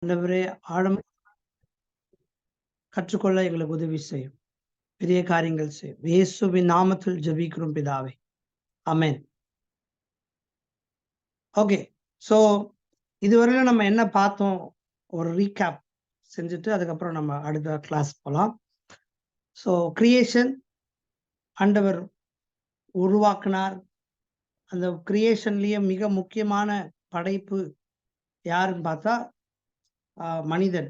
ஆண்டவரே ஆழம் கற்றுக்கொள்ள எங்களுக்கு உதவி செய்யும். பெரிய காரியங்கள் செய்யும். இயேசுவின் நாமத்தில் ஜெபிக்கிறோம் பிதாவே. ஆமென். ஓகே. ஸோ இதுவரையிலும் நம்ம என்ன பார்த்தோம்? ஒரு ரீகேப் செஞ்சுட்டு அதுக்கப்புறம் நம்ம அடுத்த கிளாஸ் போகலாம். ஸோ கிரியேஷன் ஆண்டவர் உருவாக்கினார். அந்த கிரியேஷன்லயே மிக முக்கியமான படைப்பு யாருன்னு பார்த்தா மனிதன்.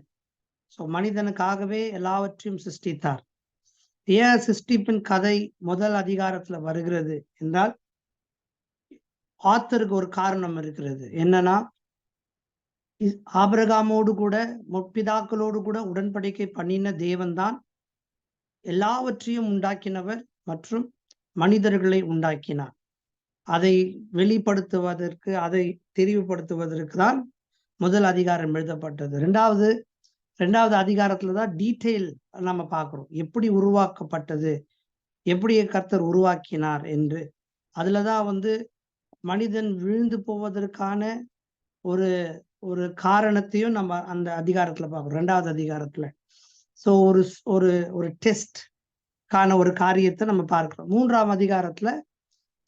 ஸோ மனிதனுக்காகவே எல்லாவற்றையும் சிருஷ்டித்தார். ஏன் சிருஷ்டிப்பின் கதை முதல் அதிகாரத்துல வருகிறது என்றால் ஆத்தருக்கு ஒரு காரணம் இருக்கிறது. என்னன்னா, ஆபிரகாமோடு கூட முற்பிதாக்களோடு கூட உடன்படிக்கை பண்ணின தேவன்தான் எல்லாவற்றையும் உண்டாக்கினவர் மற்றும் மனிதர்களை உண்டாக்கினார். அதை வெளிப்படுத்துவதற்கு, அதை தெரிவுபடுத்துவதற்கு தான் முதல் அதிகாரம் எழுதப்பட்டது. ரெண்டாவது அதிகாரத்துல தான் டீட்டெயில் நம்ம பார்க்கிறோம். எப்படி உருவாக்கப்பட்டது, எப்படி கர்த்தர் உருவாக்கினார் என்று. அதுலதான் மனிதன் விழுந்து போவதற்கான ஒரு ஒரு காரணத்தையும் நம்ம அந்த அதிகாரத்துல பார்க்கிறோம். ரெண்டாவது அதிகாரத்துல. ஸோ ஒரு ஒரு ஒரு டெஸ்ட்கான ஒரு காரியத்தை நம்ம பார்க்கிறோம். மூன்றாம் அதிகாரத்துல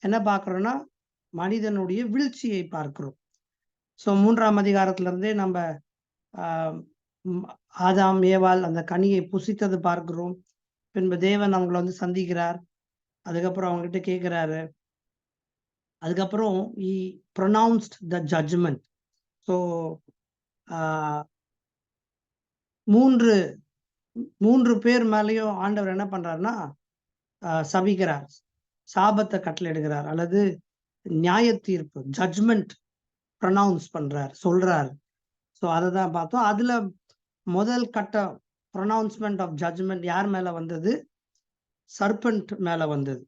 என்ன பார்க்கிறோம்னா மனிதனுடைய வீழ்ச்சியை பார்க்கிறோம். ஸோ மூன்றாம் அதிகாரத்துல இருந்தே நம்ம ஆதாம் ஏவாள் அந்த கனியை புசித்தது பார்க்கிறோம். பின்பு தேவன் அவங்களை சந்திக்கிறார். அதுக்கப்புறம் அவங்க கிட்ட கேட்கிறாரு. அதுக்கப்புறம் he pronounced the judgment. So மூன்று பேர் மேலேயும் ஆண்டவர் என்ன பண்றாருன்னா சபிக்கிறார், சாபத்தை கட்டளையிடுகிறார், அல்லது நியாய தீர்ப்பு ஜட்ஜ்மெண்ட் ப்ரொனவுன்ஸ் பண்றார், சொல்றார். ஸோ அதை தான் பார்த்தோம். அதுல முதல் கட்ட ப்ரொனவுன்ஸ்மெண்ட் ஆஃப் ஜட்ஜ்மெண்ட் யார் மேல வந்தது? சர்பன்ட் மேல வந்தது.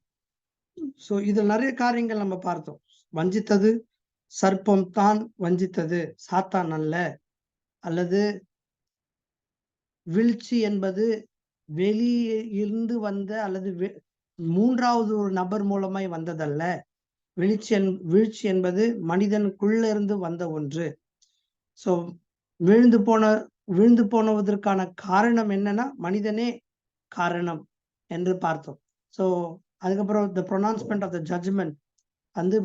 ஸோ இதில் நிறைய காரியங்கள் நம்ம பார்த்தோம். வஞ்சித்தது சர்ப்பம் தான், வஞ்சித்தது சாத்தான் அல்ல. அல்லது வீழ்ச்சி என்பது வெளியே இருந்து வந்த அல்லது மூன்றாவது ஒரு நபர் மூலமாய் வந்ததல்ல. வீழ்ச்சி என்பது மனிதனுக்குள்ள இருந்து வந்த ஒன்று. ஸோ விழுந்து போனதற்கான காரணம் என்னன்னா மனிதனே காரணம் என்று பார்த்தோம். ஸோ அதுக்கப்புறம் த ப்ரொனவுன்ஸ்மெண்ட் ஆஃப் த ஜட்ஜ்மெண்ட்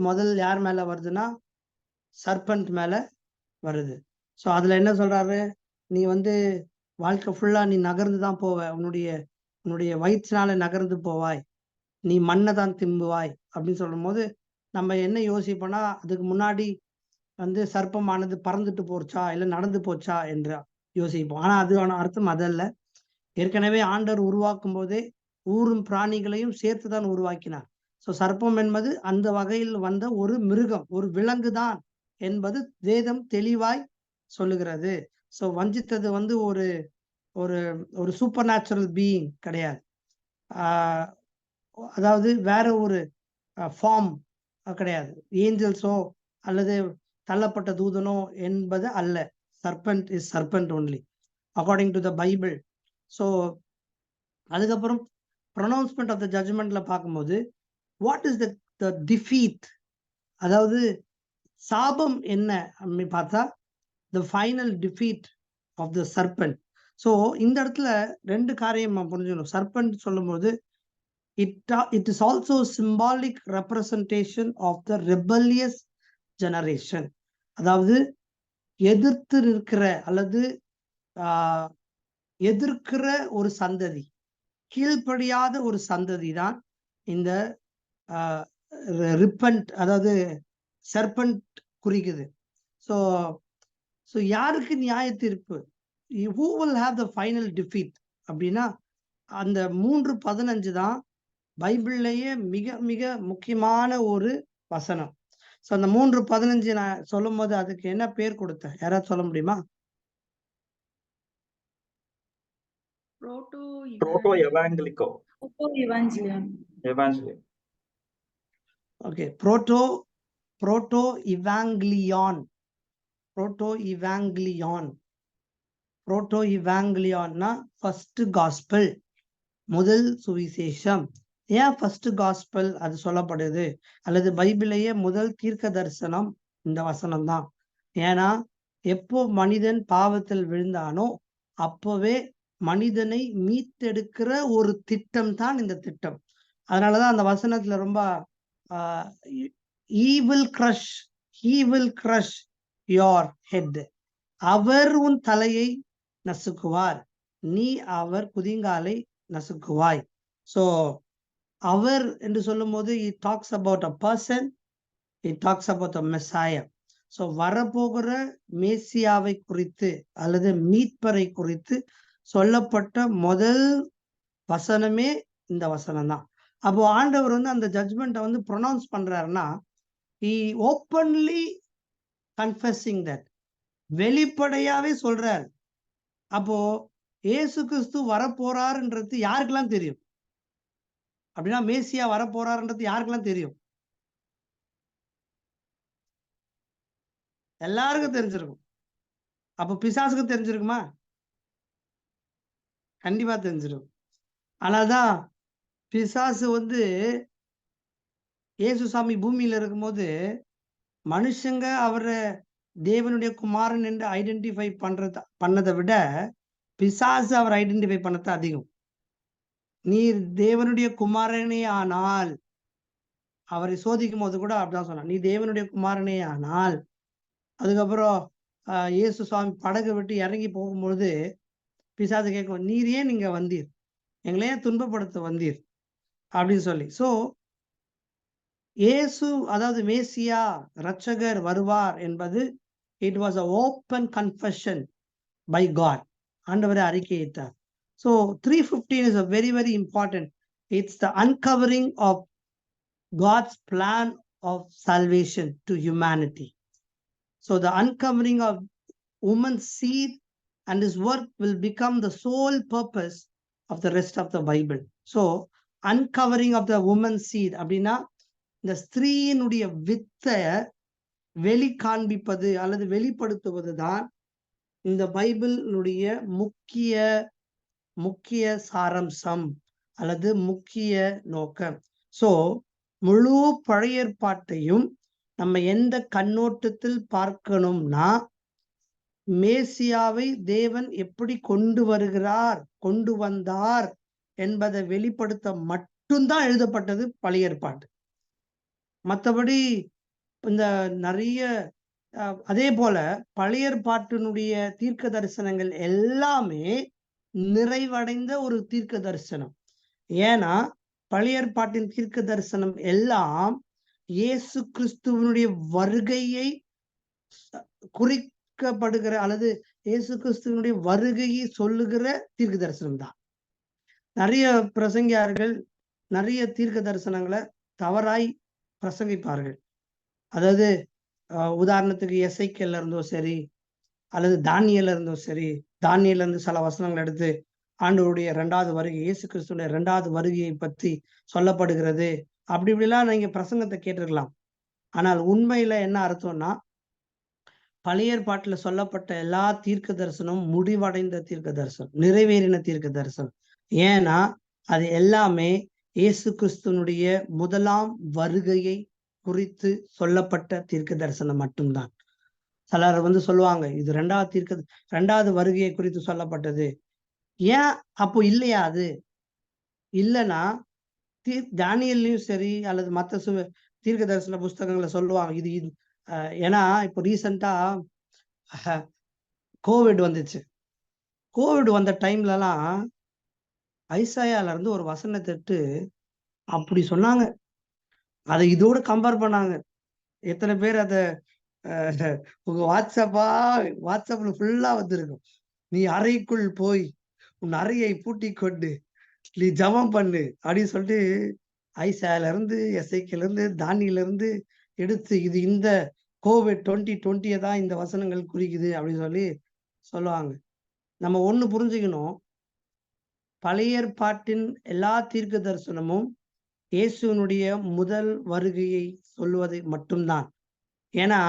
முதல் யார் மேல வருதுன்னா சர்பன்ட் மேல வருது. ஸோ அதுல என்ன சொல்றாரு? நீ வாழ்க்கை ஃபுல்லா நீ நகர்ந்து தான் போவ, உன்னுடைய வயிற்றுனால நகர்ந்து போவாய், நீ மண்ணை தான் திம்புவாய் அப்படின்னு சொல்லும் போது நம்ம என்ன யோசிப்போம்னா, அதுக்கு முன்னாடி சர்ப்பமானது பறந்துட்டு போச்சா இல்லை நடந்து போச்சா என்று யோசிப்போம். ஆனா அதுவான அர்த்தம் அதல்ல. ஏற்கனவே ஆண்டவர் உருவாக்கும் போதே ஊரும் பிராணிகளையும் சேர்த்துதான் உருவாக்கினார். ஸோ சர்ப்பம் என்பது அந்த வகையில் வந்த ஒரு மிருகம், ஒரு விலங்கு தான் என்பது வேதம் தெளிவாய் சொல்லுகிறது. ஸோ வஞ்சித்தது ஒரு ஒரு ஒரு சூப்பர் நேச்சுரல் பீயிங் கிடையாது. அதாவது வேற ஒரு ஃபார்ம் கிடையாது. ஏஞ்சல்ஸோ அல்லது தள்ளப்பட்ட தூதனோ என்பது அல்ல. Serpent is serpent only according to the Bible. So அதுக்கப்புறம் ப்ரொனவுன்ஸ்மெண்ட் ஆஃப் த ஜட்ஜ்மெண்ட்ல பார்க்கும்போது வாட் இஸ் த டிஃபீட், அதாவது சாபம் என்ன அப்படின்னு பார்த்தா the final defeat of the serpent. So இந்த இடத்துல ரெண்டு காரியம் நம்ம புரிஞ்சுக்கணும். சர்பன்ட் சொல்லும்போது it is also symbolic representation of the rebellious generation. அதாவது எதிர்த்து நிற்கிற அல்லது எதிர்க்கிற ஒரு சந்ததி, கீழ்ப்படியாத ஒரு சந்ததி தான் இந்த ரிப்பன்ட், அதாவது சர்பன்ட் குறிக்குது. ஸோ யாருக்கு நியாய தீர்ப்பு? who will have the final defeat அப்படின்னா அந்த 3:15 தான் பைபிள்லயே மிக மிக முக்கியமான ஒரு வசனம். ஸோ அந்த 3:15 நான் சொல்லும் போது அதுக்கு என்ன பேர் கொடுத்தேன், யாராவது சொல்ல முடியுமா? Okay, protoevangelium. புரோட்டோ இவாங்கிலியான்னா ஃபர்ஸ்ட் காஸ்பல், முதல் சுவிசேஷம். ஏன் ஃபர்ஸ்ட் காஸ்பல் அது சொல்லப்படுது? அல்லது பைபிளையே முதல் தீர்க்க தரிசனம் இந்த வசனம் தான். ஏன்னா எப்போ மனிதன் பாவத்தில் விழுந்தானோ அப்பவே மனிதனை மீட்டெடுக்கிற ஒரு திட்டம் தான் இந்த திட்டம். அதனாலதான் அந்த வசனத்துல ரொம்ப he will crush your head. அவர் உன் தலையை நசுக்குவார், நீ அவர் குதிங்காலை நசுக்குவாய். So அவர் என்று சொல்லும் போது it talks about a person, it talks about a Messiah. So வரப்போகிற மேசியாவை குறித்து அல்லது மீட்பரை குறித்து சொல்லப்பட்ட முதல் வசனமே இந்த வசனம் தான். அப்போ ஆண்டவர் வந்து அந்த ஜட்ஜ்மெண்ட்டை வந்து ப்ரொனவுன்ஸ் பண்றாருன்னா he openly confessing that, வெளிப்படையாவே சொல்றார். அப்போ இயேசு கிறிஸ்து வரப்போறாருன்றது யாருக்கெல்லாம் தெரியும்? அப்படின்னா மேசியா வரப்போறாருன்றது யாருக்கெல்லாம் தெரியும்? எல்லாருக்கும் தெரிஞ்சிருக்கும். அப்ப பிசாசுக்கு தெரிஞ்சிருக்குமா? கண்டிப்பா தெரிஞ்சிருக்கும். ஆனால்தான் பிசாசு வந்து இயேசுசாமி பூமியில இருக்கும்போது மனுஷங்க அவரை தேவனுடைய குமாரன் என்று ஐடென்டிஃபை பண்ணதை விட பிசாசு அவர் ஐடென்டிஃபை பண்ணது அதிகம். நீர் தேவனுடைய குமாரனே ஆனால், அவரை சோதிக்கும் போது கூட அப்படிதான் சொன்னான், நீ தேவனுடைய குமாரனே ஆனால். அதுக்கப்புறம் இயேசு சுவாமி படகு விட்டு இறங்கி போகும்பொழுது பிசாசு கேட்கும், நீர் ஏன் நீங்க வந்தீர், எங்களை ஏன் துன்பப்படுத்த வந்தீர் அப்படின்னு சொல்லி. ஸோ இயேசு அதாவது மேசியா இரட்சகர் வருவார் என்பது it was a open confession by God. ஆண்டவரை அறிக்கையிட்டார். So 3:15 is a very very important. It's the uncovering of God's plan of salvation to humanity. So the uncovering of woman's seed and his work will become the sole purpose of the rest of the Bible. So uncovering of the woman's seed அப்படின்னா இந்த ஸ்திரீயினுடைய வித்தை வெளி காண்பிப்பது அல்லது வெளிப்படுத்துவது தான் இந்த பைபிளுடைய முக்கிய சாரம்சம் அல்லது முக்கிய நோக்கம். ஸோ முழு பழைய ஏற்பாட்டையும் நம்ம எந்த கண்ணோட்டத்தில் பார்க்கணும்னா, மேசியாவை தேவன் எப்படி கொண்டு வந்தார் என்பதை வெளிப்படுத்த மட்டும்தான் எழுதப்பட்டது பழைய ஏற்பாட்டு. மற்றபடி இந்த நிறைய அதே போல பழைய ஏற்பாட்டினுடைய தீர்க்க தரிசனங்கள் எல்லாமே நிறைவடைந்த ஒரு தீர்க்க தரிசனம். ஏன்னா பழைய ஏற்பாட்டின் தீர்க்க தரிசனம் எல்லாம் இயேசு கிறிஸ்துவனுடைய வருகையை குறிக்கப்படுகிற அல்லது இயேசு கிறிஸ்துவனுடைய வருகையை சொல்லுகிற தீர்க்க தரிசனம் தான். நிறைய பிரசங்கியார்கள் நிறைய தீர்க்க தரிசனங்களை தவறாய் பிரசங்கிப்பார்கள். அதாவது உதாரணத்துக்கு எசைக்கேல்ல இருந்தோ சரி அல்லது தானியேல்ல இருந்தோ சரி, தானியேல்ல இருந்து சில வசனங்கள் எடுத்து ஆண்டவருடைய 2வது வருகை, இயேசு கிறிஸ்துடைய 2வது வருகையை பற்றி சொல்லப்படுகிறது அப்படி இப்படிலாம் நீங்க பிரசங்கத்தை கேட்டிருக்கலாம். ஆனால் உண்மையில என்ன அர்த்தம்னா, பழைய ஏற்பாட்டுல சொல்லப்பட்ட எல்லா தீர்க்க தரிசனமும் முடிவடைந்த தீர்க்க தரிசனம், நிறைவேறின தீர்க்க தரிசனம். ஏன்னா அது எல்லாமே இயேசு கிறிஸ்துவனுடைய முதலாம் வருகையை குறித்து சொல்லப்பட்ட தீர்க்க தரிசனம் மட்டும்தான். சிலர் வந்து சொல்லுவாங்க இது 2வது வருகையை குறித்து சொல்லப்பட்டது. ஏன் அப்போ இல்லையா? அது இல்லைன்னா தானியேல்லையும் சரி அல்லது மற்ற தீர்க்க தரிசன புஸ்தகங்களை சொல்லுவாங்க இது ஏன்னா இப்போ ரீசெண்டா கோவிட் வந்துச்சு. கோவிட் வந்த டைம்லலாம் ஐசாயால இருந்து ஒரு வசனத்தை எடுத்து அப்படி சொன்னாங்க, அதை இதோட கம்பேர் பண்ணாங்க. எத்தனை பேர் அதை உங்க வாட்ஸ்அப்ல ஃபுல்லா வந்திருக்கும். நீ அறைக்குள் போய் உன் அறையை பூட்டி கொண்டு நீ ஜபம் பண்ணு அப்படின்னு சொல்லிட்டு ஐசாயால இருந்து எசைக்கில இருந்து தானியில இருந்து எடுத்து இது இந்த கோவிட் 2020 தான் இந்த வசனங்கள் குறிக்குது அப்படின்னு சொல்லுவாங்க. நம்ம ஒண்ணு புரிஞ்சுக்கணும், பழைய ஏற்பாட்டின் எல்லா தீர்க்க தரிசனமும் இயேசுனுடைய முதல் வருகையை சொல்லுவதை மட்டும்தான். ஏன்னா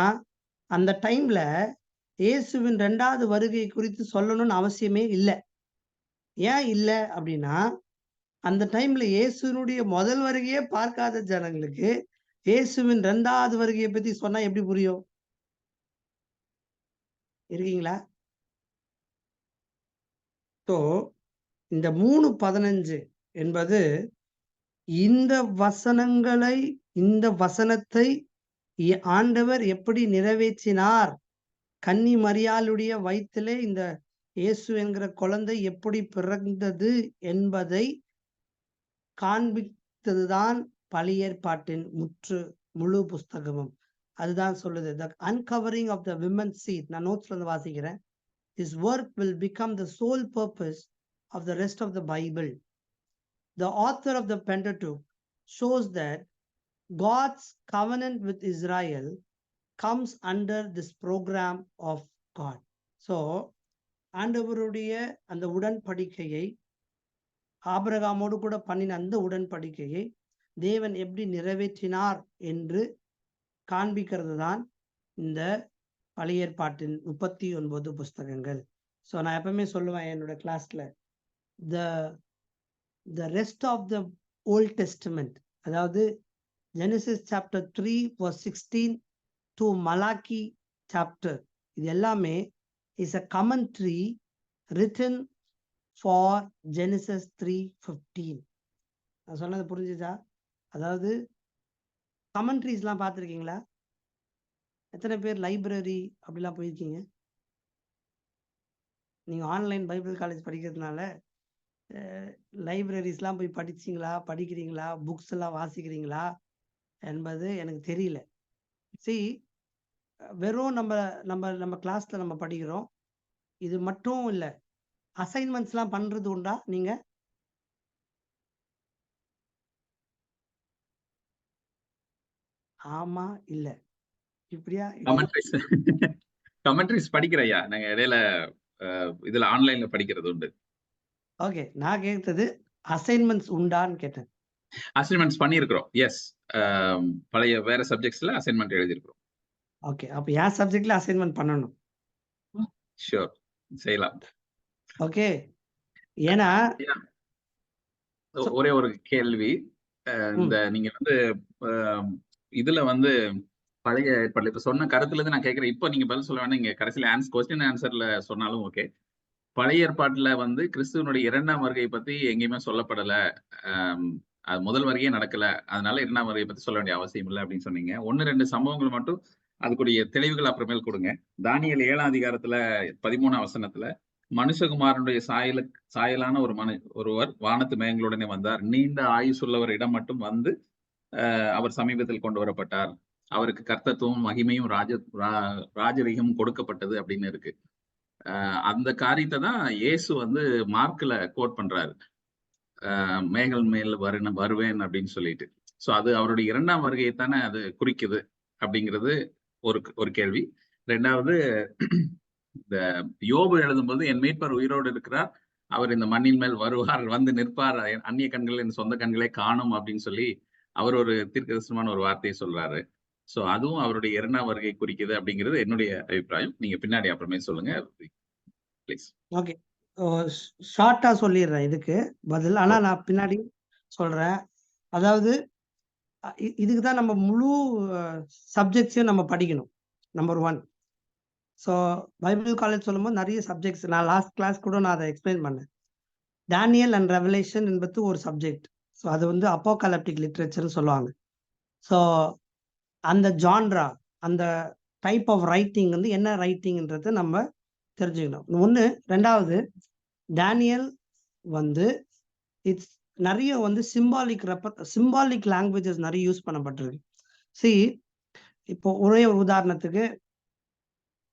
அந்த டைம்ல இயேசுவின் 2வது வருகை குறித்து சொல்லணும்னு அவசியமே இல்லை. ஏன் இல்லை அப்படின்னா, அந்த டைம்ல இயேசுனுடைய முதல் வருகையே பார்க்காத ஜனங்களுக்கு இயேசுவின் 2வது வருகையை பத்தி சொன்னா எப்படி புரியும்? இருக்கீங்களா? ஸோ இந்த 3:15 என்பது இந்த வசனங்களை, இந்த வசனத்தை ஆண்டவர் எப்படி நிறைவேற்றினார்? கன்னி மரியாளுடைய வயிற்றிலே இந்த இயேசு என்கிற குழந்தை எப்படி பிறந்தது என்பதை காண்பித்ததுதான் பழைய ஏற்பாட்டின் முழு புஸ்தகமும். அதுதான் சொல்லுது. The uncovering of the women's seed. நான் நோட்ஸ்ல இருந்து வாசிக்கிறேன். His work will become the sole purpose of the rest of the Bible. The author of the Pentateuch shows that God's covenant with Israel comes under this program of God. So ஆண்டவருடைய அந்த உடன்படிக்கையை, ஆபிரகாமோடு கூட பண்ணின அந்த உடன்படிக்கையை தேவன் எப்படி நிறைவேற்றினார் என்று காண்பிக்கிறது தான் இந்த பழைய ஏற்பாட்டின் 39 புஸ்தகங்கள். ஸோ நான் எப்பவுமே சொல்லுவேன் என்னோட கிளாஸ்ல, the rest of the Old Testament, அதாவது Genesis chapter 3 verse 16 to Malachi chapter, இது எல்லாமே is a commentary written for Genesis 3:15. நான் சொன்னது புரிஞ்சுதா? அதாவது கமெண்ட்ரிஸ்லாம் பார்த்துருக்கீங்களா? எத்தனை பேர் லைப்ரரி அப்படிலாம் போயிருக்கீங்க? நீங்கள் ஆன்லைன் பைபிள் காலேஜ் படிக்கிறதுனால லைப்ரரிஸ்லாம் போய் படிக்கிறீங்களா, புக்ஸ் எல்லாம் வாசிக்கிறீங்களா என்பது எனக்கு தெரியல. வெறும் நம்ம நம்ம நம்ம கிளாஸ்ல நம்ம படிக்கிறோம், இது மட்டும் இல்லை. அசைன்மெண்ட்ஸ்லாம் பண்றது உண்டா நீங்க? ஆமா இல்ல இப்படியா? கமெண்ட்ரிஸ் படிக்கிறையா? நாங்க இடையில இதுல ஆன்லைன்ல படிக்கிறது உண்டு. ஓகே, நான் கேட்டது அசைன்மெண்ட்ஸ் உண்டான்னு கேட்டேன். அசைன்மெண்ட்ஸ் பண்ணியிருக்கிறோம். எஸ், பழைய வேற சப்ஜெக்ட்ஸ்ல அசைன்மெண்ட் எழுதியிருக்கிறோம். ஓகே, அப்ப என் சப்ஜெக்ட்ல அசைன்மெண்ட் பண்ணணும். ஷூர், செய்யலாம். ஓகே, ஏன்னா ஒரே ஒரு கேள்வி. இந்த நீங்க வந்து இதுல வந்து பழைய ஏற்பாடுல இப்ப சொன்ன கருத்துல இருந்து நான் கேட்கிறேன். இப்போ நீங்க பதில் சொல்ல வேண்டாம், நீங்க கடைசியில கொஸ்டின் ஆன்சர்ல சொன்னாலும் ஓகே. பழைய ஏற்பாட்டுல வந்து கிறிஸ்துவனுடைய 2ஆம் வருகை பத்தி எங்கேயுமே சொல்லப்படல, அது முதல் வருகையே நடக்கல, அதனால 2ஆம் வருகை பத்தி சொல்ல வேண்டிய அவசியம் இல்லை அப்படின்னு சொன்னீங்க. 1-2 சம்பவங்கள் மட்டும் அதுக்குரிய தெளிவுகள் அப்புறமேல் கொடுங்க. தானியேல் 7ஆம் அதிகாரத்துல 13ஆம் வசனத்துல மனுஷகுமாரனுடைய சாயலான ஒருவர் வானத்து மேகங்களுடனே வந்தார், நீண்ட ஆயுசுள்ளவர் இடம் மட்டும் வந்து அவர் சமீபத்தில் கொண்டு வரப்பட்டார், அவருக்கு கர்த்தத்துவம் மகிமையும் ராஜரீகமும் கொடுக்கப்பட்டது அப்படின்னு இருக்கு. அந்த காரியத்தை தான் இயேசு வந்து மார்க்ல கோட் பண்றாரு, மேகல் மேல் வருவேன் அப்படின்னு சொல்லிட்டு. சோ அது அவருடைய 2ஆம் வருகையை தானே அது குறிக்குது அப்படிங்கிறது ஒரு கேள்வி. 2வது, இந்த யோபு எழுதும்போது என் மீட்பர் உயிரோடு இருக்கிறார், அவர் இந்த மண்ணின் மேல் வருவார், வந்து நிற்பார், அந்நிய கண்கள் என் சொந்த கண்களே காணும் அப்படின்னு சொல்லி அவர் ஒரு தீர்க்கதரிசனமான ஒரு வார்த்தையை சொல்றாரு. சோ அதுவும் அவருடைய 2ஆம் வருகை குறிக்குது அப்படிங்கிறது என்னுடைய அபிப்பிராயம். நீங்க பின்னாடி அப்புறமே சொல்லுங்க ப்ளீஸ். ஓகே, ஷார்ட்டா சொல்லிடுறேன் இதுக்கு பதில், ஆனா நான் பின்னாடி சொல்றேன். அதாவது இதுக்கு தான் நம்ம முழு சப்ஜெக்ட்ஸையும் நம்ம படிக்கணும். நம்பர் 1. ஸோ பைபிள் காலேஜ் சொல்லும்போது நிறைய சப்ஜெக்ட்ஸ், நான் லாஸ்ட் கிளாஸ் கூட நான் அதை எக்ஸ்பிளைன் பண்ணேன். டேனியல் அண்ட் ரெவலேஷன் என்பது ஒரு சப்ஜெக்ட். ஸோ அது வந்து அப்போகாலிப்டிக் லிட்ரேச்சர்னு சொல்லுவாங்க. ஸோ அந்த ஜான்ரா, அந்த டைப் ஆஃப் ரைட்டிங் வந்து என்ன ரைட்டிங்ன்றதை நம்ம தெரிஞ்சுக்கணும். 1. 2வது, டேனியல் வந்து இட்ஸ் நிறைய வந்து சிம்பாலிக் லாங்குவேஜஸ் நிறைய யூஸ் பண்ணப்பட்டிருக்கு. இப்போ ஒரே ஒரு உதாரணத்துக்கு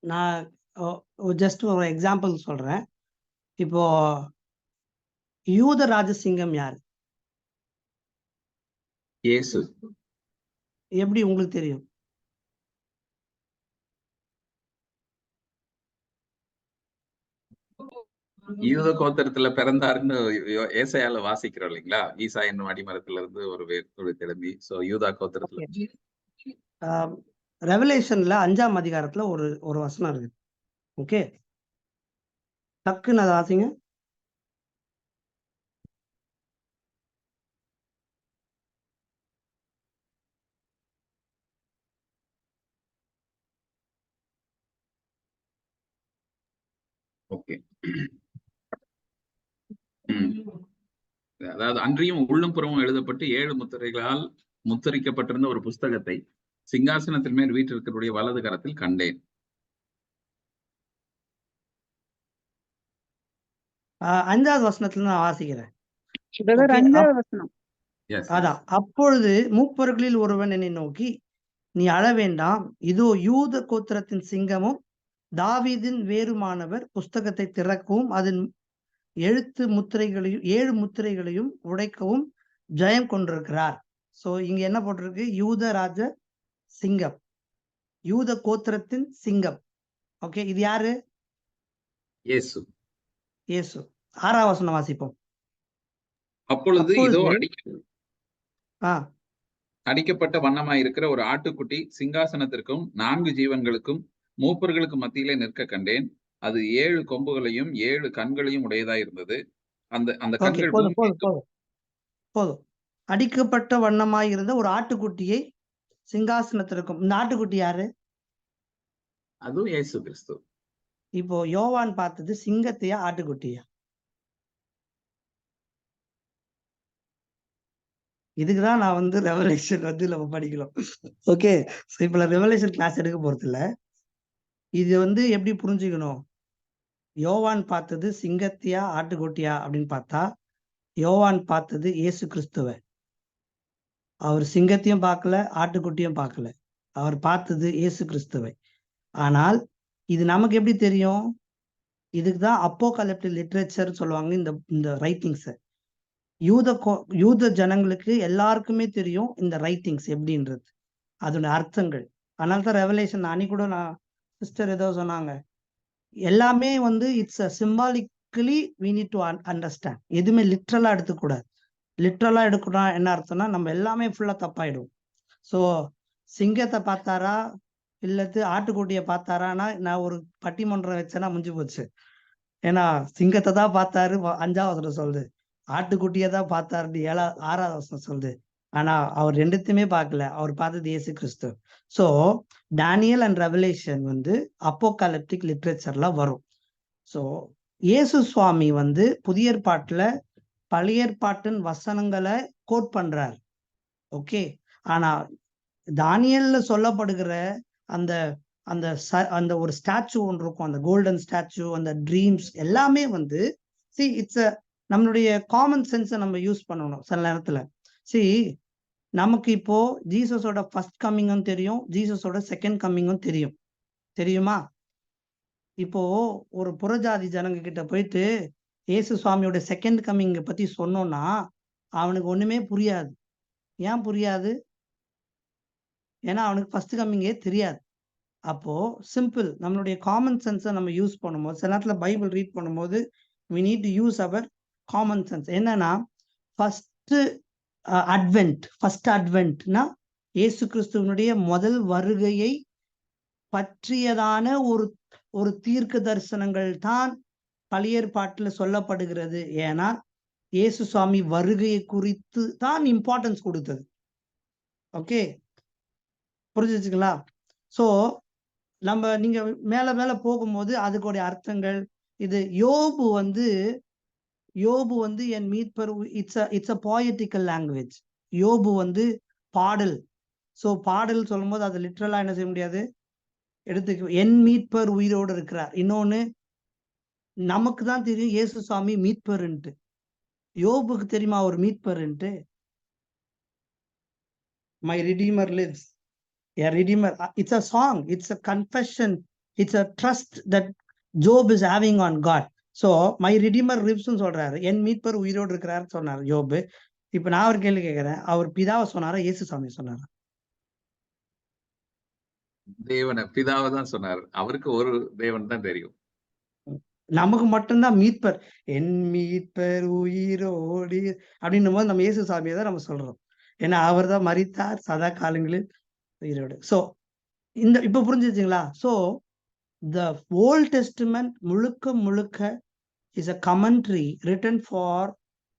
நான் ஜஸ்ட் ஒரு எக்ஸாம்பிள் சொல்றேன். இப்போ யூத ராஜசிங்கம் யார்? இயேசு. எப்படி உங்களுக்கு தெரியும்? யூத கோத்திரத்துல பிறந்தாருன்னு ஏசாயால வாசிக்கிறோம் இல்லைங்களா? ஈசா என்னும் அடிமரத்துல இருந்து ஒரு கிளம்பி, சோ யூதா கோத்திரத்துல. ரெவலேஷன்ல 5ஆம் அதிகாரத்துல ஒரு வசனம் இருக்கு. ஓகே, டக்குன்னு அதை வாசிங்க. அதாவது அன்றியும் உள்ளும் புறமும் எழுதப்பட்டு 7 முத்திரைகளால் முத்திரிக்கப்பட்டிருந்த ஒரு புஸ்தகத்தை சிங்காசனத்தின் மேல் வீற்றிருக்கக்கூடிய வலது கரத்தில் கண்டேன். 5வது வசனத்துல நான் வாசிக்கிறேன். பிரதர் Okay, 5வது வசனம். அதான். அப்பொழுது மூப்பர்களில் ஒருவன் என்னை நோக்கி, நீ அழ வேண்டாம், இதோ யூத கோத்திரத்தின் சிங்கமும் தாவீதின் வேறுமானவர் புஸ்தகத்தை திறக்கவும் அதன் எழுத்து முத்திரைகளையும் 7 முத்திரைகளையும் உடைக்கவும் ஜெயம் கொண்டிருக்கிறார். சோ இங்க என்ன போட்டிருக்கு? யூத ராஜ சிங்கம், யூத கோத்திரத்தின் சிங்கம். ஓகே, இது யாரு? இயேசு. இயேசு. 6வது வசனம் வாசிப்போம். அப்பொழுது இதோ ஆஹ் அடிக்கப்பட்ட வண்ணமாய் இருக்கிற ஒரு ஆட்டுக்குட்டி சிங்காசனத்திற்கும் 4 ஜீவன்களுக்கும் மூப்பர்களுக்கு மத்தியிலே நிற்க கண்டேன். அது 7 கொம்புகளையும் 7 கண்களையும் உடையதாய் இருந்தது. அந்த கண்கள் போதும். அடிக்கப்பட்ட வண்ணமாய் இருந்த ஒரு ஆட்டுக்குட்டியை சிங்காசனத்திற்கும். இந்த ஆட்டுக்குட்டி யாரு? அதுவும் இயேசு கிறிஸ்து. இப்போ யோவான் பார்த்தது சிங்கத்தையா ஆட்டுக்குட்டியா? இதுக்குதான் நான் வந்து ரெவலேஷன் வந்து நம்ம படிக்கலாம். ஓகே, இப்ப ரெவலேஷன் கிளாஸ் எடுக்க போறது இல்ல. இது வந்து எப்படி புரிஞ்சுக்கணும்? யோவான் பார்த்தது சிங்கத்தையா ஆட்டுக்குட்டியா அப்படின்னு பார்த்தா, யோவான் பார்த்தது இயேசு கிறிஸ்துவ. அவர் சிங்கத்தையும் பார்க்கல, ஆட்டுக்குட்டியும் பார்க்கல. அவர் பார்த்தது இயேசு கிறிஸ்துவை. ஆனால் இது நமக்கு எப்படி தெரியும்? இதுக்குதான் அப்போகலிப்டிக் லிட்ரேச்சர் சொல்லுவாங்க. இந்த ரைட்டிங்ஸ் யூத ஜனங்களுக்கு எல்லாருக்குமே தெரியும் இந்த ரைட்டிங்ஸ் எப்படின்றது, அதோட அர்த்தங்கள். அதனாலதான் ரெவலேஷன் அன்னைக்கு நான் சிஸ்டர் ஏதோ சொன்னாங்க, எல்லாமே வந்து it's symbolically we need to understand. எதுவுமே லிட்ரலா எடுத்துக்கூடாது. லிட்ரலா எடுக்கணும் என்ன அர்த்தம்னா நம்ம எல்லாமே ஃபுல்லா தப்பாயிடும். ஸோ சிங்கத்தை பார்த்தாரா இல்லது ஆட்டுக்குட்டியை பார்த்தாரானா, நான் ஒரு பட்டிமன்றம் வச்சேன்னா முடிஞ்சு போச்சு. ஏன்னா சிங்கத்தை தான் பார்த்தாரு 5வது வசனம் சொல்லுது, ஆட்டுக்குட்டியை தான் பார்த்தாரு 6வது வசனம் சொல்லுது. ஆனா அவர் ரெண்டுத்தையுமே பார்க்கல, அவர் பார்த்தது இயேசு கிறிஸ்து. ஸோ டேனியல் அண்ட் ரெவலேஷன் வந்து அப்போகாலிப்டிக் லிட்ரேச்சர்ல வரும். ஸோ இயேசு சுவாமி வந்து புதிய ஏற்பாட்டுல பழைய ஏற்பாட்டின் வசனங்களை கோட் பண்றாரு. ஓகே, ஆனா தானியல்ல சொல்லப்படுகிற அந்த அந்த அந்த ஒரு ஸ்டாச்சு ஒன்று இருக்கும், அந்த கோல்டன் ஸ்டாச்சு, அந்த ட்ரீம்ஸ் எல்லாமே வந்து இட்ஸ் நம்மளுடைய காமன் சென்ஸை நம்ம யூஸ் பண்ணணும் சில நேரத்துல. நமக்கு இப்போ ஜீசஸோட ஃபர்ஸ்ட் கம்மிங்கும் தெரியும், ஜீசஸோட செகண்ட் கம்மிங்கும் தெரியும். தெரியுமா? இப்போ ஒரு புறஜாதி ஜனங்க கிட்ட போயிட்டு இயேசு சுவாமியோட செகண்ட் கம்மிங் பத்தி சொன்னோம்னா அவனுக்கு ஒண்ணுமே புரியாது. ஏன் புரியாது? ஏன்னா அவனுக்கு ஃபர்ஸ்ட் கம்மிங்கே தெரியாது. அப்போ சிம்பிள், நம்மளுடைய காமன் சென்ஸை நம்ம யூஸ் பண்ணும்போது, சில நேரத்துல பைபிள் ரீட் பண்ணும்போது we need to use our common sense. என்னன்னா ஃபர்ஸ்ட் அட்வென்ட்னா இயேசு கிறிஸ்துவனுடைய முதல் வருகையை பற்றியதான ஒரு தீர்க்க தரிசனங்கள் தான் பழைய ஏற்பாட்டுல சொல்லப்படுகிறது. ஏன்னா இயேசு சுவாமி வருகையை குறித்து தான் இம்பார்ட்டன்ஸ் கொடுத்தது. ஓகே, புரிஞ்சுச்சுங்களா? சோ நீங்க மேல மேல போகும்போது அதுக்குடைய அர்த்தங்கள் இது. யோபு வந்து என் மீட்பர், இட்ஸ் அ poetical லாங்குவேஜ். யோபு வந்து பாடல். சோ பாடல் சொல்லும் போது அது லிட்ரலா என்ன செய்ய முடியாது, எடுத்துக்க. என் மீட்பர் உயிரோடு இருக்கிறார். இன்னொன்னு நமக்கு தான் தெரியும் இயேசு சுவாமி மீட்பர்ன்ட்டு. யோபுக்கு தெரியுமா அவர் மீட்பர்ன்ட்டு? My redeemer lives. A redeemer. It's a song, it's a confession, it's a trust that Job is having on God. So my redeemer lives ன்னு சொல்றாரு, என் மீட்பர் உயிரோடு இருக்கிறார் சொன்னார் யோபு. இப்ப நான் ஒரு கேள்வி கேட்கிறேன், அவர் பிதாவை சொன்னாரா இயேசு சாமி சொன்னாரா? தேவனை, பிதாவை தான் சொன்னார். அவருக்கு ஒரு தேவன் தான் தெரியும். நமக்கு மட்டும்தான் மீட்பர், என் மீட்பர் உயிரோடு அப்படின்னும் போது நம்ம இயேசு சாமியை தான் நம்ம சொல்றோம். ஏன்னா அவர் தான் மரித்தார் சதா காலங்களில் உயிரோடு. சோ இப்ப புரிஞ்சுச்சுங்களா? சோ the Old Testament முழுக்க is a commentary written for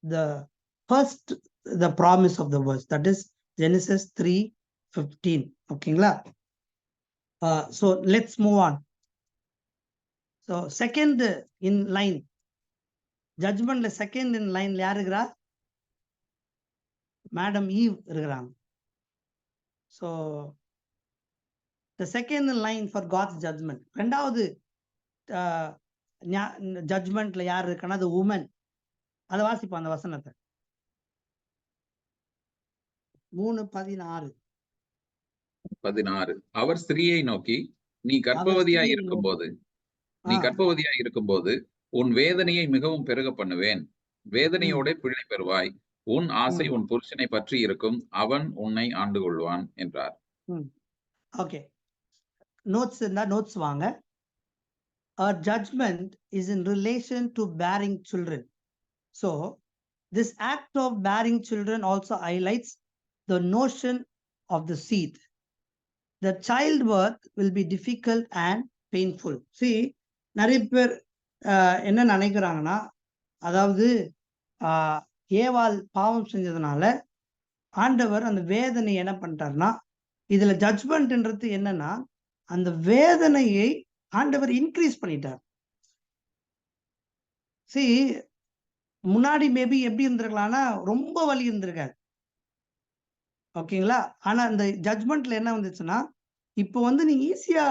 the promise of the verse, that is Genesis 3:15. ஓகேங்களா? So let's move on. So second in line, ஜட்ஜ்மெண்ட்ல செகண்ட் இன் லைன்ல யார் இருக்கிறா? மேடம் ஈவ் இருக்கிறாங்க. So the second in line for God's judgment. ரெண்டாவது ஜட்ஜ்மெண்ட்ல யார் இருக்குன்னா அது உமன். அதை வாசிப்போம் அந்த வசனத்தை. 3:16. அவர் ஸ்திரீயை நோக்கி, நீ கர்ப்பவதியாய் இருக்கும்போது உன் வேதனையை மிகவும் பெருக பண்ணுவேன். வேதனையோட பிள்ளை பெறுவாய். உன் ஆசை உன் புருஷனை பற்றி இருக்கும். அவன் உன்னை ஆண்டு கொள்வான் என்றார். ஓகே, நோட்ஸ் இருந்தா நோட்ஸ் வாங்க. Our judgment is in relation to bearing children. So this act of bearing children also highlights the notion of the seed. The childbirth will be difficult and painful. See, நிறைய பேர் என்ன நினைக்கிறாங்கன்னா, அதாவது ஏவாள் பாவம் செஞ்சதுனால ஆண்டவர் அந்த வேதனை என்ன பண்ணிட்டாருன்னா, இதுல ஜட்ஜ்மெண்ட்ன்றது என்னன்னா, அந்த வேதனையை ஆண்டவர் இன்க்ரீஸ் பண்ணிட்டார். See, முன்னாடி மேபி எப்படி இருந்திருக்கலாம்னா ரொம்ப வலி இருந்திருக்காது, ஓகேங்களா? ஆனா இந்த ஜட்ஜ்மெண்ட்ல என்ன வந்துச்சுன்னா, இப்போ வந்து நீங்க ஈஸியா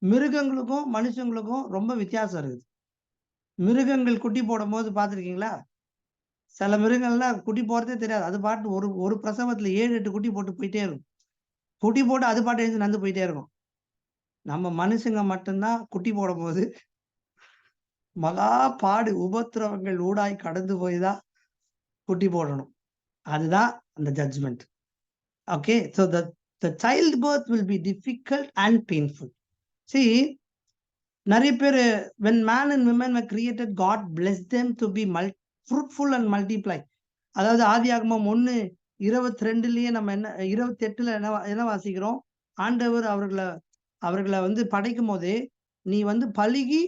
மிருகங்களுக்கும் மனுஷங்களுக்கும் ரொம்ப வித்தியாசம் இருக்குது. மிருகங்கள் குட்டி போடும் போது பார்த்துருக்கீங்களா? சில மிருகங்கள்லாம் குட்டி போறதே தெரியாது. அது பாட்டு ஒரு பிரசவத்துல 7-8 குட்டி போட்டு போயிட்டே இருக்கும். குட்டி போட்டு அது பாட்டு எழுந்து நடந்து போயிட்டே இருக்கும். நம்ம மனுஷங்க மட்டும்தான் குட்டி போடும் போது மகா பாடு உபத்திரவங்கள் ஊடாய் கடந்து போய் தான் குட்டி போடணும். அதுதான் அந்த judgment. Okay, so the childbirth will be difficult and painful. See, நிறைய பேர் when man and women were created, God blessed them to be fruitful and multiply. அதாவது ஆதியாகமம் 1:22லயே நம்ம 28ல என்ன வாசிக்கிறோம்? ஆண்டவர் அவர்களை வந்து படைக்கும் போதே நீ வந்து பலுகி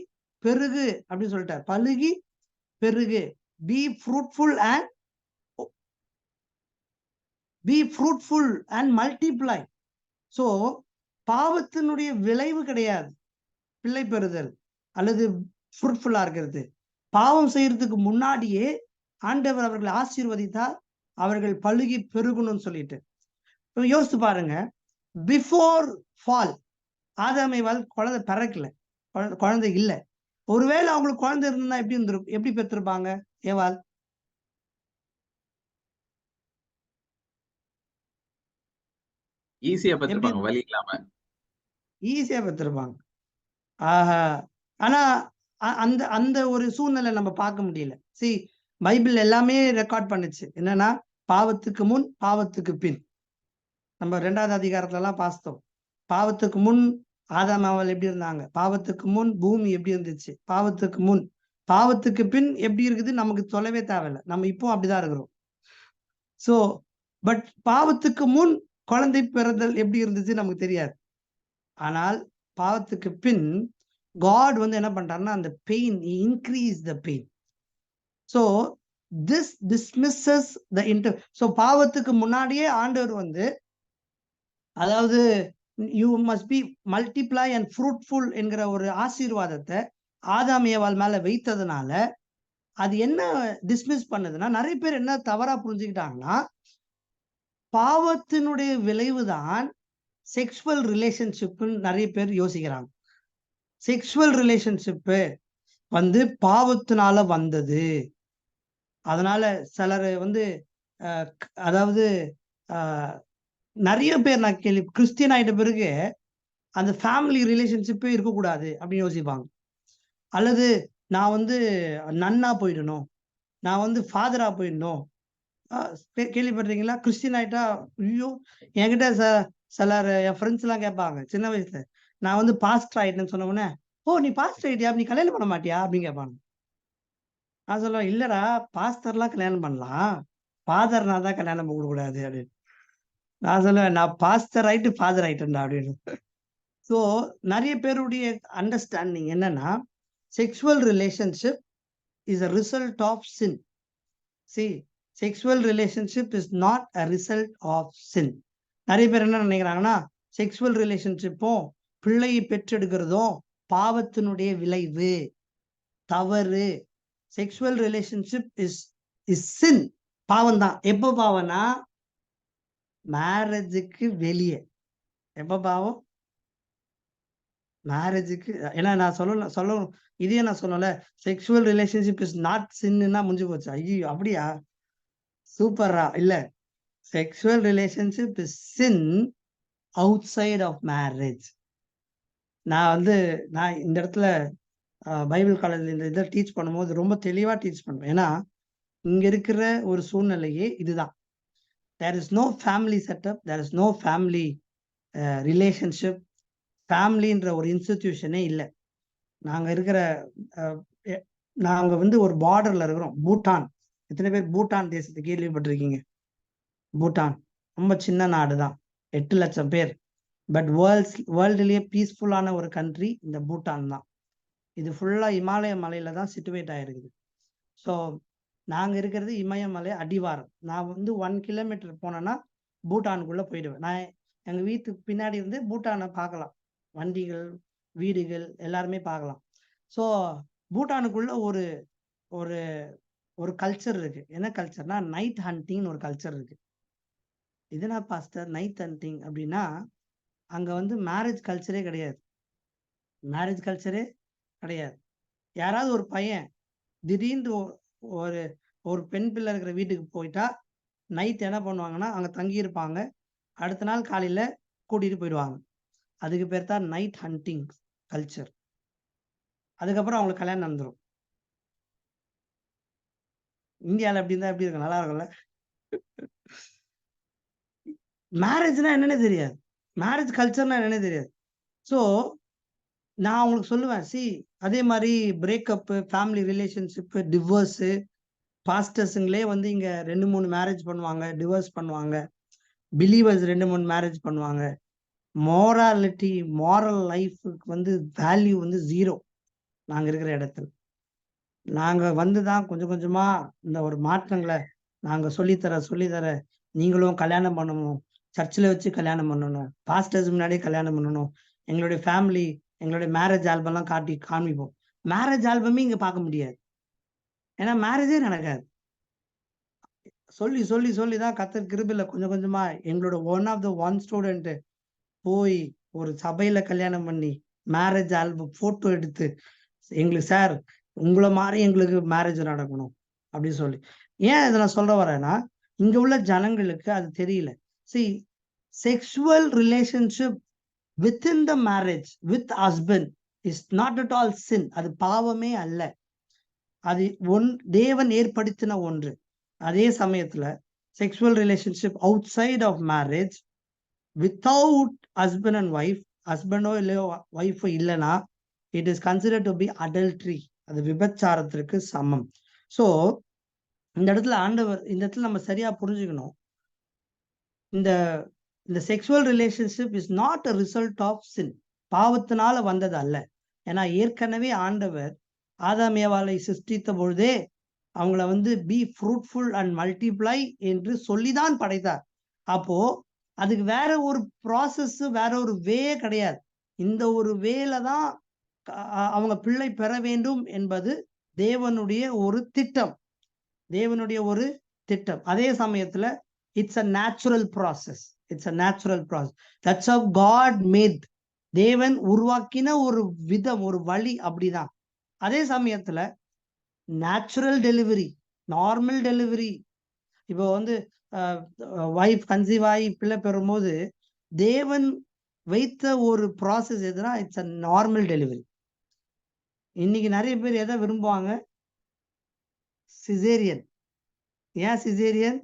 பெருகு அப்படின்னு சொல்லிட்டார். பலுகி பெருகு, be fruitful and multiply. So பாவத்தினுடைய விளைவு கிடையாது பிள்ளை பெறுதல் அல்லது ஃப்ரூட்ஃபுல்லா இருக்கிறது. பாவம் செய்யறதுக்கு முன்னாடியே ஆண்டவர் அவர்களை ஆசீர்வதித்தார், அவர்கள் பலுகி பெருகணும்னு சொல்லிட்டு. யோசித்து பாருங்க, பிஃபோர் ஃபால் ஆதாம் ஏவாள் குழந்தை பிறக்கல, குழந்தை இல்லை. ஒருவேளை அவங்களுக்கு குழந்தை இருந்தா எப்படி பெற்றிருப்பாங்க? ஏவாள் ஈஸியா பெற்றிருப்பாங்க, வலி இல்லாம ஈஸியா பெற்றிருப்பாங்க. ஆனா அந்த ஒரு சூழ்நிலை நம்ம பார்க்க முடியல. பைபிள் எல்லாமே ரெக்கார்ட் பண்ணுச்சு. என்னன்னா, பாவத்துக்கு முன் பாவத்துக்கு பின். நம்ம 2வது அதிகாரத்துல எல்லாம் பார்த்தோம். பாவத்துக்கு முன் ஆதாம் ஏவாள் எப்படி இருந்தாங்க, பாவத்துக்கு முன் பூமி எப்படி இருந்துச்சு, பாவத்துக்கு முன், பாவத்துக்கு பின் எப்படி இருக்குது நமக்கு சொல்லவே தேவையில்லை. நம்ம இப்போ அப்படிதான் இருக்கிறோம். சோ பட் பாவத்துக்கு முன் குழந்தை பிறந்தல் எப்படி இருந்துச்சு நமக்கு தெரியாது. ஆனால் பாவத்துக்கு பின் God வந்து என்ன பண்றாருன்னா, அந்த pain, increase the pain. So this dismisses the so பாவத்துக்கு முன்னாடியே ஆண்டவர் வந்து, அதாவது you must be multiply and fruitful என்கிற ஒரு ஆசீர்வாதத்தை ஆதாம் ஏவாள் மேல வைத்ததுனால அது என்ன டிஸ்மிஸ் பண்ணுதுன்னா, நிறைய பேர் என்ன தவறா புரிஞ்சுக்கிட்டாங்கன்னா, பாவத்தினுடைய விளைவுதான் செக்ஷுவல் ரிலேஷன்ஷிப்னு நிறைய பேர் யோசிக்கிறாங்க. செக்ஷுவல் ரிலேஷன்ஷிப்பு வந்து பாவத்தினால வந்தது. அதனால சிலர் வந்து அதாவது நிறைய பேர் நான் கிறிஸ்டியன் ஆயிட்ட பிறகு அந்த ஃபேமிலி ரிலேஷன்ஷிப்பே இருக்கக்கூடாது அப்படின்னு யோசிப்பாங்க. அல்லது நான் வந்து நன்னா போயிடணும், நான் வந்து ஃபாதரா போயிடணும். கேள்விப்பட்டிருக்கீங்களா? கிறிஸ்டின் ஆயிட்டா ஐயோ, என்கிட்ட சிலர் என் ஃப்ரெண்ட்ஸ் எல்லாம் கேட்பாங்க சின்ன வயசுல, நான் வந்து பாஸ்டர் ஆயிட்டேன்னு சொன்ன உடனே, ஓ நீ பாஸ்டர் ஆயிட்டியா, நீ கல்யாணம் பண்ண மாட்டியா அப்படின்னு கேட்பாங்க. நான் சொல்லுவேன், இல்லடா, பாஸ்டர்லாம் கல்யாணம் பண்ணலாம், ஃபாதர்னா தான் கல்யாணம் பண்ண கூடாது அப்படின்னு. நான் சொல்லுவேன், நான் பாஸ்டர் ஆயிட்டு ஃபாதர் ஆயிட்டேன்டா அப்படின்னு. ஸோ நிறைய பேருடைய அண்டர்ஸ்டாண்டிங் என்னன்னா, sexual relationship is a result of sin. See, sexual relationship is not a result of sin. நிறைய பேர் என்ன நினைக்கிறாங்கன்னா, செக்ஷுவல் ரிலேஷன்ஷிப்பும் பிள்ளையை பெற்றெடுக்கிறதும் பாவத்தினுடைய விளைவு, தவறு. செக்ஷுவல் ரிலேஷன்ஷிப் இஸ் சின், பாவம் தான். எப்ப பாவம்னா மேரேஜுக்கு வெளியே. எப்ப பாவம்? மேரேஜுக்கு. ஏன்னா நான் சொல்லணும் இதையே நான் சொல்லல, செக்ஷுவல் ரிலேஷன்ஷிப் இஸ் நாட் சின்னா முடிஞ்சு போச்சு. ஐயோ அப்படியா, சூப்பரா. இல்ல, sexual relationship is sin outside of marriage. நான் இந்த இடத்துல பைபிள் காலேஜ்ல இந்த இதை டீச் பண்ணும்போது ரொம்ப தெளிவா டீச் பண்ணுவேன். ஏன்னா இங்க இருக்கிற ஒரு சூழ்நிலையே இதுதான். There is no family setup, there is no family relationship. ஃபேமிலின்ற ஒரு இன்ஸ்டிடியூஷனே இல்லை. நாங்க இருக்கிற நாங்க ஒரு பார்டர்ல இருக்கிறோம். பூட்டான். எத்தனை பேர் பூட்டான் தேசத்தை கேள்விப்பட்டிருக்கீங்க? பூட்டான் ரொம்ப சின்ன நாடு தான், 8 லட்சம் பேர். பட் வேர்ல்டுலயே பீஸ்ஃபுல்லான ஒரு கண்ட்ரி இந்த பூட்டான் தான். இது ஃபுல்லா இமாலய மலையில தான் சிட்டுவேட் ஆயிருக்குது. ஸோ நாங்க இருக்கிறது இமயமலை அடிவாரம். நான் 1 கிலோமீட்டர் போனேன்னா பூட்டானுக்குள்ள போயிடுவேன். நான் எங்க வீட்டுக்கு பின்னாடி இருந்து பூட்டானை பார்க்கலாம். வண்டிகள், வீடுகள் எல்லாருமே பார்க்கலாம். ஸோ பூட்டானுக்குள்ள ஒரு ஒரு ஒரு கல்ச்சர் இருக்கு. என்ன கல்ச்சர்னா நைட் ஹண்டிங்னு ஒரு கல்ச்சர் இருக்கு. இதுனா பாஸ்டர் நைட் ஹண்டிங் அப்படின்னா, அங்க மேரேஜ் கல்ச்சரே கிடையாது. மேரேஜ் கல்ச்சரே கிடையாது. யாராவது ஒரு பையன் திடீர்னு ஒரு ஒரு பெண் பிள்ளை இருக்கிற வீட்டுக்கு போயிட்டா நைட் என்ன பண்ணுவாங்கன்னா அங்க தங்கி இருப்பாங்க. அடுத்த நாள் காலையில கூட்டிட்டு போயிடுவாங்க. அதுக்கு பேர் தான் நைட் ஹண்டிங் கல்ச்சர். அதுக்கப்புறம் அவங்களுக்கு கல்யாணம் நடந்துரும். இந்தியாவில் எப்படி இருந்தா எப்படி இருக்கும்? நல்லா இருக்கும்ல. மேரேஜ்னா என்னன்னே தெரியாது, மேரேஜ் கல்ச்சர்னா என்னன்னே தெரியாது. ஸோ நான் உங்களுக்கு சொல்லுவேன், அதே மாதிரி பிரேக்கப், ஃபேமிலி ரிலேஷன்ஷிப், டிவோர்ஸு, பாஸ்டர்ஸுங்களே இங்க 2-3 மேரேஜ் பண்ணுவாங்க, டிவோர்ஸ் பண்ணுவாங்க. பிலீவர்ஸ் 2-3 மேரேஜ் பண்ணுவாங்க. மோரல் லைஃபுக்கு வேல்யூ 0 நாங்க இருக்கிற இடத்துல. நாங்க தான் கொஞ்சம் கொஞ்சமா இந்த ஒரு மாற்றங்களை நாங்க சொல்லித்தர நீங்களும் கல்யாணம் பண்ணணும், சர்ச்சில் வச்சு கல்யாணம் பண்ணணும், பாஸ்டர்ஸ் முன்னாடியே கல்யாணம் பண்ணணும். எங்களுடைய ஃபேமிலி, எங்களுடைய மேரேஜ் ஆல்பம்லாம் காமிப்போம். மேரேஜ் ஆல்பமே இங்க பார்க்க முடியாது, ஏன்னா மேரேஜே நடக்காது. சொல்லி சொல்லி சொல்லி தான் கர்த்தர் கிருபையில கொஞ்சம் கொஞ்சமா எங்களோட ஒன் ஸ்டூடெண்ட் போய் ஒரு சபையில கல்யாணம் பண்ணி மேரேஜ் ஆல்பம் போட்டோ எடுத்து, எங்களுக்கு சார் உங்களை மாதிரி எங்களுக்கு மேரேஜ் நடக்கணும் அப்படின்னு சொல்லி. ஏன் இதை நான் சொல்ல வரேன்னா, இங்க உள்ள ஜனங்களுக்கு அது தெரியல. Sexual relationship within the marriage with husband is not at all sin. அது பாவமே அல்ல. அது தேவன் ஏற்படுத்தின ஒன்று. அதே சமயத்துல sexual relationship outside of marriage without husband and wife, ஹஸ்பண்டோ இல்லையோ ஒய்ஃபோ இல்லைன்னா it is considered to be adultery. அது விபச்சாரத்திற்கு சமம். ஸோ இந்த இடத்துல இந்த இடத்துல நம்ம சரியா புரிஞ்சுக்கணும். இந்த sexual relationship is not a result of sin. பாவத்தினால வந்தது அல்ல. ஏன்னா ஏற்கனவே ஆண்டவர் ஆதாம் ஏவாளை சிருஷ்டித்த பொழுதே அவங்கள பி ஃப்ரூட்ஃபுல் அண்ட் மல்டிப்ளை என்று சொல்லிதான் படைத்தார். அப்போ அதுக்கு வேற ஒரு ப்ராசஸ், வேற ஒரு வே கிடையாது. இந்த ஒரு வேல தான் அவங்க பிள்ளை பெற வேண்டும் என்பது தேவனுடைய ஒரு திட்டம், தேவனுடைய ஒரு திட்டம். அதே சமயத்துல it's a natural process. That's how God made. தேவன் உருவாக்கின ஒரு விதம், ஒரு வழி, அப்படிதான். அதே சமயத்துல நேச்சுரல் டெலிவரி, நார்மல் டெலிவரி. இப்போ வைஃப் கன்சீவ் ஆகி பிள்ளை பெறும்போது தேவன் வைத்த ஒரு ப்ராசஸ் எதுனா இட்ஸ் அ நார்மல் டெலிவரி. இன்னைக்கு நிறைய பேர் எதை விரும்புவாங்க? சிசேரியன். ஏன் சிசேரியன்?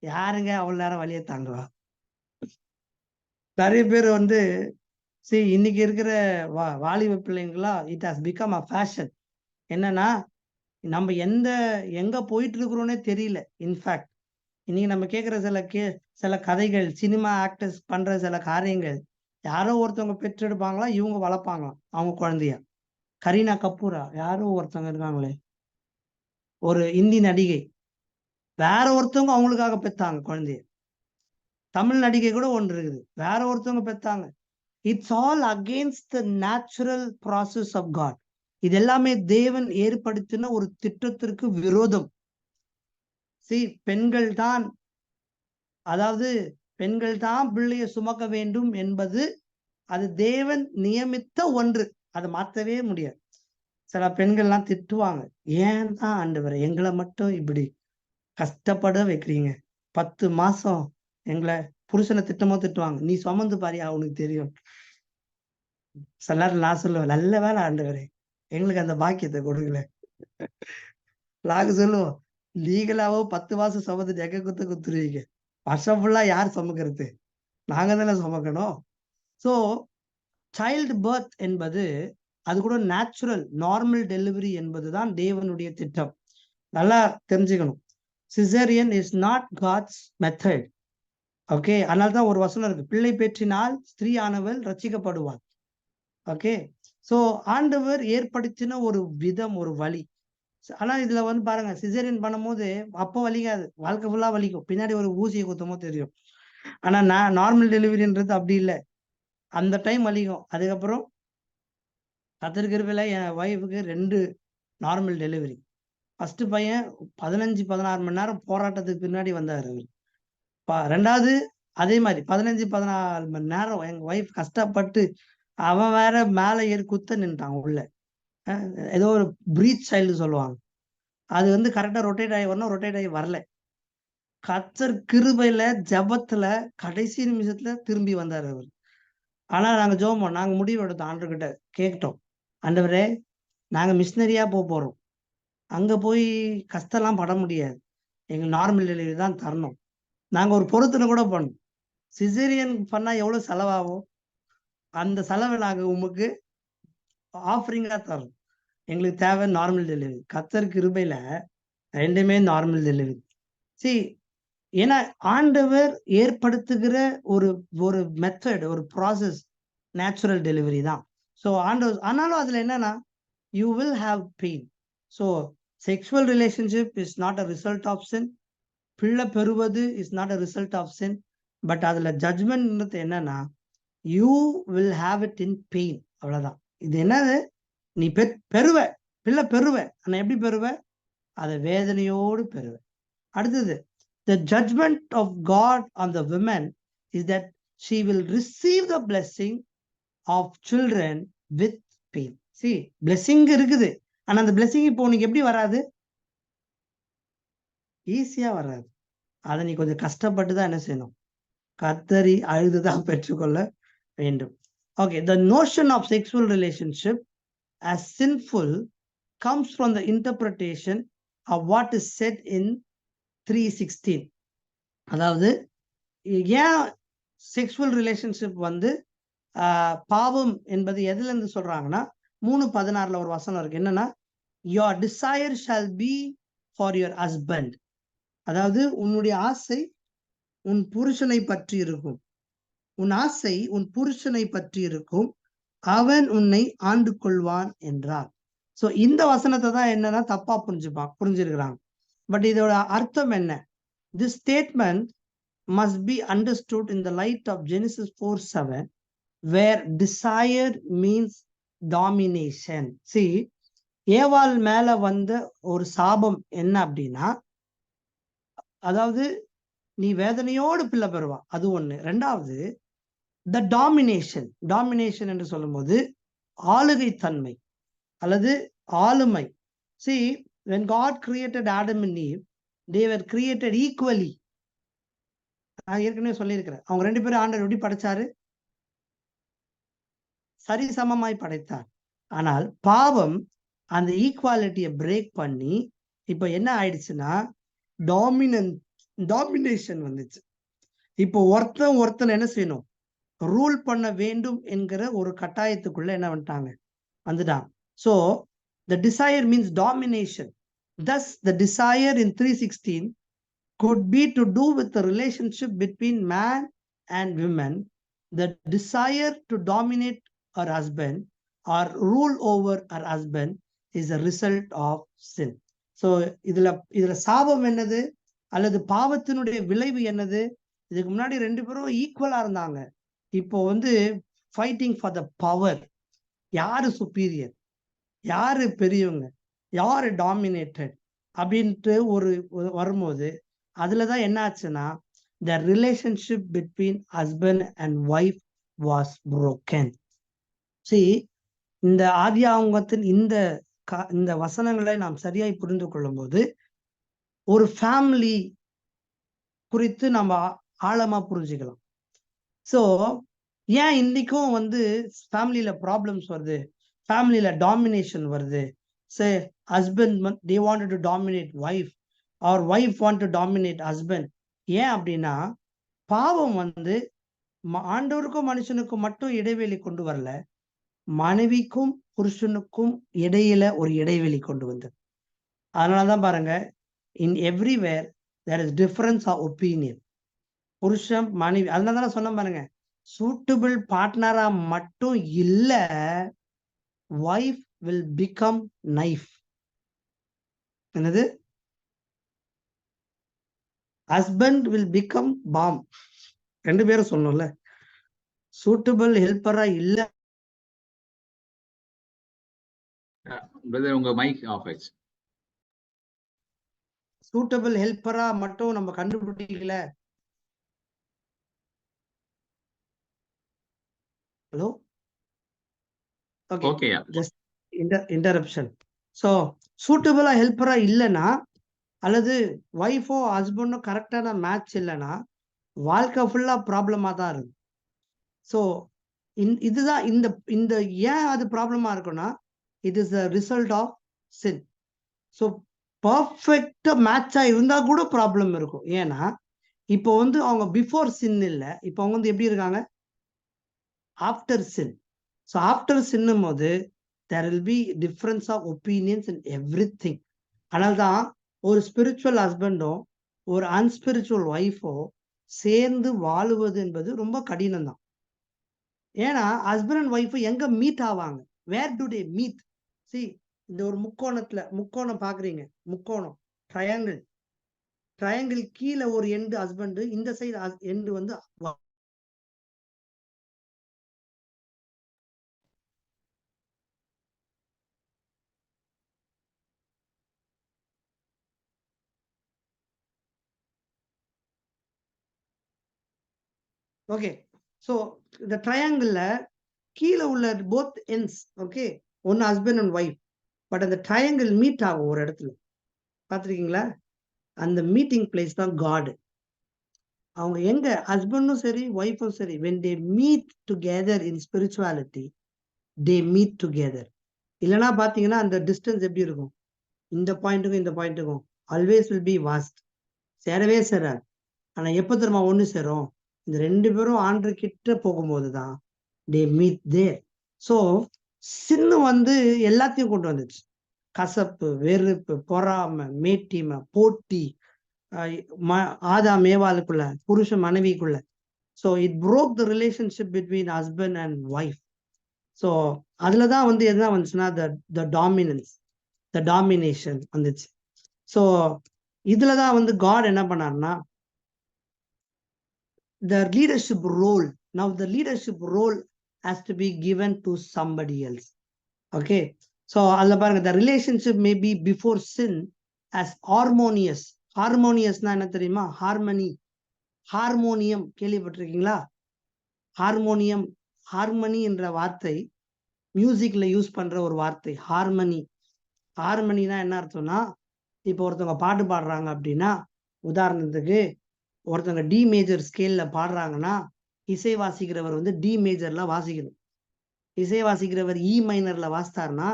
யாருங்க அவ்வளவு நேரம் வழியை தாங்குவா? நிறைய பேர் இன்னைக்கு இருக்கிற வாலிப பிள்ளைங்களா, it has become a fashion. என்னன்னா நம்ம எங்க போயிட்டு இருக்கிறோன்னே தெரியல. இன்ஃபேக்ட் இன்னைக்கு நம்ம கேட்குற சில கதைகள், சினிமா ஆக்டர்ஸ் பண்ற சில காரியங்கள், யாரோ ஒருத்தவங்க பெற்றெடுப்பாங்களா, இவங்க வளர்ப்பாங்களாம் அவங்க குழந்தைய. கரீனா கபூரா யாரோ ஒருத்தவங்க இருக்காங்களே, ஒரு இந்தி நடிகை, வேற ஒருத்தவங்க அவங்களுக்காக பெத்தாங்க குழந்தைய. தமிழ் நடிகை கூட ஒன்று இருக்குது, வேற ஒருத்தவங்க பெத்தாங்க. It's all against the natural process of God. இது எல்லாமே தேவன் ஏற்படுத்தின ஒரு திட்டத்திற்கு விரோதம். பெண்கள் தான், அதாவது பெண்கள் தான் பிள்ளையை சுமக்க வேண்டும் என்பது அது தேவன் நியமித்த ஒன்று. அதை மாற்றவே முடியாது. சில பெண்கள்லாம் திட்டுவாங்க, ஏன் தான் ஆண்டவரே எங்களை மட்டும் இப்படி கஷ்டப்பட வைக்கிறீங்க, 10 மாசம் எங்களை புருஷனை திட்டுவாங்க, நீ சுமந்து பாரியா அவனுக்கு தெரியும். சில நேரம் நான் சொல்லுவேன், நல்ல வேலை ஆண்டவரே எங்களுக்கு அந்த பாக்கியத்தை கொடுக்கல. நாங்க சொல்லுவோம், லீகலாவோ 10 மாசம் சுமந்துட்டு எங்க குத்துருவீங்க, வருஷம் ஃபுல்லா யார் சுமக்கிறது, நாங்க தானே சுமக்கணும். ஸோ சைல்டு பர்த் என்பது அது கூட நேச்சுரல் நார்மல் டெலிவரி என்பதுதான் தேவனுடைய திட்டம். நல்லா தெரிஞ்சுக்கணும். Caesarean is not God's method. Okay, அதனால்தான் ஒரு வசனம் இருக்கு, பிள்ளை பெற்றினால் ஸ்திரீ ஆனவள் ரட்சிக்கப்படுவாள். ஓகே, ஸோ ஆண்டவர் ஏற்படுத்தின ஒரு விதம், ஒரு வழி. ஆனா இதுல வந்து பாருங்க, சிசேரியன் பண்ணும்போது அப்போ வலிக்காது, வாழ்க்கை ஃபுல்லா வலிக்கும், பின்னாடி ஒரு ஊசியை குத்தமோ தெரியும். ஆனா நான் நார்மல் டெலிவரின்றது அப்படி இல்லை, அந்த டைம் வலிக்கும். அதுக்கப்புறம் கர்த்தர் கிருபையில என் ஒய்ஃபுக்கு 2 நார்மல் டெலிவரி. ஃபர்ஸ்ட் பையன் 15-16 மணி நேரம் போராட்டத்துக்கு பின்னாடி வந்தாரு அவர். ரெண்டாவது அதே மாதிரி 15-14 மணி நேரம் எங்க ஒய்ஃப் கஷ்டப்பட்டு, அவன் வேற மேல ஏறி குத்த நின்ட்டான் உள்ள. ஏதோ ஒரு பிரீச் சைல்டு சொல்லுவாங்க, அது வந்து கரெக்டா ரொட்டேட் ஆகி வரணும், ரொட்டேட் ஆகி வரல. கர்த்தர் கிருபையில ஜபத்துல கடைசி நிமிஷத்துல திரும்பி வந்தார் அவர். ஆனா நாங்க ஜோமோம், நாங்க முடிவு எடுத்தோம், ஆண்டவர்கிட்ட கேட்டோம், ஆண்டவரே நாங்க மிஷினரியா போறோம், அங்க போய் கஷ்டம்லாம் பட முடியாது, எங்களுக்கு நார்மல் டெலிவரி தான் தரணும். நாங்க ஒரு பொருத்தனை கூட பண்ணோம், சிசேரியன் பண்ணா எவ்வளவு செலவாகும், அந்த செலவை நாங்க உமக்கு ஆஃபரிங்கா தரோம், எங்களுக்கு தேவை நார்மல் டெலிவரி. கர்த்தர் கிருபையில 2மே நார்மல் டெலிவரி. ஏன்னா ஆண்டவர் ஏற்படுத்துகிற ஒரு ஒரு மெத்தட், ஒரு ப்ராசஸ் நேச்சுரல் டெலிவரி தான். ஸோ ஆண்டவர், ஆனாலும் அதுல என்னன்னா, you will have pain. So sexual relationship is not a result of sin, பிள்ளை பெறுவது is not a result of sin. But அதுல ஜட்மெண்ட் என்னன்னா, you will have it in pain, அவ்வளவுதான். இது என்னது, நீ பெறுவ, பிள்ளை பெறுவ, ஆனா எப்படி பெறுவ, அதை வேதனையோடு பெறுவ. அடுத்தது, the judgment of God on the woman is that she will receive the blessing of children with pain. blessing இருக்குது, ஆனா அந்த blessing இப்போ உனக்கு எப்படி வராது, ஈஸியா வராது. அதை நீ கொஞ்சம் கஷ்டப்பட்டு தான் என்ன செய்யணும், கத்தரி அழுதுதான் பெற்றுக்கொள்ள வேண்டும். Okay, the notion of sexual relationship as sinful comes from the interpretation of what is said in 3:16. அதாவது ஏன் செக்ஷுவல் ரிலேஷன்ஷிப் வந்து பாவம் என்பது எதுல இருந்து சொல்றாங்கன்னா, 3:16 ஒரு வசனம் இருக்கு, என்னன்னா, your desire shall be for your husband. அதாவது உன்னுடைய ஆசை உன் புருஷனை பற்றி இருக்கும், உன் ஆசை உன் புருஷனை பற்றி இருக்கும், அவன் உன்னை ஆண்டு கொள்வான் என்றார். சோ இந்த வசனத்தை தான் என்னன்னா தப்பா புரிஞ்சிருக்கிறாங்க. பட் இதோட அர்த்தம் என்ன, this statement must be understood in the light of Genesis 4:7, where desire means domination. ஏவாள் மேல வந்த ஒரு சாபம் என்ன அப்படின்னா, அதாவது நீ வேதனையோடு பிள்ளை பெறுவா, அது ஒண்ணு. ரெண்டாவது, the domination என்று சொல்லும்போது ஆளுகை தன்மை அல்லது ஆளுமை. when God created Adam and Eve, they were created equally. நான் ஏற்கனவே சொல்லியிருக்கிறேன், அவங்க 2 பேரும் ஆண்டவர் எப்படி படைச்சாரு, சரி சமமாய் படைத்தார். ஆனால் பாவம் அந்த ஈக்குவாலிட்டியை பிரேக் பண்ணி இப்ப என்ன ஆயிடுச்சுன்னா, டாமினேஷன் வந்துச்சு. இப்போ ஒருத்தன் என்ன செய்யணும், ரூல் பண்ண வேண்டும் என்கிற ஒரு கட்டாயத்துக்குள்ள என்ன பண்ணிட்டாங்க, வந்துட்டாங்க. So the desire means domination. Thus the desire in 3:16 could be to do with the relationship between man and woman. The desire to dominate her husband or rule over her husband is a result of sin. So இதுல சாபம் என்னது அல்லது பாவத்தினுடைய விளைவு என்னது, இதுக்கு முன்னாடி 2 பேரும் ஈக்குவலா இருந்தாங்க, இப்போ வந்து ஃபைட்டிங் ஃபார் த பவர். யாரு சுப்பீரியர், யாரு பெரியவங்க, யாரு டாமினேட்டட் அப்படின்ட்டு வரும்போது அதுலதான் என்ன ஆச்சுன்னா the relationship between husband and wife was broken. See, இந்த ஆதியாகமத்தின் இந்த வசனங்களை நாம் சரியாய் புரிந்து கொள்ளும் போது ஒரு ஃபேமிலி குறித்து நம்ம ஆழமா புரிஞ்சுக்கலாம். ஸோ ஏன் இன்னைக்கும் ஃபேமிலியில ப்ராப்ளம்ஸ் வருது, ஃபேமிலியில டாமினேஷன் வருது. சே husband they wanted to dominate wife or wife want to dominate husband. ஏன் அப்படின்னா பாவம் ஆண்டவருக்கும் மனுஷனுக்கும் மட்டும் இடைவெளி கொண்டு வரல, மனைவிக்கும் புருஷனுக்கும் இடையில ஒரு இடைவெளி கொண்டு வந்தது. அதனாலதான் பாருங்க, in everywhere there is difference of opinion. புருஷன் மனைவி, அதனாலதான் சொன்ன பாருங்க, சூட்டபிள் பார்ட்னரா மட்டும் இல்ல, வைஃப் வில் பிகம் நைஃப். என்னது? Husband will become bomb. ரெண்டு பேரும் சொன்னோம்ல, சூட்டபிள் ஹெல்ப்பரா இல்ல. உங்க மைக் ஆஃப் ஆயிடுச்சு. சூட்டபிள் ஹெல்ப்பரா மட்டும் நம்ம கண்டுபிடிக்கல. Hello, okay, just interruption. So சூட்டபிளா ஹெல்ப்பரா இல்லைன்னா, அல்லது ஒய்ஃபோ ஹஸ்பண்டோ கரெக்டான மேட்ச் இல்லைன்னா வாழ்க்கை ஃபுல்லா ப்ராப்ளமா தான் இருக்கு. ஸோ இதுதான் இந்த ஏன் அது ப்ராப்ளமா இருக்குன்னா, it is the result of sin. So பர்ஃபெக்டா மேட்சா இருந்தா கூட ப்ராப்ளம் இருக்கும். ஏன்னா இப்போ அவங்க பிஃபோர் சின் இல்லை, இப்போ அவங்க எப்படி இருக்காங்க, ஆஃப்டர் சின். ஸோ ஆஃப்டர் சின்னும் போது there will be difference of opinions in everything. அதனால தான் ஒரு ஸ்பிரிச்சுவல் ஹஸ்பண்டோ ஒரு அன்ஸ்பிரிச்சுவல் ஒய்ஃபோ சேர்ந்து வாழுவது என்பது ரொம்ப கடினம் தான். ஏன்னா ஹஸ்பண்ட் அண்ட் ஒய்ஃப் எங்க மீட் ஆவாங்க, வேர் டு தே மீட்? சி, இந்த ஒரு முக்கோணம் பாக்குறீங்க, முக்கோணம் ட்ரையாங்கிள் கீழே ஒரு எண்டு ஹஸ்பண்ட், இந்த சைடு எண்டு ஓகே. ஸோ இந்த ட்ரையாங்கிள்ல கீழே உள்ள போத் எண்ட்ஸ், ஓகே, ஒன்னு ஹஸ்பண்ட் அண்ட் ஒய்ஃப், பட் அந்த ட்ரையாங்கிள் மீட் ஆகும் ஒரு இடத்துல, பார்த்துருக்கீங்களா? அந்த மீட்டிங் பிளேஸ் தான் காட். அவங்க எங்க ஹஸ்பண்டும் சரி ஒய்ஃபும் சரி, when they meet together in spirituality, they meet together. இல்லைன்னா பாத்தீங்கன்னா அந்த டிஸ்டன்ஸ் எப்படி இருக்கும், இந்த பாயிண்ட்டுக்கும் இந்த பாயிண்ட்டுக்கும் ஆல்வேஸ் வில் பி வாஸ்ட், சேரவே சேராது. ஆனா எப்ப தெரியுமா ஒண்ணு சேரும், இந்த ரெண்டு பேரும் ஆண்டு கிட்ட போகும்போது தான் they meet there. ஸோ சின்னு எல்லாத்தையும் கொண்டு வந்துச்சு, கசப்பு, வெறுப்பு, பொறாமை, மேட்டிமை, போட்டி, ஆதாம் ஏவாளுக்குள்ள, புருஷன் மனைவிக்குள்ள. So it broke the relationship between husband and wife. So அதுலதான் என்ன வந்துச்சுன்னா the dominance, the domination வந்துச்சு. ஸோ இதுலதான் காட் என்ன பண்ணாருன்னா, the leadership role, now the leadership role has to be given to somebody else. Okay, so alla paranga, the relationship may be before sin as harmonious. Harmonious na enna theriyuma, harmony, harmonium கேள்விப்பட்டிருக்கீங்களா? Harmonium, harmony என்ற வார்த்தை மியூசிக்ல use பண்ற ஒரு வார்த்தை, harmony. ஹார்மனினா என்ன அர்த்தம்னா, இப்போ ஒருத்தவங்க பாட்டு பாடுறாங்க அப்படின்னா, உதாரணத்துக்கு ஒருத்தவங்க டி மேஜர் ஸ்கேல்ல பாடுறாங்கன்னா, இசை வாசிக்கிறவர் டி மேஜர்ல வாசிக்கணும். இசை வாசிக்கிறவர் இ மைனர்ல வாசித்தாருன்னா,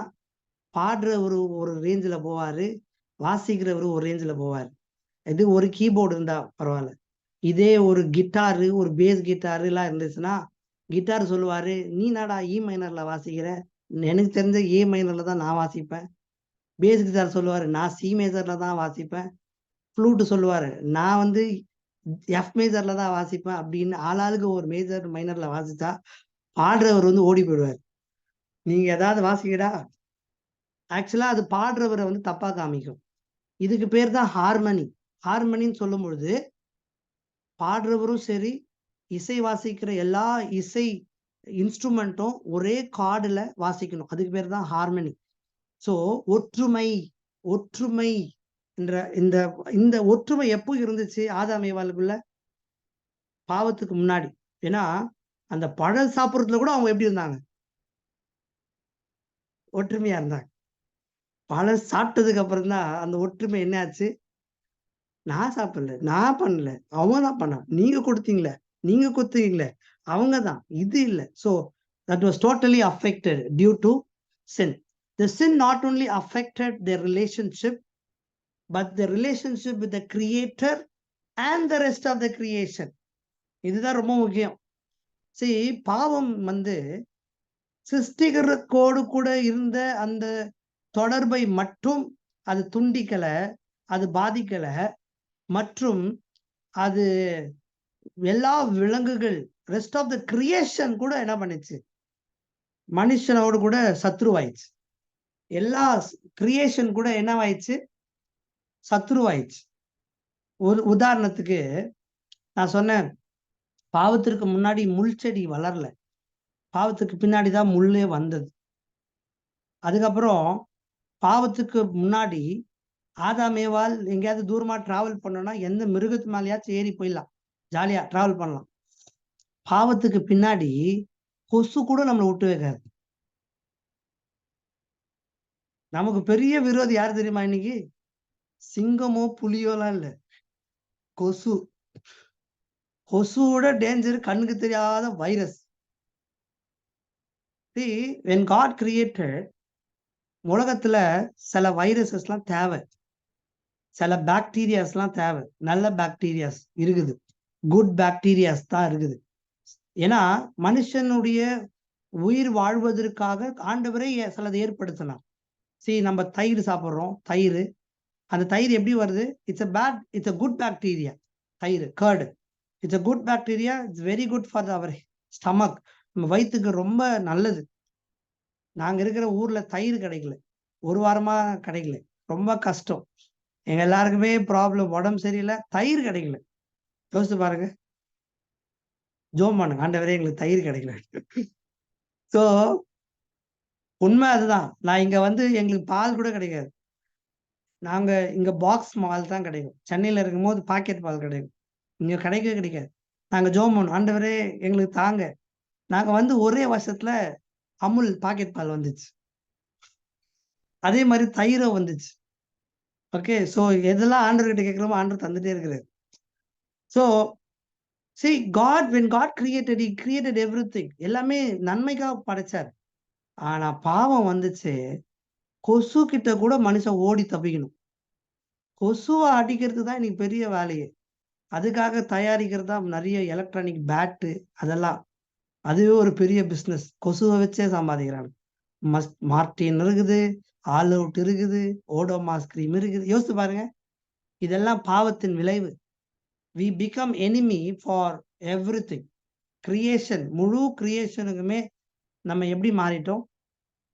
பாடுறவர் ஒரு ரேஞ்சில் போவாரு, வாசிக்கிறவர் ஒரு ரேஞ்சில் போவார். இது ஒரு கீபோர்டு இருந்தா பரவாயில்ல. இதே ஒரு கிட்டாரு, ஒரு பேஸ் கிட்டாரு எல்லாம் இருந்துச்சுன்னா, கிட்டார் சொல்லுவாரு, நீ நாடா இ மைனர்ல வாசிக்கிற, எனக்கு தெரிஞ்ச ஏ மைனர்ல தான் நான் வாசிப்பேன். பேஸ் கிட்டார் சொல்லுவாரு, நான் சி மேஜர்ல தான் வாசிப்பேன். ஃப்ளூட் சொல்லுவாரு, நான் எஃப் மேஜர்ல தான் வாசிப்பேன். அப்படின்னு ஆளாளுக்கு ஒரு மேஜர் மைனர்ல வாசிச்சா பாடுறவர் ஓடி போயிடுவார். நீங்க ஏதாவது வாசிக்கடா, ஆக்சுவலா அது பாடுறவரை தப்பா காமிக்கும். இதுக்கு பேர் தான் ஹார்மனி. ஹார்மனின்னு சொல்லும் பொழுது பாடுறவரும் சரி, இசை வாசிக்கிற எல்லா இசை இன்ஸ்ட்ருமெண்ட்டும் ஒரே கார்டுல வாசிக்கணும். அதுக்கு பேர் தான் ஹார்மனி. ஸோ ஒற்றுமை ஒற்றுமை என்ற இந்த இந்த ஒற்றுமை எப்போ இருந்துச்சு ஆதாம் ஏவாளுக்குள்ள? பாவத்துக்கு முன்னாடி. ஏன்னா அந்த பழம் சாப்பிட்றதுல கூட அவங்க எப்படி இருந்தாங்க? ஒற்றுமையா இருந்தாங்க. பழம் சாப்பிட்டதுக்கு அப்புறம் தான் அந்த ஒற்றுமை என்ன ஆச்சு? நான் சாப்பிடல, நான் பண்ணல, அவங்க தான் பண்ணாங்க, நீங்க கொடுத்தீங்களே, நீங்க குத்துவீங்களே, அவங்க தான், இது இல்ல. So that was totally affected due to sin. The sin not only affected their relationship, but the relationship with the creator and the rest of the creation. இதுதான் ரொம்ப முக்கியம். See, பாவம் வந்து சிருஷ்டிகரோடு கூட இருந்த அந்த தொடர்பை மட்டும் அது துண்டிக்கல, அது பாதிக்கல, மற்றும் அது எல்லா விலங்குகள் ரெஸ்ட் ஆஃப் த கிரியேஷன் கூட என்ன பண்ணுச்சு? மனுஷனோடு கூட சத்ருவாயிடுச்சு. எல்லா கிரியேஷன் கூட என்னவாயிடுச்சு? சத்ருவாயிடுச்சு. ஒரு உதாரணத்துக்கு நான் சொன்னேன், பாவத்திற்கு முன்னாடி முள் செடி வளரல, பாவத்துக்கு பின்னாடி தான் முள்ளே வந்தது. அதுக்கப்புறம் பாவத்துக்கு முன்னாடி ஆதாம் ஏவாள் எங்கேயாவது தூரமா டிராவல் பண்ணோம்னா எந்த மிருகத்து மேலேயாச்சும் ஏறி போயிடலாம், ஜாலியா டிராவல் பண்ணலாம். பாவத்துக்கு பின்னாடி கொசு கூட நம்மளை விட்டு வைக்காது. நமக்கு பெரிய விரோதி யார் தெரியுமா இன்னைக்கு? சிங்கமோ புலியோலாம் இல்ல, கொசு. கொசுவோட டேஞ்சர் கண்ணுக்கு தெரியாத virus. See, when God created, உலகத்துல சில வைரஸஸ்லாம் தேவை, சில பாக்டீரியாஸ்லாம் தேவை. நல்ல பாக்டீரியாஸ் இருக்குது, குட் பாக்டீரியாஸ் தான் இருக்குது. ஏன்னா மனுஷனுடைய உயிர் வாழ்வதற்காக ஆண்டவரே சிலதை ஏற்படுத்தலாம். நம்ம தயிர் சாப்பிட்றோம், தயிர், அந்த தயிர் எப்படி வருது? It's a good bacteria. தயிர், curd, it's a good bacteria. It's very good for our stomach. நம்ம வயிற்றுக்கு ரொம்ப நல்லது. நாங்க இருக்கிற ஊர்ல தயிர் கிடைக்கல, ஒரு வாரமா கிடைக்கல, ரொம்ப கஷ்டம். எங்க எல்லாருக்குமே ப்ராப்ளம், உடம்பு சரியில்லை, தயிர் கிடைக்கல. யோசிச்சு பாருங்க, ஜோம் பண்ணுங்க, ஆண்டவரே எங்களுக்கு தயிர் கிடைக்கல. ஸோ உண்மை அதுதான். நான் இங்க வந்து எங்களுக்கு பால் கூட கிடைக்காது. நாங்க இங்க பாக்ஸ் பால் தான் கிடைக்கும். சென்னையில இருக்கும்போது பாக்கெட் பால் கிடைக்கும், இங்க கிடைக்கவே கிடைக்காது. நாங்க ஜோம் பண்ணோம், ஆண்டவரே எங்களுக்கு தாங்க. நாங்க வந்து ஒரே வருஷத்துல அமுல் பாக்கெட் பால் வந்துச்சு, அதே மாதிரி தயிரும் வந்துச்சு. ஓகே, ஸோ எதெல்லாம் ஆண்டவர்கிட்ட கேட்கிறோமோ ஆண்டவர் தந்துட்டே இருக்கிறார். So see, when God created, he created everything. எல்லாமே நன்மைக்காக படைச்சார். ஆனா பாவம் வந்துச்சு, கொசு கிட்ட கூட மனுஷன் ஓடி தப்பிக்கணும். கொசுவை அடிக்கிறது தான் இன்னைக்கு பெரிய வேலையே. அதுக்காக தயாரிக்கிறது தான் நிறைய எலக்ட்ரானிக் பேட்டு, அதெல்லாம் அதுவே ஒரு பெரிய பிஸ்னஸ். கொசுவை வச்சே சம்பாதிக்கிறாங்க. மார்டின் இருக்குது, ஆல் அவுட் இருக்குது, ஓடோமாஸ் கிரீம் இருக்குது. யோசித்து பாருங்க, இதெல்லாம் பாவத்தின் விளைவு. we become enemy for everything. Creation, முழு கிரியேஷனுக்குமே நம்ம எப்படி மாறிட்டோம்?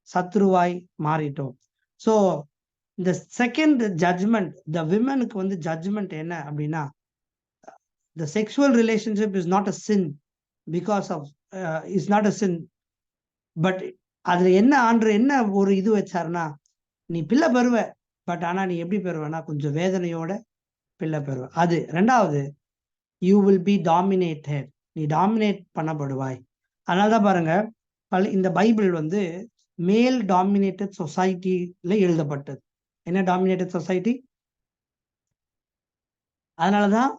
சத்ருவாய் மாறிட்டோம். ஸோ இந்த செகண்ட் ஜட்ஜ்மெண்ட், த விமனுக்கு வந்து ஜட்ஜ்மெண்ட் என்ன அப்படின்னா, the sexual relationship is not a sin, because of is not a sin. But அதுல என்ன ஆண்டவர் என்ன ஒரு இது வச்சாருன்னா, நீ பிள்ளை பெறுவ, பட் ஆனா நீ எப்படி பெறுவேன்னா கொஞ்சம் வேதனையோட பிள்ளை பெறுவ. அது ரெண்டாவது, யூ வில் பி டாமினேட்டட், நீ டாமினேட் பண்ணப்படுவாய். அதனாலதான் பாருங்க, இந்த பைபிள் வந்து மேல் டாமினேட்டட் சொசைட்டில எழுதப்பட்டது. என்ன டாமினேட்டட் சொசைட்டி? அதனாலதான்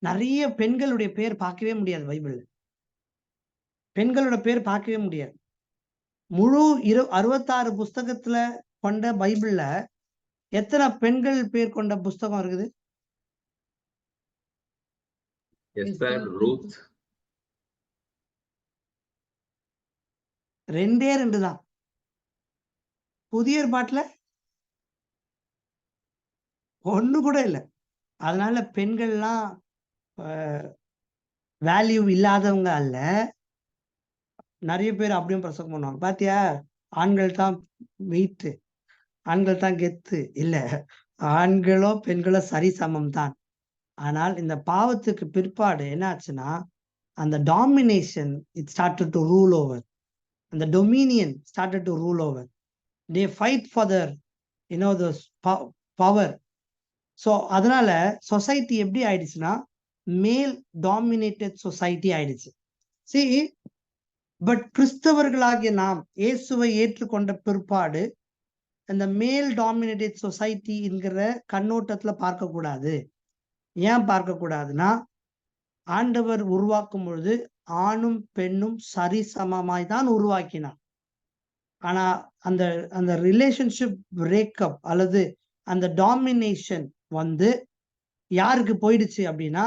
நிறைய பெண்களுடைய பேர் பார்க்கவே முடியாது பைபிள்ல. பெண்களோட பேர் பார்க்கவே முடியாது. முழு 66 புஸ்தகத்துல கொண்ட பைபிள்ல எத்தனை பெண்கள் பேர் கொண்ட புஸ்தகம் இருக்குது? எஸ்தர், ரூத், 2 தான். புதிய ஏற்பாட்டுல 1 கூட இல்லை. அதனால பெண்கள்லாம் வேல்யூ இல்லாதவங்க அல்ல. நிறைய பேர் அப்படியும் பிரசங்கம் பண்ணுவாங்க, பாத்தியா ஆண்கள் தான் வெயிட்டு, ஆண்கள் தான் கெத்து. இல்ல, ஆண்களோ பெண்களோ சரிசமம் தான். ஆனால் இந்த பாவத்துக்கு பிற்பாடு என்ன ஆச்சுன்னா, அந்த domination it started to rule over, அந்த dominion started to rule over. They fight for their those power. So அதனால சொசைட்டி எப்படி ஆயிடுச்சுன்னா மேல் டாமினேட்டட் சொசைட்டி ஆயிடுச்சு. See, பட் கிறிஸ்தவர்களாகிய நாம் இயேசுவை ஏற்றுக்கொண்ட பிற்பாடு அந்த மேல் டாமினேட்டட் சொசைட்டி என்கிற கண்ணோட்டத்துல பார்க்க கூடாது. ஏன் பார்க்க கூடாதுன்னா, ஆண்டவர் உருவாக்கும் பொழுது ஆணும் பெண்ணும் சரிசமமாய் தான் உருவாக்கினார். ஆனா அந்த அந்த ரிலேஷன்ஷிப் பிரேக்கப் அல்லது அந்த டாமினேஷன் வந்து யாருக்கு போயிடுச்சு அப்படின்னா,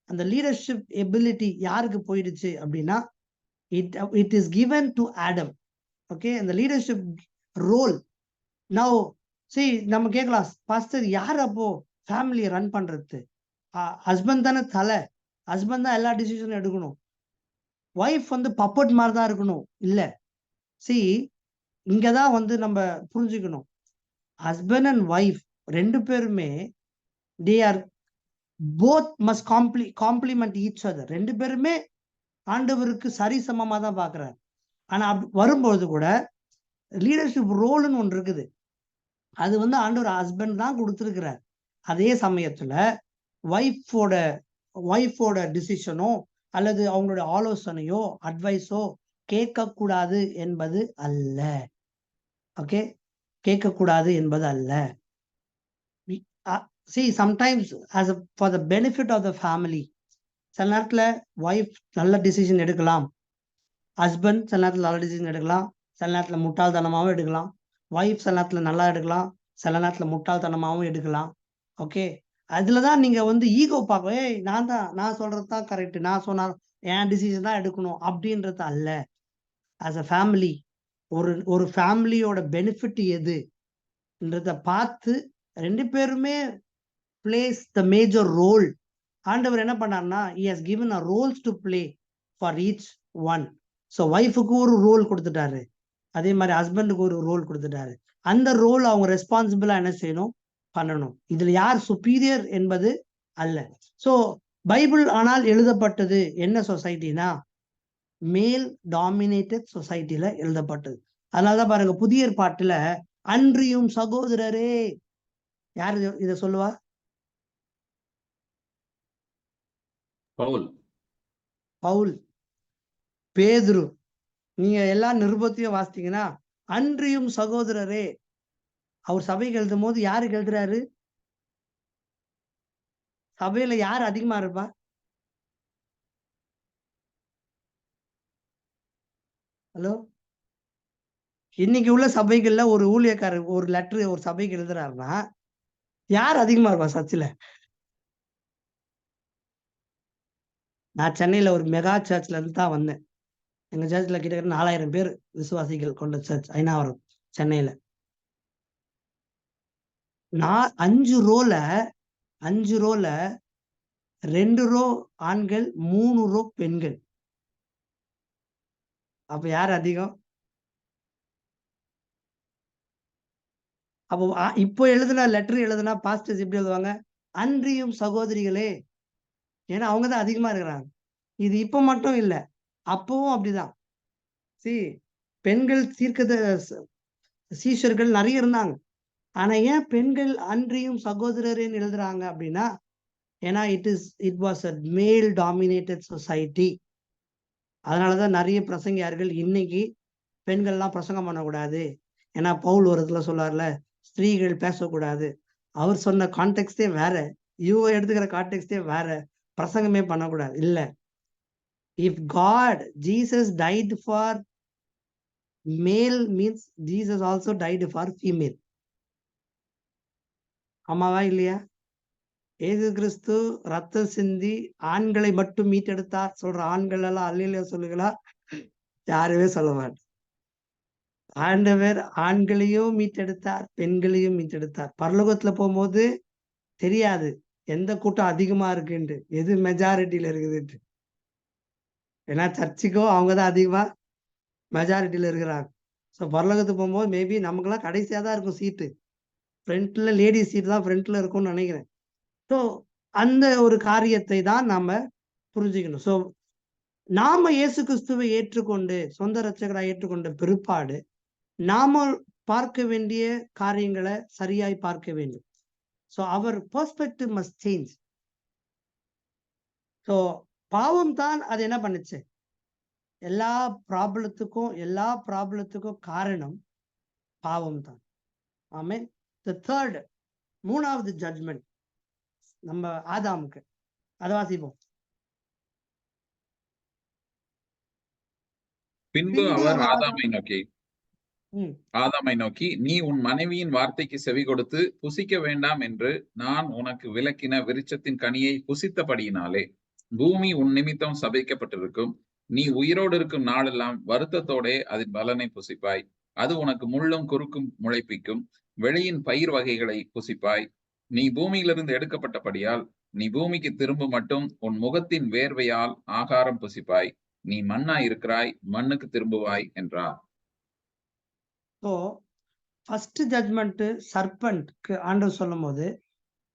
அந்த லீடர்ஷிப் எபிலிட்டி யாருக்கு போயிடுச்சு அப்படின்னா, it is given to Adam. Okay, அந்த லீடர்ஷிப் ரோல் நவ் see நம்ம கேட்கலாம், பாஸ்டர் யார் அப்போ ஃபேமிலியை ரன் பண்றது? ஹஸ்பண்ட் தானே தலை, ஹஸ்பண்ட் தான் எல்லா டிசிஷனும் எடுக்கணும், ஒய்ஃப் வந்து பப்பட் மாதிரி தான் இருக்கணும். இல்ல, see இங்கதான் வந்து நம்ம புரிஞ்சுக்கணும், ஹஸ்பண்ட் அண்ட் ஒய்ஃப் ரெண்டு பேருமே they are both must complement each other. ரெண்டு பேருமே ஆண்டவருக்கு சரிசமமா தான் பாக்குறாரு. ஆனா வரும்போது கூட லீடர்ஷிப் ரோல்னு ஒன்று இருக்குது, அது வந்து ஆண்டவர் ஹஸ்பண்ட் தான் கொடுத்துருக்கிறார். அதே சமயத்துல ஒய்ஃபோட டிசிஷனோ அல்லது அவங்களோட ஆலோசனையோ அட்வைஸோ கேட்கக்கூடாது என்பது அல்ல. ஓகே, கேட்கக்கூடாது என்பது அல்ல. See, sometimes for the benefit of the family, சில நேரத்துல ஒய்ஃப் நல்ல டிசிஷன் எடுக்கலாம், ஹஸ்பண்ட் சில நேரத்துல நல்ல டிசிஷன் எடுக்கலாம், சில நேரத்துல முட்டாள்தனமாகவும் எடுக்கலாம். ஒய்ஃப் சில நேரத்துல நல்லா எடுக்கலாம், சில நேரத்துல முட்டாள்தனமாகவும் எடுக்கலாம். ஓகே, அதுலதான் நீங்க வந்து ஈகோ பார்க்க, நான் சொல்றதுதான் கரெக்ட், நான் சொன்னா என் டிசிஷன் தான் எடுக்கணும் அப்படின்றது அல்ல. ஆஸ் அ ஃபேமிலி, ஒரு ஃபேமிலியோட பெனிஃபிட் எதுன்றத பார்த்து ரெண்டு பேருமே plays the major role. ஆண்டவர் என்ன பண்ணார்னா, he has given a roles to play for each one. So ஒய்ஃபுக்கு ஒரு ரோல் கொடுத்துட்டாரு, அதே மாதிரி ஹஸ்பண்டுக்கு ஒரு ரோல் கொடுத்துட்டாரு. அந்த ரோல் அவங்க ரெஸ்பான்சிபிளா என்ன செய்யணும், பண்ணணும். இதுல யார் சுப்பீரியர் என்பது அல்ல. ஸோ பைபிள் ஆனால் எழுதப்பட்டது என்ன சொசைட்டினா, மேல் டாமினேட்டட் சொசைட்டில எழுதப்பட்டது. அதனாலதான் பாருங்க, புதிய ஏற்பாட்டுல அன்றியும் சகோதரரே, யார் இத சொல்லுவா? பவுல், பேதுரு. நீங்க எல்லா நிருபத்தையும் வாசித்தீங்கன்னா அன்றியும் சகோதரரே, அவர் சபைக்கு எழுதும் போது யாருக்கு எழுதுறாரு? சபையில யார் அதிகமா இருப்பா? ஹலோ, இன்னைக்கு உள்ள சபைகள்ல ஒரு ஊழியக்காரர் ஒரு லெட்டர் ஒரு சபைக்கு எழுதுறாருன்னா யார் அதிகமா இருப்பா சர்ச்சில்? நான் சென்னையில ஒரு மெகா சர்ச்ல இருந்து தான் வந்தேன். எங்க சர்ச்ல கிட்டத்தட்ட 4000 பேர் விசுவாசிகள் கொண்ட சர்ச், ஐநாவரம், சென்னையில. நான் 5 ரோல 2 ரோ ஆண்கள் 3 ரோ பெண்கள். அப்ப யார் அதிகம்? அப்போ இப்போ எழுதுனா லெட்டர் எழுதுனா பாஸ்டர்ஸ் எப்படி எழுதுவாங்க? அன்றியும் சகோதரிகளே, ஏன்னா அவங்கதான் அதிகமா இருக்கிறாங்க. இது இப்ப மட்டும் இல்ல, அப்பவும் அப்படிதான். பெண்கள் சீஷர்கள் நிறைய இருந்தாங்க. ஆனா ஏன் பெண்கள் அன்றியும் சகோதரரேன்னு எழுதுறாங்க அப்படின்னா, ஏன்னா இட் வாஸ் அ மேல் டாமினேட்டட் சொசைட்டி. அதனாலதான் நிறைய பிரசங்கியார்கள் இன்னைக்கு பெண்கள்லாம் பிரசங்கம் பண்ணக்கூடாது. ஏன்னா பவுல் ஒரு இடத்துல சொல்லார்ல, ஸ்திரீகள் பேசக்கூடாது. அவர் சொன்ன கான்டெக்ஸ்டே வேற, இவங்க எடுத்துக்கிற கான்டெக்ஸ்டே வேற, பிரசங்கமே பண்ணக்கூடாது. இல்ல, if God Jesus died for male means Jesus also died for female. ஆமாவா இல்லையா? ஏசு கிறிஸ்து ரத்தம் சிந்தி ஆண்களை மட்டும் மீட்டெடுத்தார் சொல்ற ஆண்கள் எல்லாம் அல்லையா சொல்லுங்களா? யாருமே சொல்ல மாட்டேன். ஆண்டவர் ஆண்களையும் மீட்டெடுத்தார், பெண்களையும் மீட்டெடுத்தார். பரலோகத்துல போகும்போது தெரியாது எந்த கூட்டம் அதிகமா இருக்குன்ட்டு, எது மெஜாரிட்டியில இருக்குதுன்ட்டு. ஏன்னா சர்ச்சுக்கோ அவங்கதான் அதிகமா மெஜாரிட்டியில இருக்கிறாங்க. ஸோ பரலோகத்துக்கு போகும்போது மேபி நமக்குலாம் கடைசியா தான் இருக்கும் சீட்டு, ஃப்ரண்ட்ல லேடிஸ் சீட் தான் ஃப்ரண்ட்ல இருக்கும்னு நினைக்கிறேன். ஸோ அந்த ஒரு காரியத்தை தான் நாம புரிஞ்சுக்கணும். ஸோ நாம இயேசு கிறிஸ்துவை ஏற்றுக்கொண்டு சொந்த இரட்சகராய் ஏற்றுக்கொண்ட பிற்பாடு நாம பார்க்க வேண்டிய காரியங்களை சரியாய் பார்க்க வேண்டும். ஸோ அவர் பெர்ஸ்பெக்டிவ் மஸ்ட் சேஞ்ச். ஸோ பாவம் தான் அது என்ன பண்ணுச்சு, எல்லா ப்ராப்ளத்துக்கும் காரணம் பாவம் தான். ஆமென். தி தேர்ட், மூணாவது ஜட்ஜ்மெண்ட் நம்ம ஆதாமுக்கு, அதை வாசிப்போம். பின்பு அவர் ஆதாமை நோக்கி, நீ உன் மனைவியின் வார்த்தைக்கு செவி கொடுத்து புசிக்க வேண்டாம் என்று நான் உனக்கு விலக்கின விருட்சத்தின் கனியை புசித்தபடியினாலே பூமி உன் நிமித்தம் சபிக்கப்பட்டிருக்கும். நீ உயிரோடு இருக்கும் நாளெல்லாம் வருத்தத்தோடே அதன் பலனை புசிப்பாய். அது உனக்கு முள்ளும் குறுக்கும் முளைப்பிக்கும். வெளியின் பயிர் வகைகளை புசிப்பாய். நீ பூமியிலிருந்து எடுக்கப்பட்டபடியால் நீ பூமிக்கு திரும்ப மட்டும் உன் முகத்தின் வேர்வையால் ஆகாரம் புசிப்பாய். நீ மண்ணாய் இருக்கிறாய், மண்ணுக்கு திரும்புவாய் என்றார். ஸோ ஃபர்ஸ்ட் ஜட்ஜ்மெண்ட் சர்பன்ட்க்கு ஆண்டவர் சொல்லும் போது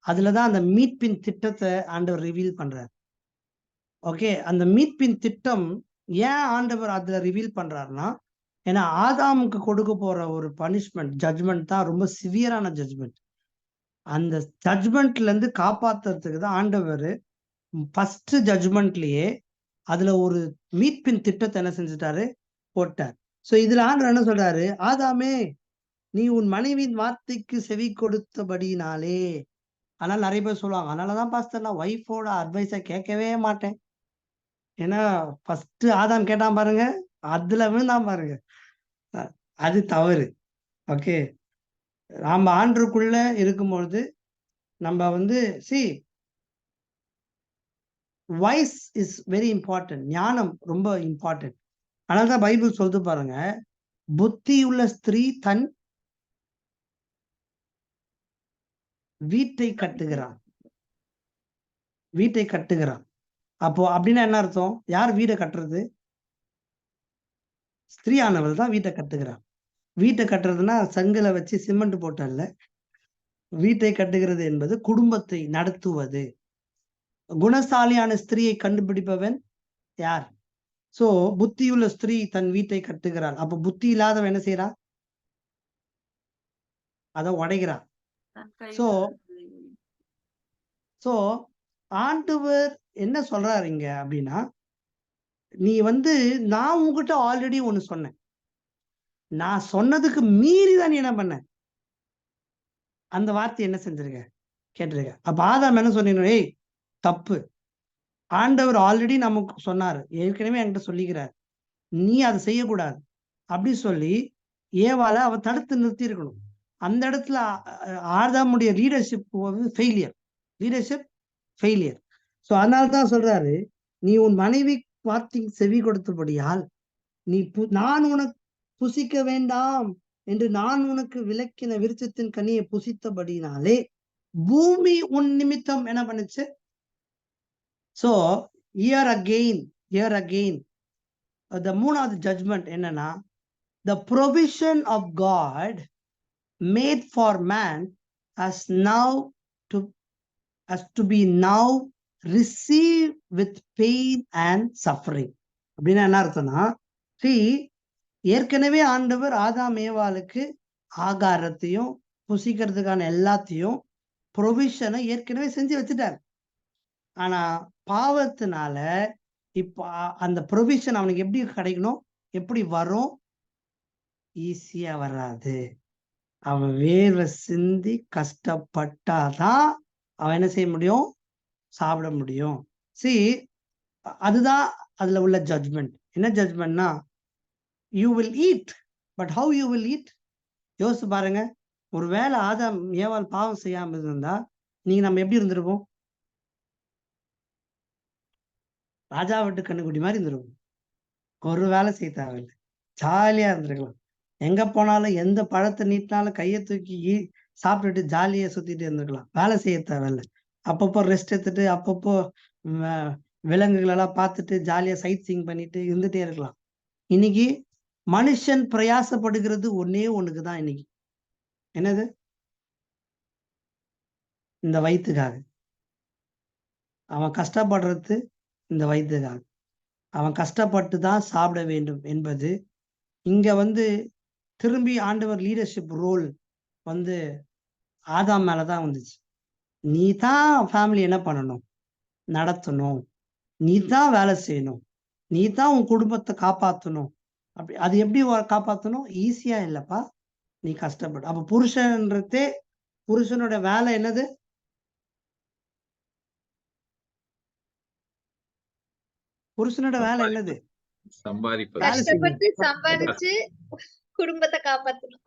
அதுலதான் அந்த மீட்பின் திட்டத்தை ஆண்டவர் ரிவீல் பண்றார். ஓகே, அந்த மீட்பின் திட்டம் ஏன் ஆண்டவர் அதுல ரிவீல் பண்றாருன்னா, ஏன்னா ஆதாமுக்கு கொடுக்க போற ஒரு பனிஷ்மெண்ட் ஜட்ஜ்மெண்ட் தான் ரொம்ப சிவியரான ஜட்ஜ்மெண்ட். அந்த ஜட்ஜ்மெண்ட்ல இருந்து காப்பாத்துறதுக்கு தான் ஆண்டவர் ஃபர்ஸ்ட் ஜட்ஜ்மெண்ட்லயே அதுல ஒரு மீட்பின் திட்டத்தை என்ன செஞ்சுட்டாரு, போட்டார். சோ இதுல ஆண்டவர் என்ன சொல்றாரு, ஆதாமே நீ உன் மனைவியின் வார்த்தைக்கு செவி கொடுத்தபடினாலே. அதனால நிறைய பேர் சொல்லுவாங்க, அதனாலதான் பாஸ்டர் நான் ஒய்ஃபோட அட்வைஸை கேட்கவே மாட்டேன். ஏன்னா ஃபர்ஸ்ட் ஆதாம் கேட்டான் பாருங்க, அதுல விழுந்தான் பாருங்க, அது தவறு. ஓகே, நாம ஆண்டுக்குள்ள இருக்கும்பொழுது நம்ம வாய்ஸ் இஸ் வெரி இம்பார்ட்டன்ட். ஞானம் ரொம்ப இம்பார்ட்டன்ட். அதனாலதான் பைபிள் சொல்லுது பாருங்க, புத்தியுள்ள ஸ்திரீ தன் வீட்டை கட்டுகிறான். அப்போ அப்படின்னா என்ன அர்த்தம், யார் வீடை கட்டுறது? ஸ்திரீயானவள் தான் வீட்டை கட்டுகிறான். வீட்டை கட்டுறதுன்னா சங்கில வச்சு சிமெண்ட் போட்டல்ல. வீட்டை கட்டுகிறது என்பது குடும்பத்தை நடத்துவது. குணசாலியான ஸ்திரீயை கண்டுபிடிப்பவன் யார்? சோ புத்தியுள்ள ஸ்திரீ தன் வீட்டை கட்டுகிறாள். அப்ப புத்தி இல்லாதவன் என்ன செய்யறான்? அதை உடைகிறான். சோ ஆண்டவர் என்ன சொல்றாரு இங்க அப்படின்னா, நீ நான் உங்ககிட்ட ஆல்ரெடி ஒண்ணு சொன்னேன், நான் சொன்னதுக்கு மீறிதான் நீ என்ன பண்ண, அந்த வார்த்தை என்ன செஞ்சிருக்க, கேட்டிருக்க. அப்ப ஆதாம் என்ன சொன்னீங்க, ஏய் தப்பு, ஆண்டவர் ஆல்ரெடி நமக்கு சொன்னாரு, ஏற்கனவே என்கிட்ட சொல்லிக்கிறார், நீ அதை செய்யக்கூடாது அப்படி சொல்லி ஏவால அவ தடுத்து நிறுத்தி இருக்கணும். அந்த இடத்துல ஆதாமுடைய லீடர்ஷிப் ஃபெயிலியர். ஸோ அதனால தான் சொல்றாரு, நீ உன் மனைவி வார்த்தை செவி கொடுத்தபடியால் நீ நான் உனக்கு புசிக்க வேண்டாம் என்று நான் உனக்கு விலக்கின விருட்சத்தின் கனியை புசித்தபடினாலே பூமி உன் நிமித்தம் என்ன பண்ணுச்சு. ஸோ இயர் அகெயின் the மூணாவது ஜட்ஜ்மெண்ட் என்னன்னா, the provision of God made for man has to be now received with pain and suffering. அப்படின்னா என்ன அர்த்தம்னா, ஏற்கனவே ஆண்டவர் ஆதாம் ஏவாளுக்கு ஆகாரத்தையும் புசிக்கிறதுக்கான எல்லாத்தையும் ப்ரொவிஷனை ஏற்கனவே செஞ்சு வச்சுட்டார். ஆனா பாவத்தினால இப்ப அந்த ப்ரொவிஷன் அவனுக்கு எப்படி கிடைக்கணும், எப்படி வரும்? ஈஸியா வராது. அவன் வேர்வை சிந்தி கஷ்டப்பட்டாதான் அவன் என்ன செய்ய முடியும், சாப்பிட முடியும். அதுதான் அதுல உள்ள ஜட்ஜ்மெண்ட். என்ன ஜட்ஜ்மெண்ட்னா, you will eat, but how you will eat? யோசிச்சு பாருங்க, ஒருவேளை ஆதாம் ஏவாள் பாவம் செய்யாம இருந்தா நீங்க நம்ம எப்படி இருந்திருப்போம்? ராஜா விட்டு கண்ணுக்குட்டி மாதிரி இருந்திருக்கும். ஒரு வேலை செய்ய தேவையில்லை, ஜாலியா இருந்திருக்கலாம். எங்க போனாலும் எந்த பழத்தை நீட்டினாலும் கையை தூக்கி சாப்பிட்டுட்டு ஜாலியா சுத்திட்டு இருந்திருக்கலாம். வேலை செய்ய தேவையில்லை. அப்பப்போ ரெஸ்ட் எடுத்துட்டு அப்பப்போ விலங்குகள் எல்லாம் பார்த்துட்டு ஜாலியா சைட் சீயிங் பண்ணிட்டு இருந்துட்டே இருக்கலாம். இன்னைக்கு மனுஷன் பிரயாசப்படுகிறது ஒன்னே ஒண்ணுக்குதான். இன்னைக்கு என்னது? இந்த வயிற்றுக்காக அவன் கஷ்டப்படுறது, இந்த வயிற்றுக்காக. அவன் கஷ்டப்பட்டு தான் சாப்பிட வேண்டும் என்பது இங்க வந்து திரும்பி ஆண்டவர் லீடர்ஷிப் ரோல் வந்து ஆதாம் மேலதான் வந்துச்சு. நீ தான் ஃபேமிலி என்ன பண்ணணும், நடத்தணும், நீ தான் வேலை செய்யணும், நீ தான் உன் குடும்பத்தை காப்பாற்றணும். அப்படி அது எப்படி காப்பாற்றணும்? ஈஸியா இல்லப்பா, நீ கஷ்டப்படு. அப்ப புருஷன்றதே புருஷனோட வேலை என்னது? புருஷனோட வேலை என்னது? சம்பாதிப்பது. வேலை செய்யணும். கஷ்டப்பட்டு சம்பாதிச்சு குடும்பத்தை காப்பாத்தணும்.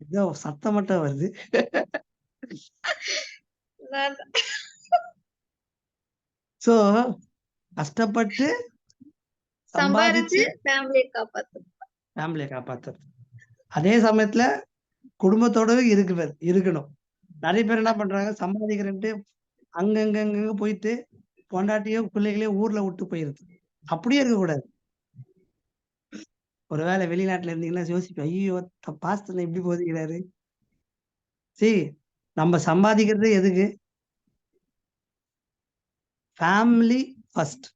இதோ சத்தம் மட்டும் வருது. நான் சோ கஷ்டப்பட்டு சம்பாதிச்சு சம்பாதிச்சு ஃபேமிலியை காப்பாத்தணும். ஃபேமிலியை காப்பாத்துறது. அதே சமயத்துல குடும்பத்தோடவே இருக்கணும். நிறைய பேர் என்ன பண்றாங்க, சம்பாதிக்கிறேன்ட்டு அங்கங்க போயிட்டு பொண்டாட்டியோ பிள்ளைகளையோ ஊர்ல விட்டு போயிருது. அப்படியே இருக்கக்கூடாது. ஒருவேளை வெளிநாட்டுல இருந்தீங்கன்னா யோசிப்பேன், ஐயோ பாஸ்டர் இப்படி போதிக்கிறாரு. சரி, நம்ம சம்பாதிக்கிறது எதுக்கு? Family first.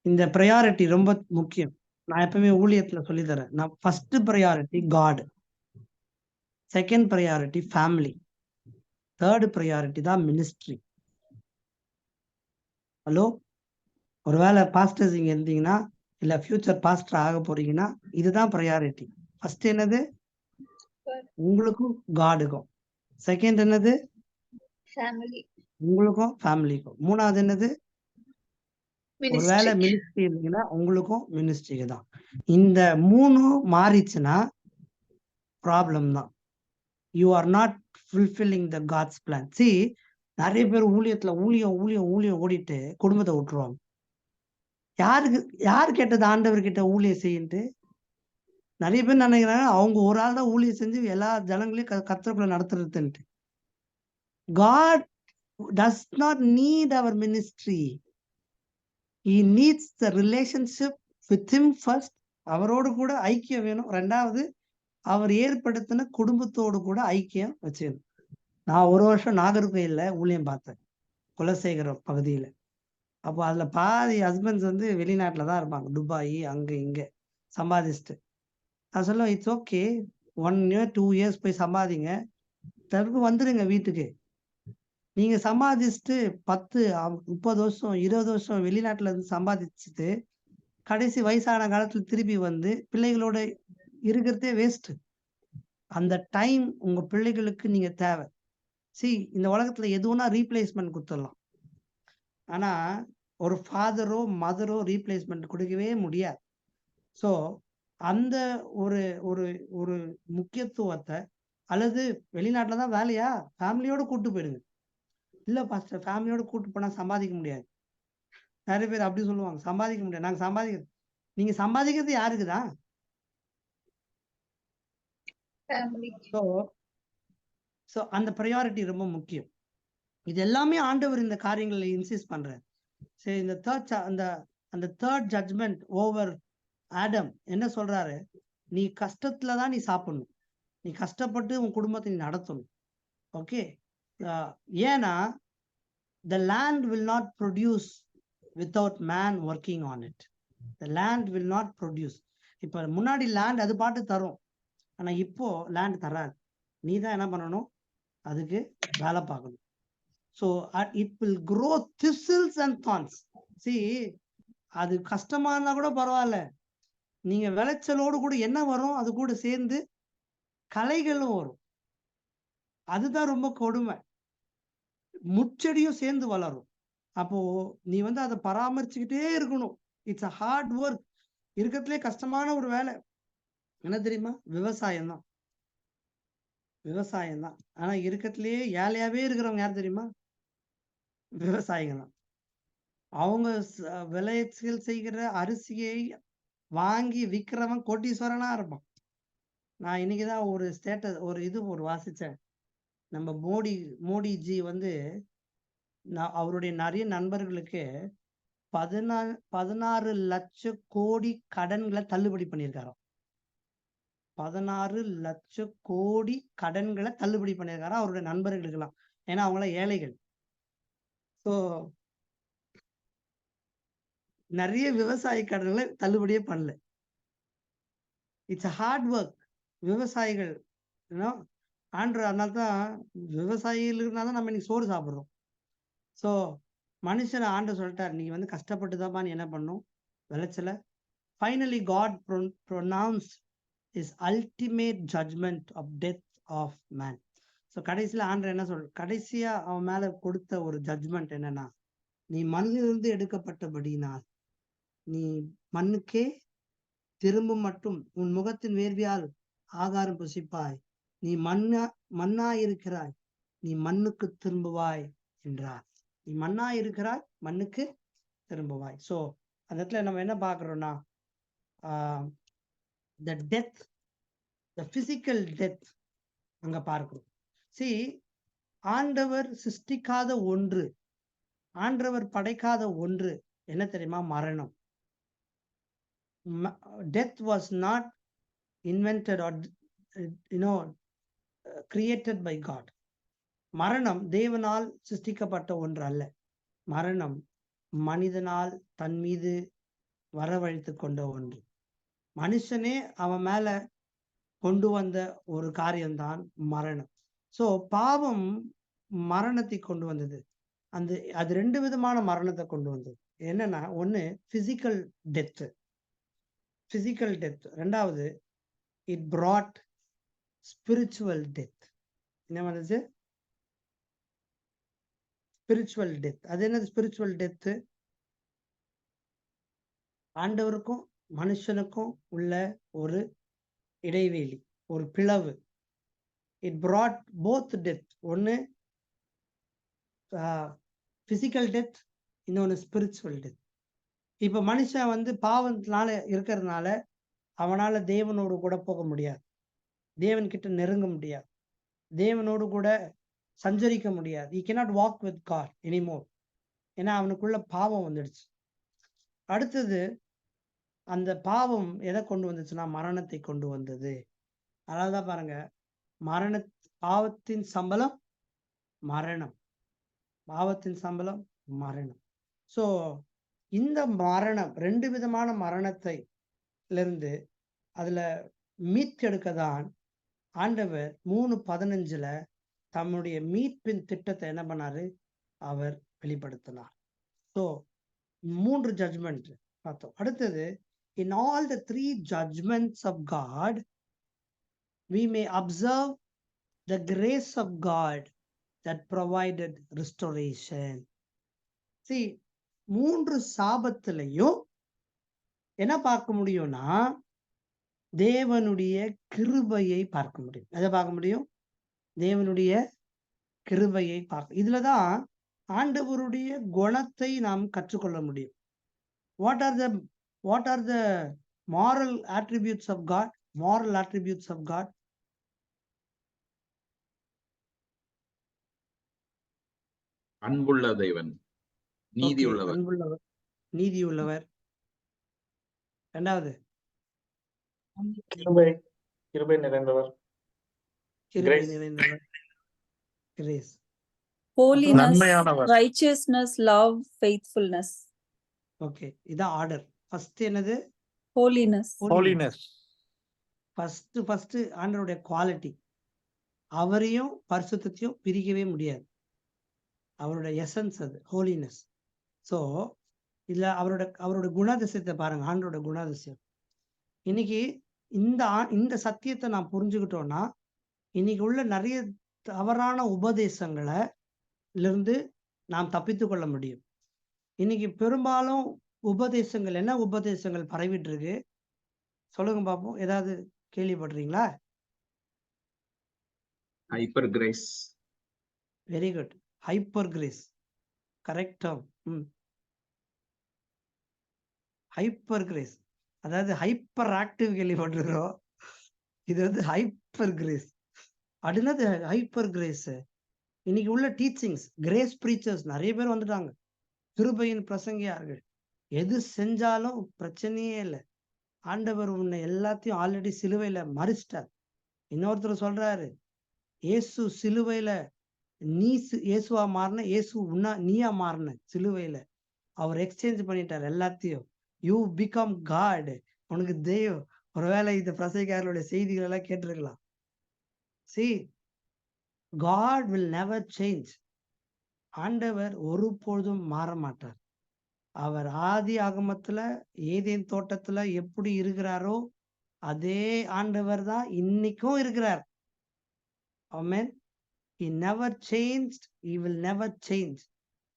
இந்த ப்ரையாரிட்டி ரொம்ப முக்கியம். நான் எப்பவுமே ஊழியத்துல சொல்லி தரேன். நான் first priority God, second priority family, third priority தான் மினிஸ்ட்ரி. ஹலோ, ஒருவேளை பாஸ்டர்ஸ் இங்க இருந்தீங்கன்னா இல்ல ஃபியூச்சர் பாஸ்டர் ஆக போறீங்கன்னா இதுதான் ப்ரையாரிட்டி. ஃபர்ஸ்ட் என்னது? உங்களுக்கும் காடுக்கும். செகண்ட் என்னது? ஃபேமிலி. உங்களுக்கும் ஃபேமிலிக்கும். மூணாவது என்னது? ஒருவேளை மினிஸ்ட்ரி. மினிஸ்ட்ரி இருந்தீங்கன்னா உங்களுக்கும் மினிஸ்ட்ரிக்கு தான். இந்த மூணும் மாறிச்சுன்னா ப்ராப்ளம் தான். You are not fulfilling the God's plan. See, நிறைய பேர் ஊழியத்துல ஊழியம் ஓடிட்டு குடும்பத்தை விட்டுருவாங்க. யாரு கேட்டது ஆண்டவர் கிட்ட ஊழியம் செய்யிட்டு? நிறைய பேர் நினைக்கிறாங்க அவங்க ஒரு ஆள் தான் ஊழியம் செஞ்சு எல்லா ஜனங்களையும் கர்த்தருக்குள்ள நடத்துறதுன்ட்டு. God does not need our ministry. He needs the relationship with him first. அவரோடு கூட ஐக்கியம் வேணும். ரெண்டாவது, அவர் ஏற்படுத்தின குடும்பத்தோடு கூட ஐக்கியம் வச்சுக்கணும். நான் ஒரு வருஷம் நாகர்கோயில்ல ஊழியம் பார்த்தேன், குலசேகரம் பகுதியில. அப்போ அதுல பாதி ஹஸ்பண்ட்ஸ் வந்து வெளிநாட்டுல தான் இருப்பாங்க, துபாய் அங்க இங்க சம்பாதிச்சுட்டு. நான் சொல்லுவேன், இட்ஸ் ஓகே, 1 year 2 years போய் சம்பாதிங்க, திரும்ப வந்துருங்க வீட்டுக்கு. நீங்க சம்பாதிச்சுட்டு 10 30 வருஷம் 20 வருஷம் வெளிநாட்டுல இருந்து சம்பாதிச்சுட்டு கடைசி வயசான காலத்துல திருப்பி வந்து பிள்ளைகளோட இருக்கிறதே வேஸ்ட். அந்த டைம் உங்க பிள்ளைகளுக்கு நீங்க தேவை. இந்த உலகத்துல எதுவும்னா ரீப்ளேஸ்மெண்ட் கொடுத்துடலாம். ஆனா ஒரு ஃபாதரோ மதரோ ரீப்ளேஸ்மெண்ட் கொடுக்கவே முடியாது. ஸோ அந்த ஒரு ஒரு ஒரு முக்கியத்துவத்தை, அல்லது வெளிநாட்டுல தான் வேலையா, ஃபேமிலியோட கூட்டு போயிடுங்க. இல்ல பாஸ்டர், ஃபேமிலியோட கூட்டு போனா சம்பாதிக்க முடியாது. நிறைய பேர் அப்படி சொல்லுவாங்க, சம்பாதிக்க முடியாது. நாங்க சம்பாதிக்கிறது, நீங்க சம்பாதிக்கிறது யாருக்குதான்? ஃபேமிலி. ஸோ அந்த ப்ரையாரிட்டி ரொம்ப முக்கியம். இது எல்லாமே ஆண்டவர் இந்த காரியங்களை இன்சிஸ்ட் பண்றாரு. சரி, இந்த அந்த தேர்ட் ஜட்ஜ்மெண்ட் ஓவர் ஆடம் என்ன சொல்றாரு? நீ கஷ்டத்துலதான் நீ சாப்பிடணும், நீ கஷ்டப்பட்டு உன் குடும்பத்தை நீ நடத்தணும். ஓகே, ஏன்னா the land will not produce without man working on it. The land will not produce. இப்ப முன்னாடி லேண்ட் அது பாட்டு தரும், ஆனா இப்போ லேண்ட் தராது. நீ தான் என்ன பண்ணணும்? அதுக்கு வேலை பார்க்கணும். So it will grow thistles and thorns. See, அது கஷ்டமா இருந்தா கூட பரவாயில்ல, நீங்க விளைச்சலோடு கூட என்ன வரும்? அது கூட சேர்ந்து களைகளும் வரும். அதுதான் ரொம்ப கொடுமை. முச்செடியும் சேர்ந்து வளரும். அப்போ நீ வந்து அதை பராமரிச்சுக்கிட்டே இருக்கணும். It's a hard work. இருக்கிறதுலே கஷ்டமான ஒரு வேலை என்ன தெரியுமா? விவசாயம் தான். விவசாயம் தான். ஆனா இருக்கிறதுலயே ஏழையாவே இருக்கிறவங்க யார் தெரியுமா? விவசாயிங்க தான். அவங்க விளைச்சல் செய்கிற அரிசியை வாங்கி விற்கிறவன் கோட்டீஸ்வரனா இருப்பான். நான் இன்னைக்குதான் ஒரு ஸ்டேட்டஸ் ஒரு வாசிச்சேன். நம்ம மோடிஜி வந்து அவருடைய நிறைய நண்பர்களுக்கு 16 லட்சம் கோடி கடன்களை தள்ளுபடி பண்ணியிருக்காராம். 16 லட்சம் கோடி கடன்களை தள்ளுபடி பண்ணியிருக்காராம் அவருடைய நண்பர்களுக்கு எல்லாம். ஏன்னா அவங்களாம் ஏழைகள். ஸோ நிறைய விவசாய கடன்களை தள்ளுபடியே பண்ணல. It's hard work. விவசாயிகள் அதனால தான் விவசாயிகளுக்குனால தான் நம்ம இன்னைக்கு சோறு சாப்பிடுறோம். ஸோ மனுஷனை ஆண்டவர் சொல்லிட்டார், நீ வந்து கஷ்டப்பட்டு தான்ப்பா நீ என்ன பண்ணும் விளைச்சல. Finally God pronounce is ultimate judgment of death of man. So கடைசியில் ஆண்டவர் என்ன கடைசியா அவன் மேல கொடுத்த ஒரு ஜட்ஜ்மெண்ட் என்னன்னா, நீ மண்ணிலிருந்து எடுக்கப்பட்டபடினால் நீ மண்ணுக்கே திரும்பும் மட்டும் உன் முகத்தின் வேர்வியால் ஆகாரம் புசிப்பாய், நீ மண்ணா இருக்கிறாய், நீ மண்ணுக்கு திரும்புவாய் என்றார். நீ மண்ணா இருக்கிறாய், மண்ணுக்கு திரும்புவாய். ஸோ அந்த இடத்துல நம்ம என்ன பார்க்குறோம்னா, the death, the physical death அங்க பார்க்கிறோம். See, ஆண்டவர் சிருஷ்டிக்காத ஒன்று, ஆண்டவர் படைக்காத ஒன்று என்ன தெரியுமா? மரணம். Death was not invented or created by God. மரணம் தேவனால் சிருஷ்டிக்கப்பட்ட ஒன்று அல்ல. மரணம் மனிதனால் தன் மீது வரவழைத்து கொண்ட ஒன்று. மனுஷனே அவன் மேல கொண்டு வந்த ஒரு காரியம்தான் மரணம். ஸோ பாவம் மரணத்தை கொண்டு வந்தது. அது 2 விதமான மரணத்தை கொண்டு வந்தது. என்னன்னா, ஒன்று பிசிக்கல் டெத், பிசிக்கல் டெத். ரெண்டாவது இட் brought ஸ்பிரிச்சுவல் டெத். என்ன வந்துச்சு? Spiritual death. அது என்னது ஸ்பிரிச்சுவல் டெத்து? ஆண்டவருக்கும் மனுஷனுக்கும் உள்ள ஒரு இடைவெளி, ஒரு பிளவு. It brought both death. ஒன்று பிசிக்கல் டெத், இன்னொன்று ஸ்பிரிச்சுவல் டெத். இப்போ மனுஷன் வந்து பாவத்தினால இருக்கிறதுனால அவனால தேவனோடு கூட போக முடியாது, தேவன் கிட்ட நெருங்க முடியாது, தேவனோடு கூட சஞ்சரிக்க முடியாது. he cannot walk with God anymore. ஏன்னா அவனுக்குள்ள பாவம் வந்துடுச்சு. அடுத்தது அந்த பாவம் எதை கொண்டு வந்துச்சுன்னா மரணத்தை கொண்டு வந்தது. அதனாலதான் பாருங்க, பாவத்தின் சம்பளம் மரணம், பாவத்தின் சம்பளம் மரணம். ஸோ இந்த மரணம் 2 விதமான மரணத்தை இருந்து அதுல மீட்டெடுக்க தான் ஆண்டவர் 3:15 தம்முடைய மீட்பின் திட்டத்தை என்ன பண்ணாரு? அவர் வெளிப்படுத்தினார். ஸோ 3 ஜட்ஜ்மெண்ட் பார்த்தோம். அடுத்தது, in all the 3 judgments of God we may observe the grace of God that provided restoration. See, 3 சாபத்திலையும் என்ன பார்க்க முடியும்னா தேவனுடைய கிருபையை பார்க்க முடியும். எதை பார்க்க முடியும்? தேவனுடைய கிருபையை பார்க்க. இதுலதான் ஆண்டவருடைய குணத்தை நாம் கற்றுக்கொள்ள முடியும். What are the moral attributes of God? Moral attributes of God. அன்புள்ள தேவன், நீதி உள்ளவர். அன்புள்ளவர், நீதி உள்ளவர். இரண்டாவது கிருபை நிறைந்தவர். கிருபை நிறைந்தவர், grace. Holiness, நன்மையானவர். righteousness, love, faithfulness. Okay, இதான் ஆர்டர். ஃபர்ஸ்ட் என்னது? Holiness. ஹோலினஸ். ஃபர்ஸ்ட் ஆண்டவருடைய குவாலிட்டி. அவரையும் பரிசுத்தத்தையும் பிரிக்கவே முடியாது. அவருடைய எசன்ஸ் அது ஹோலினஸ். ஸோ இதுல அவரோட குணாதிசயத்தை பாருங்க, ஆண்டோட குணாதிசயம். இன்னைக்கு இந்த சத்தியத்தை நான் புரிஞ்சுக்கிட்டோம்னா இன்னைக்கு உள்ள நிறைய தவறான உபதேசங்களை இருந்து நாம் தப்பித்து கொள்ள முடியும். இன்னைக்கு பெரும்பாலும் உபதேசங்கள், என்ன உபதேசங்கள் பரவிட்டு இருக்கு சொல்லுங்க பாப்போம். ஏதாவது கேள்விப்படுறீங்களா? Hyper grace. Very good. Hyper grace, கரெக்டா? ஹைப்பர் கிரேஸ், அதாவது ஹைப்பர் ஆக்டிவ் கேள்விப்பட்டிருக்கிறோம். இது வந்து ஹைப்பர் கிரேஸ். அப்படின்னது ஹைப்பர் கிரேஸ். இன்னைக்கு உள்ள டீச்சிங்ஸ், கிரேஸ் ப்ரீச்சர்ஸ் நிறைய பேர் வந்துட்டாங்க, கிருபையின் பிரசங்கியார்கள். எது செஞ்சாலும் பிரச்சனையே இல்லை, ஆண்டவர் உன்னை எல்லாத்தையும் ஆல்ரெடி சிலுவையில மறிச்சிட்டார். இன்னொருத்தர் சொல்றாரு, இயேசு சிலுவையில நீ இயேசுவா மாறின, இயேசு நீயா மாறின சிலுவையில. அவர் எக்ஸ்சேஞ்ச் பண்ணிட்டார் எல்லாத்தையும். யூ பிகம் காட், உனக்கு தெய்வம். ஒருவேளை இந்த பிரசங்கியார்களுடைய செய்திகள் எல்லாம் கேட்டிருக்கலாம். See, God will never change. ஆண்டவர் ஒருபொழுதும் மாற மாட்டார். அவர் ஆதி ஆகமத்துல ஏதேன் தோட்டத்துல எப்படி இருக்கிறாரோ அதே ஆண்டவர் தான் இன்னைக்கும் இருக்கிறார். ஆமென். He never changed, he will never change.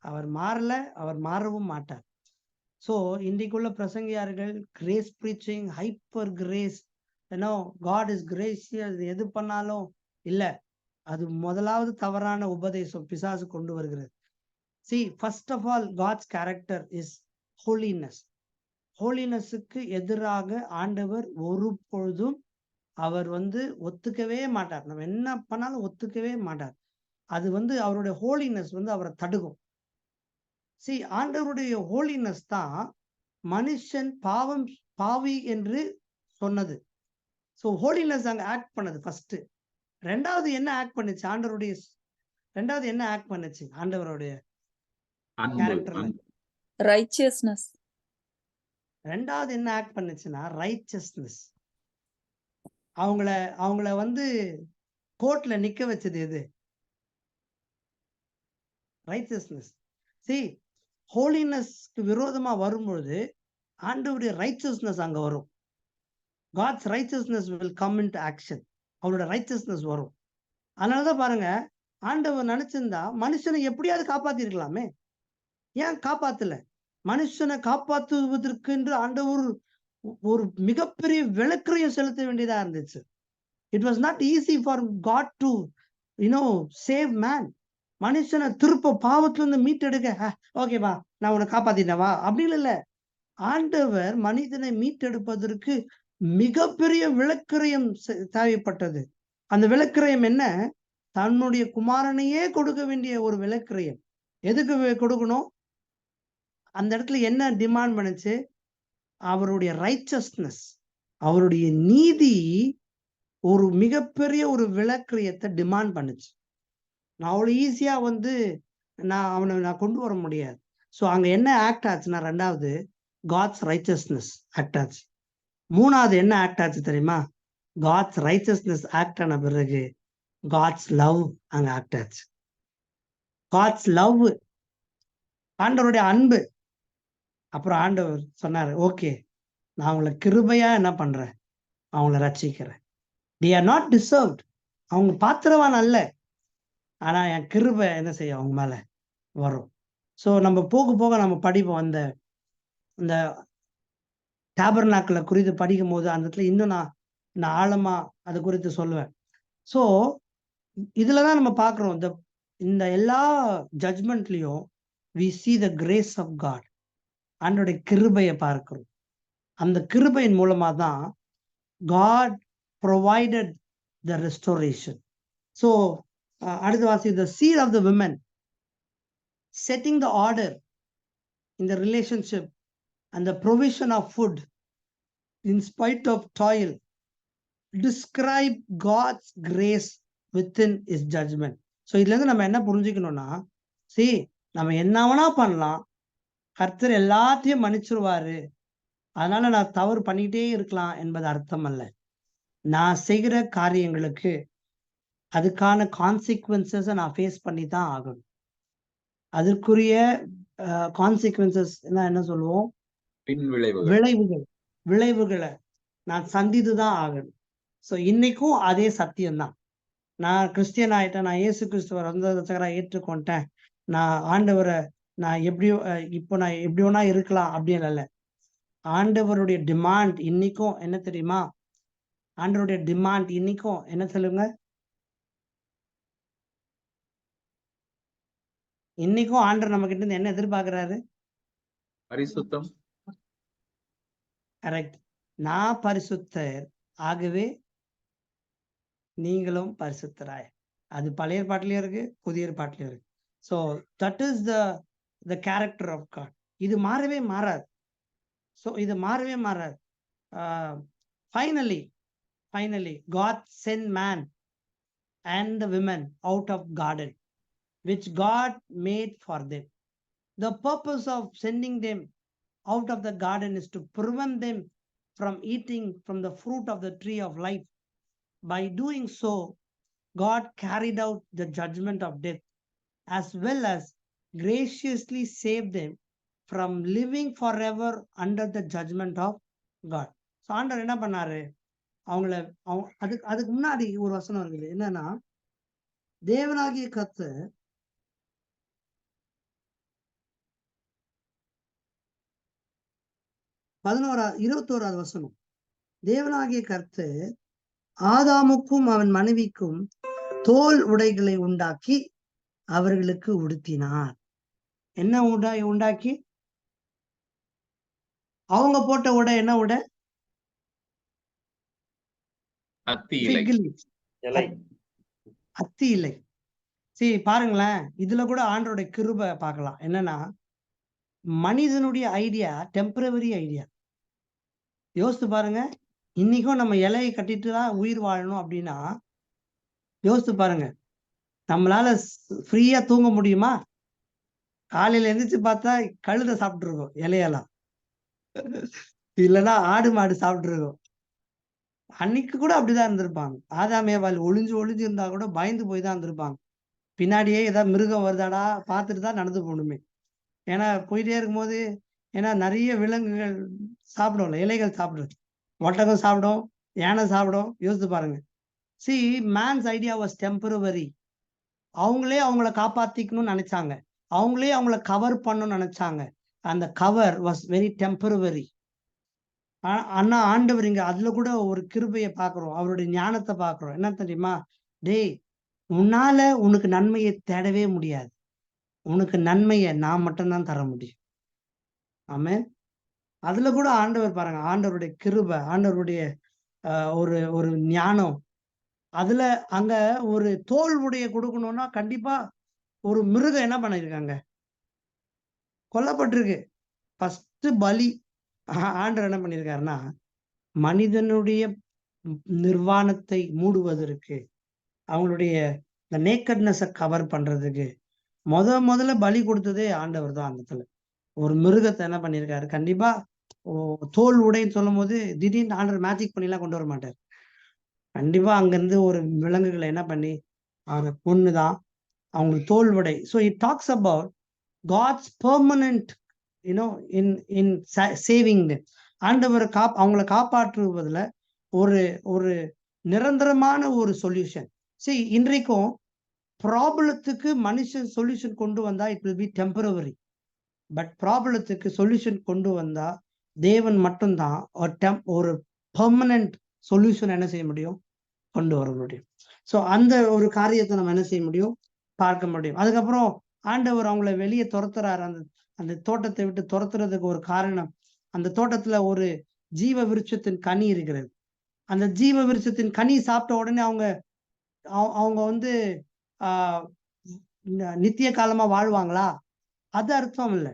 அவர் மாறல, அவர் மாறவும் மாட்டார். ஸோ இன்றைக்குள்ள பிரசங்கியார்கள் grace preaching, hyper grace, God is gracious, எது பண்ணாலும் இல்ல, அது முதலாவது தவறான உபதேசம் பிசாசு கொண்டு வருகிறது. See, first of all, God's character is holiness. ஹோலினஸுக்கு எதிராக ஆண்டவர் ஒரு பொழுதும் அவர் ஒத்துக்கவே மாட்டார். நம்ம என்ன பண்ணாலும் ஒத்துக்கவே மாட்டார். அது அவருடைய ஹோலினஸ் அவரை தடுக்கும். See, ஆண்டவருடைய ஹோலினஸ் தான் மனுஷன் பாவி என்று சொன்னது. ஸோ ஹோலினஸ் அங்க ஆக்ட் பண்ணது ஃபர்ஸ்ட். ரெண்டாவது என்ன ஆக்ட் பண்ணுச்சு ஆண்டவருடைய கேரக்டர்ல? Righteousness. ரெண்டாவது என்ன ஆக்ட் பண்ணுச்சுன்னா ரைச்சஸ்னஸ். அவங்கள கோர்ட்ல நிக்க வச்சது எது? ரைச்சஸ்னஸ். See, ஹோலினஸ்க்கு விரோதமா வரும்பொழுது ஆண்டவருடைய ரைச்சஸ்னஸ் அங்க வரும். God's righteousness will come into action. அவரோட ரைச்சஸ்னஸ் வரும். அதனாலதான் பாருங்க, ஆண்டவர் நினைச்சிருந்தா மனுஷனை எப்படியாவது காப்பாத்தி இருக்கலாமே. ஏன் காப்பாத்தல? மனுஷனை காப்பாற்றுவதற்கு என்று ஆண்டவர் ஒரு மிகப்பெரிய விளக்கரையும் செலுத்த வேண்டியதா இருந்துச்சு. It was not easy for God to save man. மனுஷனை திருப்ப பாவத்துல இருந்து மீட்டெடுக்க, ஓகேவா நான் உன்னை காப்பாத்தினவா அப்படின்னு இல்ல. ஆண்டவர் மனிதனை மீட்டெடுப்பதற்கு மிகப்பெரிய விளக்கரையும் தேவைப்பட்டது. அந்த விளக்கரையும் என்ன? தன்னுடைய குமாரனையே கொடுக்க வேண்டிய ஒரு விளக்கரையும். எதுக்கு கொடுக்கணும்? அந்த இடத்துல என்ன டிமாண்ட் பண்ணுச்சு? அவருடைய ரைச்சஸ்னஸ், அவருடைய நீதி ஒரு மிகப்பெரிய ஒரு விளக்கரியத்தை டிமாண்ட் பண்ணுச்சு. நான் அவ்வளவு ஈஸியா நான் கொண்டு வர முடியாது. ஸோ அங்க என்ன ஆக்ட் ஆச்சுன்னா, ரெண்டாவது காட்ஸ் ரைச்சஸ்னஸ் ஆக்ட் ஆச்சு. மூணாவது என்ன ஆக்ட் ஆச்சு தெரியுமா? காட்ஸ் ரைச்சஸ்னஸ் ஆக்ட் ஆன பிறகு காட்ஸ் லவ் அங்க ஆக்ட் ஆச்சு. காட்ஸ் லவ், ஆண்டவருடைய அன்பு. அப்புறம் ஆண்டவர் சொன்னாரு, ஓகே நான் அவங்களை கிருபையா என்ன பண்றேன், அவங்கள ரட்சிக்கிறேன். they are not deserved, அவங்க பாத்திரவான் அல்ல, ஆனா என் கிருபை என்ன செய்யும் அவங்க மேல வரும். ஸோ நம்ம போக போக நம்ம படிப்போம். இந்த டேபர்நாக்கில் குறித்து படிக்கும் போது அந்த இடத்துல இன்னும் நான் ஆழமா அது குறித்து சொல்லுவேன். ஸோ இதுலதான் நம்ம பார்க்கிறோம், இந்த எல்லா ஜட்ஜ்மெண்ட்லயும் we see the grace of God, ஆண்டோடைய கிருபையை பார்க்கிறோம். அந்த கிருபையின் மூலமா தான் God provided the restoration. So அடுத்த வாசி, the seed of the women setting the order in the relationship and the provision of food in spite of toil describe God's grace within his judgment. So இதுல இருந்து நம்ம என்ன புரிஞ்சுக்கணும்னா, நம்ம என்ன வேணா பண்ணலாம், கர்த்தர் எல்லாத்தையும் மன்னிச்சிருவாரு, அதனால நான் தவறு பண்ணிக்கிட்டே இருக்கலாம் என்பது அர்த்தம் அல்ல. நான் செய்கிற காரியங்களுக்கு அதுக்கான கான்சிக்வன்சஸ் நான் ஃபேஸ் பண்ணி தான் ஆகணும். அதற்குரிய கான்சிக்வன்சஸ் என்ன சொல்லுவோம், விளைவுகளை நான் சந்தித்து தான் ஆகணும். ஸோ இன்னைக்கும் அதே சத்தியம்தான். நான் கிறிஸ்டியன் ஆயிட்டேன், நான் இயேசு கிறிஸ்துவ ரட்சகராக ஏற்றுக்கொண்டேன், நான் ஆண்டவரை நான் இப்போ நான் எப்படி வேணா இருக்கலாம் அப்படின்னு இல்லை. ஆண்டவருடைய டிமாண்ட் இன்னைக்கும் என்ன தெரியுமா? ஆண்டவருடைய டிமாண்ட் இன்னைக்கும் என்ன சொல்லுங்க? இன்னைக்கும் ஆண்டவர் நம்ம கிட்ட இருந்து என்ன எதிர்பார்க்கிறாரு? பரிசுத்தம். கரெக்ட். நான் பரிசுத்தர், ஆகவே நீங்களும் பரிசுத்தராய். அது பழைய ஏற்பாட்டிலயும் இருக்கு, புதிய ஏற்பாட்டிலயும் இருக்கு. So that is the character of God. இது மாறவே மாறாது. ஸோ இது மாறவே மாறாது. Finally God sent man and the women out of garden which God made for them. The purpose of sending them out of the garden is to prevent them from eating from the fruit of the tree of life. By doing so, God carried out the judgment of death, as well as graciously saved them from living forever under the judgment of God. So ஆண்டவர் என்ன பண்ணாரு, அதுக்கு முன்னாடி ஒரு வசனம் இருக்குது. என்னன்னா, தேவனாகிய கர்த்தர் 21வது வசனம். தேவனாகிய கர்த்தர் ஆதாமுக்கும் அவன் மனைவிக்கும் தோல் உடைகளை உண்டாக்கி அவர்களுக்கு உடுத்தினார். என்ன உண்டாக்கி? அவங்க போட்ட உடை என்ன உடை? அத்தி இலை. சரி பாருங்களேன், இதுல கூட ஆண்டவருடைய கிருபை பார்க்கலாம். என்னன்னா, மனிதனுடைய ஐடியா டெம்பரவரி ஐடியா. யோசித்து பாருங்க, இன்னைக்கும் நம்ம இலையை கட்டிட்டு தான் உயிர் வாழணும் அப்படின்னா யோசித்து பாருங்க, நம்மளால ஃப்ரீயா தூங்க முடியுமா? காலையில எழுந்திரிச்சு பார்த்தா கழுதை சாப்பிட்டு இருக்கோம் இலையெல்லாம், இல்லைன்னா ஆடு மாடு சாப்பிட்டு இருக்கோம். அன்னைக்கு கூட அப்படிதான் இருந்திருப்பாங்க. ஆதாமேவாள் ஒளிஞ்சு இருந்தா கூட பயந்து போய் தான் இருந்திருப்பாங்க. பின்னாடியே ஏதாவது மிருகம் வருதாடா பார்த்துட்டு தான் நடந்து போகணுமே. ஏன்னா போயிட்டே இருக்கும்போது, ஏன்னா நிறைய விலங்குகள் சாப்பிடும்ல, இலைகள் சாப்பிடுறது. ஒட்டகம் சாப்பிடும், யானை சாப்பிடும். யோசித்து பாருங்க. See, man's idea was temporary. அவங்களே அவங்கள காப்பாத்திக்கணும்னு நினைச்சாங்க, அவங்களே அவங்கள கவர் பண்ணணும்னு நினைச்சாங்க. அந்த கவர் வாஸ் வெரி டெம்பரவரி. ஆனா ஆண்டவர் இங்க அதுல கூட ஒரு கிருபையை பார்க்கிறோம், அவருடைய ஞானத்தை பார்க்கிறோம். என்ன தெரியுமா? டேய், உன்னால உனக்கு நன்மையை தேடவே முடியாது, உனக்கு நன்மையை நான் மட்டும்தான் தர முடியும். ஆமென். அதுல கூட ஆண்டவர் பாருங்க, ஆண்டவருடைய கிருபை, ஆண்டவருடைய ஒரு ஒரு ஞானம். அதுல அங்க ஒரு தோல் உடைய கொடுக்கணும்னா கண்டிப்பா ஒரு மிருகம் என்ன பண்ணிருக்காங்க, கொல்லப்பட்டிருக்கு. ஃபர்ஸ்ட் பலி. ஆண்டவர் என்ன பண்ணிருக்காருன்னா, மனிதனுடைய நிர்வாணத்தை மூடுவதற்கு, அவங்களுடைய நேக்கட்னஸை கவர் பண்றதுக்கு முதல்ல பலி கொடுத்ததே ஆண்டவர் தான். அந்த இடத்துல ஒரு மிருகத்தை என்ன பண்ணிருக்காரு. கண்டிப்பா தோல் உடைன்னு சொல்லும் போது திடீர்னு ஆண்டவர் மேஜிக் பண்ணிலாம் கொண்டு வர மாட்டார். கண்டிப்பா அங்கிருந்து ஒரு விலங்குகளை என்ன பண்ணி அவரை பொண்ணுதான் அவங்களுக்கு தோல் உடை. So it talks about God's permanent in saving. ஆண்டவர் அவங்களை காப்பாற்றுவதில் ஒரு நிரந்தரமான ஒரு சொல்யூஷன். சரி, இன்றைக்கும் ப்ராப்ளத்துக்கு மனுஷன் சொல்யூஷன் கொண்டு வந்தா it will be temporary. But ப்ராப்ளத்துக்கு சொல்யூஷன் கொண்டு வந்தா தேவன் மட்டும்தான் ஒரு பெர்மனன்ட் சொல்யூஷன் என்ன செய்ய முடியும், கொண்டு வர முடியும். ஸோ அந்த ஒரு காரியத்தை நம்ம என்ன செய்ய முடியும், பார்க்க முடியும். அதுக்கப்புறம் ஆண்டவர் அவங்கள வெளியே துரத்துறாரு. அந்த தோட்டத்தை விட்டு துரத்துறதுக்கு ஒரு காரணம், அந்த தோட்டத்துல ஒரு ஜீவ விருட்சத்தின் கனி இருக்கிறது. அந்த ஜீவ விருட்சத்தின் கனி சாப்பிட்ட உடனே அவங்க வந்து நித்திய காலமா வாழ்வாங்களா? அது அர்த்தம் இல்லை.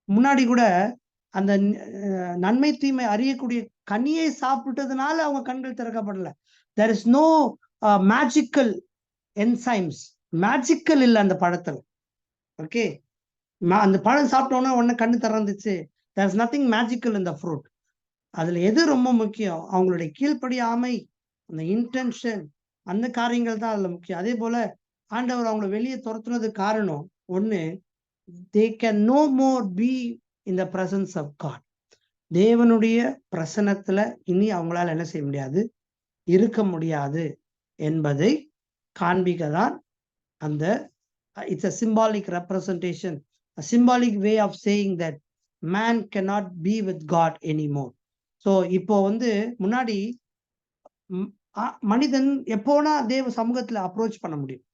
முன்னாடி கூட அந்த நன்மை தீமை அறியக்கூடிய கனியை சாப்பிட்டதுனால அவங்க கண்கள் திறக்கப்படல. There is no magical enzymes. Magical இல்லை அந்த பழத்துல. ஓகே, அந்த பழம் சாப்பிட்டோன்னா உடனே கண்ணு திறந்துச்சு. There is nothing magical in the fruit. அதுல எது ரொம்ப முக்கியம், அவங்களுடைய கீழ்ப்படியாமை, அந்த இன்டென்ஷன், அந்த காரியங்கள் தான் அதுல முக்கியம். அதே போல ஆண்டவர் அவங்களை வெளியே துரத்துனதுக்கு காரணம் ஒண்ணு, they can no more be in the presence of God. தேவனுடைய பிரசன்னத்துல இனி அவங்களால என்ன செய்ய முடியாது, இருக்க முடியாது என்பதை காண்பிக்கதான் அந்த it's a symbolic representation, a symbolic way of saying that man cannot be with God anymore. So இப்போ முன்னாடி மனிதன் எப்போனா தேவ சமூகத்துல அப்ரோச் பண்ண முடியும்,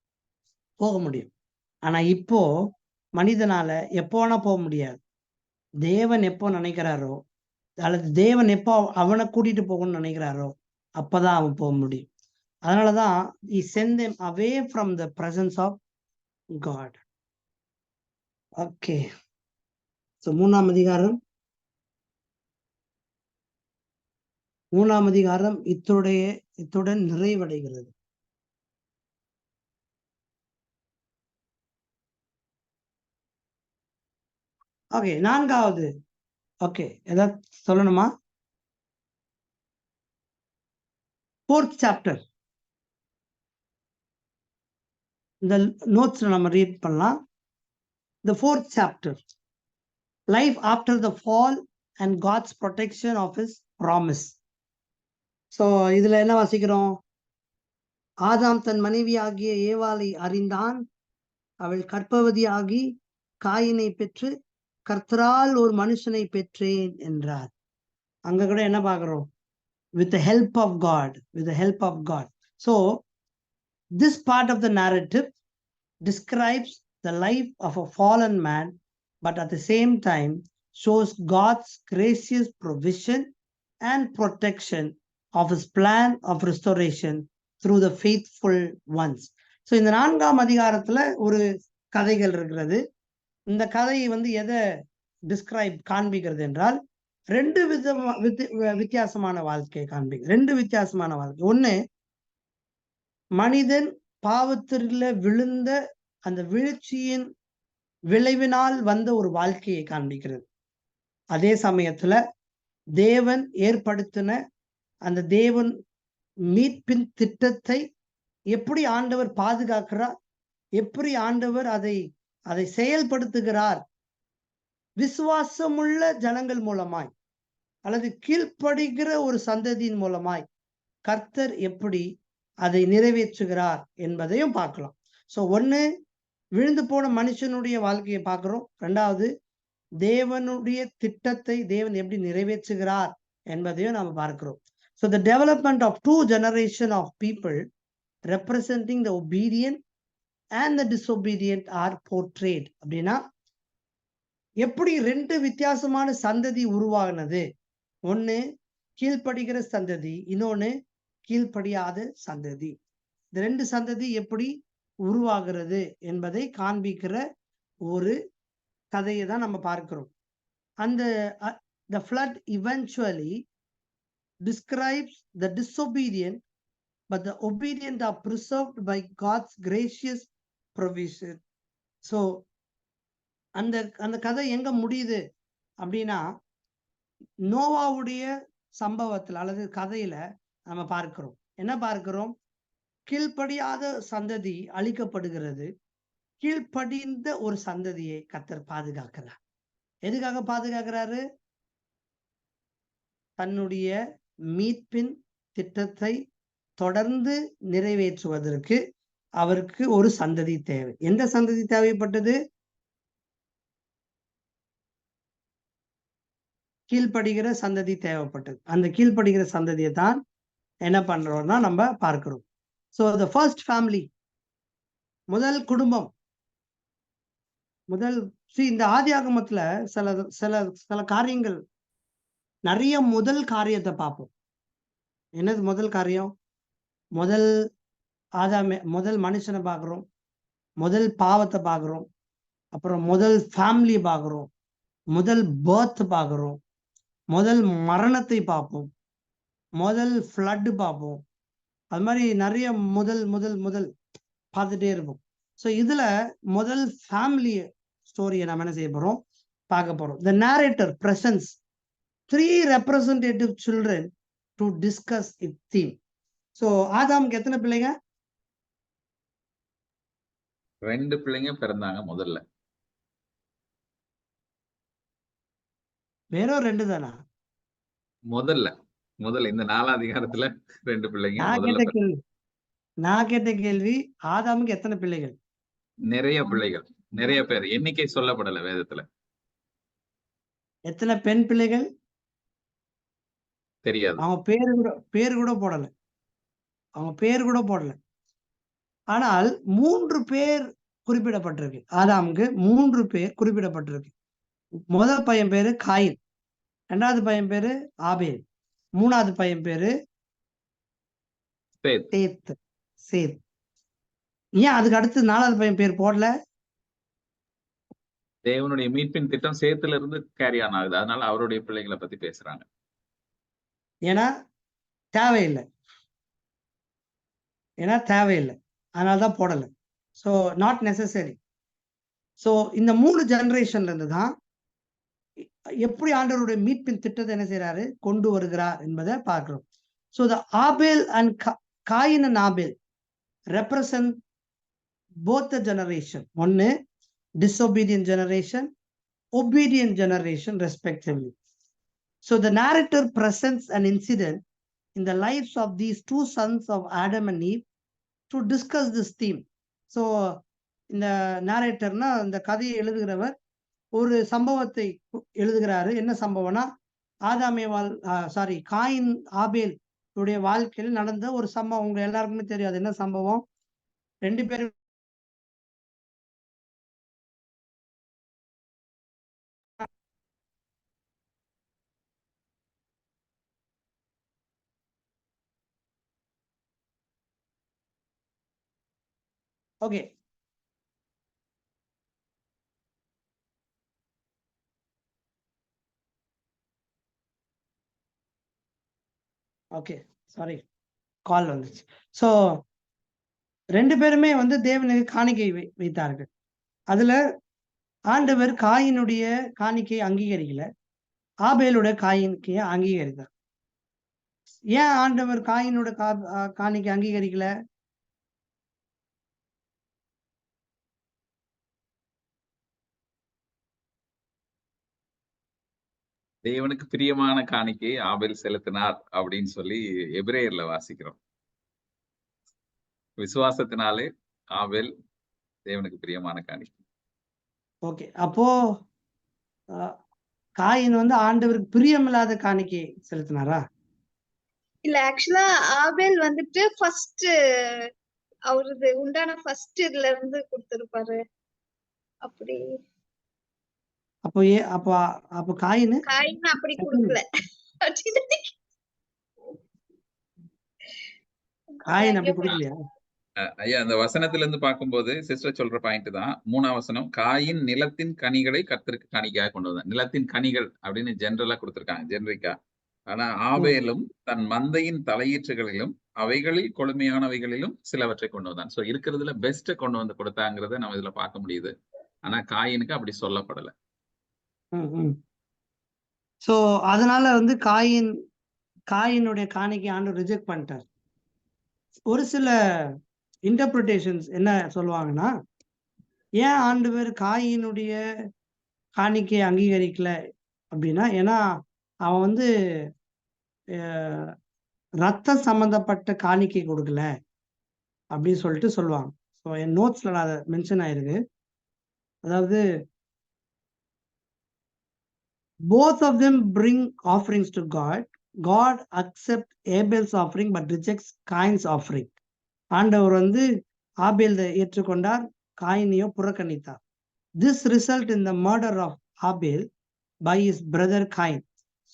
போக முடியும். ஆனா இப்போ மனிதனால எப்போனா போக முடியாது. தேவன் எப்போ நினைக்கிறாரோ, அல்லது தேவன் எப்போ அவனை கூட்டிட்டு போகணும்னு நினைக்கிறாரோ அப்பதான் அவன் போக முடியும். அதனாலதான் he sent them away from the presence of God. Okay, so மூணாம் அதிகாரம் இத்துடன் நிறைவடைகிறது. ஓகே, 4வது. ஓகே, ஏதாவது சொல்லணுமா? 4th chapter. இந்த நோட்ஸ்ல நம்ம ரீட் பண்ணலாம். The 4th chapter, life after the fall and God's protection of his promise. So இதுல என்ன வாசிக்கிறோம்? ஆதாம் தன் மனைவியாகிய ஏவாளை அறிந்தான், அவள் கர்ப்பவதியாகி காயினை பெற்று கர்த்தரால் ஒரு மனுஷனை பெற்றேன் என்றார். அங்க கூட என்ன பார்க்கிறோம்? With the help of God, with the help of God. So this part of the narrative describes the life of a fallen man, but at the same time shows God's gracious provision and protection of his plan of restoration through the faithful ones. So இந்த 4ஆம் அதிகாரத்துல ஒரு கதைகள் இருக்கிறது. இந்த கதையை வந்து எதை காண்பிக்கிறது என்றால், 2 வித்தியாசமான வாழ்க்கையை காண்பிக்கிறது. 2 வித்தியாசமான வாழ்க்கை. ஒண்ணு, மனிதன் பாவத்தில விழுந்த அந்த வீழ்ச்சியின் விளைவினால் வந்த ஒரு வாழ்க்கையை காண்பிக்கிறது. அதே சமயத்துல தேவன் ஏற்படுத்தின அந்த தேவன் மீட்பின் திட்டத்தை எப்படி ஆண்டவர் பாதுகாக்கிறார், எப்படி ஆண்டவர் அதை செயல்படுத்துகிறார், விசுவாசமுள்ள ஜனங்கள் மூலமாய் அல்லது கீழ்ப்படுகிற ஒரு சந்ததியின் மூலமாய் கர்த்தர் எப்படி அதை நிறைவேற்றுகிறார் என்பதையும் பார்க்கலாம். சோ ஒண்ணு, விழுந்து போன மனுஷனுடைய வாழ்க்கையை பார்க்கிறோம். 2வது, தேவனுடைய திட்டத்தை தேவன் எப்படி நிறைவேற்றுகிறார் என்பதையும் நாம் பார்க்கிறோம். So the development of 2 generation of people representing the obedient and the disobedient are portrayed. அப்படின்னா எப்படி 2 வித்தியாசமான சந்ததி உருவாகினது. ஒண்ணு கீழ்ப்படுகிற சந்ததி, இன்னொன்னு கீழ்ப்படியாத சந்ததி. இந்த 2 சந்ததி எப்படி உருவாகிறது என்பதை காண்பிக்கிற ஒரு கதையை தான் நம்ம பார்க்கிறோம். அந்த the flood eventually describes the disobedient, but the obedient are preserved by God's gracious provision. So அந்த கதை எங்க முடியுது அப்படின்னா, நோவாவுடைய சம்பவத்தில் அல்லது கதையில நம்ம பார்க்கிறோம். என்ன பார்க்கிறோம்? கீழ்ப்படியாத சந்ததி அழிக்கப்படுகிறது, கீழ்ப்படிந்த ஒரு சந்ததியை கர்த்தர் பாதுகாக்கிறார். எதுக்காக பாதுகாக்கிறாரு? தன்னுடைய மீட்பின் திட்டத்தை தொடர்ந்து நிறைவேற்றுவதற்கு அவருக்கு ஒரு சந்ததி தேவை. எந்த சந்ததி தேவைப்பட்டது? கீழ்ப்படுகிற சந்ததி தேவைப்பட்டது. அந்த கீழ்ப்படுகிற சந்ததியை தான் என்ன பண்றோம்னா நம்ம பார்க்கிறோம். So the first family, முதல் குடும்பம், இந்த ஆதியாகமத்துல சில காரியங்கள், நிறைய முதல் காரியத்தை பார்ப்போம். என்னது முதல் காரியம்? முதல் மனுஷனை பார்க்கிறோம், முதல் பாவத்தை பார்க்கிறோம், அப்புறம் முதல் ஃபேமிலி பார்க்கிறோம், முதல் பர்த் பார்க்கிறோம், முதல் மரணத்தை பார்ப்போம், முதல் ஃப்ளட் பார்ப்போம். அது மாதிரி நிறைய முதல் பார்த்துட்டே இருப்போம். ஸோ இதுல முதல் ஃபேமிலி ஸ்டோரியை நம்ம என்ன செய்ய போறோம்? பார்க்க போறோம். The narrator presents 3 representative children to discuss its theme. So ஆதாமுக்கு எத்தனை பிள்ளைங்க? 2 பிள்ளைங்க பிறந்தாங்க முதல்ல. வெறும் 2 தானா? முதல்ல இந்த 4ஆம் அதிகாரத்துல 2 பிள்ளைங்க முதல்ல. நான் கேட்ட கேள்வி, ஆதாமுக்கு எத்தனை பிள்ளைகள்? நிறைய பிள்ளைகள், நிறைய பேர், எண்ணிக்கை சொல்லப்படல வேதத்துல. எத்தனை பெண் பிள்ளைகள்? தெரியாது. அவங்க பேரு கூட போடல. ஆனால் 3 பேர் குறிப்பிடப்பட்டிருக்கு. ஆதாமுக்கு 3 பேர் குறிப்பிடப்பட்டிருக்கு. முதல் பையன் பேரு காயின், 2வது பையன் பேரு ஆபேல், 3வது பையன் பேரு சேத். ஏன் அதுக்கு அடுத்து 4வது பையன் பேர் போடல? தேவனுடைய மீட்பின் திட்டம் சேத்துல இருந்து கேரி ஆன் ஆகுது. அதனால அவருடைய பிள்ளைகளை பத்தி பேசுறாங்க. ஏன்னா தேவையில்லை, அதனாலதான் போடல. So not necessary. ஸோ இந்த 3 ஜெனரேஷன்ல இருந்து தான் எப்படி ஆண்டவருடைய மீட்பின் திட்டத்தை என்ன செய்யறாரு கொண்டு வருகிறார் என்பதை பார்க்கிறோம். So the Abel and coin and Abel represent both the generation. ஒன்னு disobedient generation, obedient generation respectively. So the narrator presents an incident in the lives of these two sons of Adam and Eve to discuss this theme. So இந்த narratorனா இந்த கதையை எழுதுகிறவர் ஒரு சம்பவத்தை எழுதுகிறாரு. என்ன சம்பவம்னா ஆதாமேவால் coin ஆபேல் உடைய வாழ்க்கையில் நடந்த ஒரு சம்பவம். உங்க எல்லாருக்குமே தெரியாது என்ன சம்பவம். ரெண்டு பேரும் ஓகே ஓகே சாரி கால் வந்துச்சு. ஸோ ரெண்டு பேருமே வந்து தேவனுக்கு காணிக்கை வைத்தார்கள். அதுல ஆண்டவர் காயினுடைய காணிக்கையை அங்கீகரிக்கல, ஆபேலுடைய காணிக்கையை அங்கீகரித்தார். ஏன் ஆண்டவர் காயினோட காணிக்கை அங்கீகரிக்கல? தேவனுக்கு பிரியமான காணிக்கை ஆபேல் செலுத்தினார் அப்படின்னு சொல்லி எபிரேயர்ல வாசிக்கிறோம். விசுவாசத்தினாலே ஆபேல் தேவனுக்கு பிரியமான காணிக்கை. ஓகே, அப்போ காயின் வந்து ஆண்டவருக்கு பிரியமில்லாத காணிக்கை செலுத்தினாரா? இல்ல, ஆக்சுவலா ஆபேல் வந்துட்டு ஃபர்ஸ்ட் அவரது உண்டான ஃபர்ஸ்ட் இதுல இருந்து கொடுத்திருப்பாரு. அப்படி அப்போ காயின் அப்படி கொடுக்கல. காயின் அப்படி கொடுக்கலையா? ஐயா, அந்த வசனத்துல இருந்து பார்க்கும்போது சிஸ்டர் சொல்ற பாயிண்ட் தான். 3ஆம் வசனம், காயின் நிலத்தின் கனிகளை கர்த்தருக்கு காணிக்கையாக கொண்டு வந்தான். நிலத்தின் கனிகள் அப்படின்னு ஜெனரலா கொடுத்திருக்காங்க, ஜெனரிக்கா. ஆனா ஆபேலும் தன் மந்தையின் தலையீற்றுகளிலும் அவைகளில் கொழுமையானவைகளிலும் சிலவற்றை கொண்டு வந்தான். சோ இருக்கிறதுல பெஸ்ட் கொண்டு வந்து கொடுத்தாங்கிறத நம்ம இதுல பார்க்க முடியுது. ஆனா காயினுக்கு அப்படி சொல்லப்படல. சோ அதனால வந்து காயினுடைய காணிக்கை ஆண்டவர் ரிஜெக்ட் பண்ணிட்டார். ஒரு சில இன்டர்பிரிட்டேஷன்ஸ் என்ன சொல்லுவாங்கன்னா, ஏன் ஆண்டவர் காயினுடைய காணிக்கையை அங்கீகரிக்கல அப்படின்னா, ஏன்னா அவன் வந்து ரத்தம் சம்பந்தப்பட்ட காணிக்கை கொடுக்கல அப்படின்னு சொல்லிட்டு சொல்லுவாங்க. ஸோ என் நோட்ஸ்ல நான் அதை மென்ஷன் ஆயிருக்கு. அதாவது both of them bring offerings to God. God accepts Abel's offering but rejects Cain's offering. ஆண்டவர் வந்து ஆபேல் ஏற்றுக்கொண்டார், காயினையோ புறக்கணித்தார். This result in the murder of Abel by his brother Cain.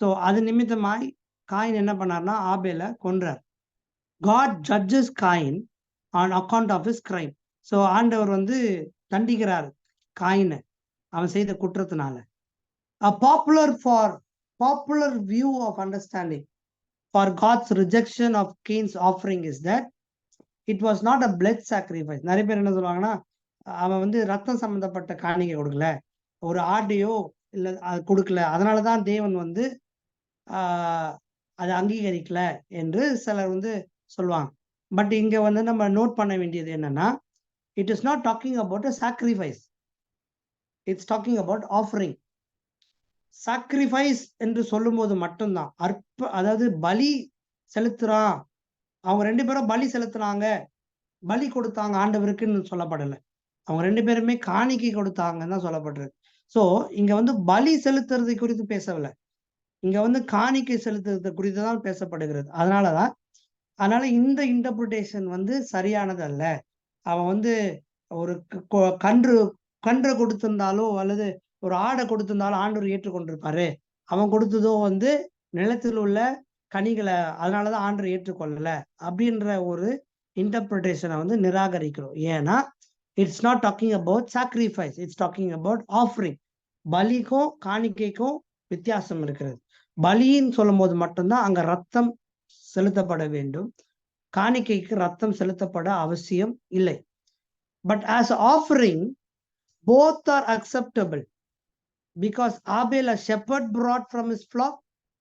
So அது நிமித்தமாய் காயின் என்ன பண்ணார்னா ஆபேலை கொன்றார். God judges Cain on account of his crime. So ஆண்டவர் வந்து தண்டிக்கிறார் காயினை அவன் செய்த குற்றத்தினால. A popular view of understanding for God's rejection of Cain's offering is that it was not a blood sacrifice. நிறைய பேர் என்ன சொல்லுவாங்கன்னா, அவன் வந்து ரத்தம் சம்பந்தப்பட்ட காணிக்கை கொடுக்கல, ஒரு ஆட்டையோ இல்ல அது கொடுக்கல, அதனாலதான் தேவன் வந்து அதை அங்கீகரிக்கல என்று சிலர் வந்து சொல்லுவாங்க. பட் இங்க வந்து நம்ம நோட் பண்ண வேண்டியது என்னன்னா, it is not talking about a sacrifice, it's talking about offering. Sacrifice என்று சொல்லும் போது மட்டும்தான் அதாவது பலி செலுத்துறான், அவங்க ரெண்டு பேரும் பலி செலுத்துறாங்க, பலி கொடுத்தாங்க ஆண்டவருக்குன்னு சொல்லப்படலை. அவங்க ரெண்டு பேருமே காணிக்கை கொடுத்தாங்கன்னு தான் சொல்லப்படுறது. ஸோ இங்க வந்து பலி செலுத்துறது குறித்து பேசவில்லை, இங்க வந்து காணிக்கை செலுத்துறது குறித்து தான் பேசப்படுகிறது. அதனால இந்த இன்டர்பிரிட்டேஷன் வந்து சரியானது அல்ல. அவன் வந்து ஒரு கன்று கொடுத்திருந்தாலோ அல்லது ஒரு ஆடை கொடுத்திருந்தாலும் ஆண்டவர் ஏற்றுக்கொண்டிருப்பாரு. அவன் கொடுத்ததோ வந்து நிலத்தில் உள்ள கனிகளை, அதனாலதான் ஆண்டவர் ஏற்றுக்கொள்ளல அப்படின்ற ஒரு இன்டர்பிரிட்டேஷனை வந்து நிராகரிக்கிறோம். ஏன்னா it's not talking about sacrifice, it's talking about offering. பலிக்கும் காணிக்கைக்கும் வித்தியாசம் இருக்கிறது. பலின்னு சொல்லும் போது மட்டும்தான் அங்க ரத்தம் செலுத்தப்பட வேண்டும், காணிக்கைக்கு ரத்தம் செலுத்தப்பட அவசியம் இல்லை. But as offering both are acceptable. because Abel a shepherd brought from his flock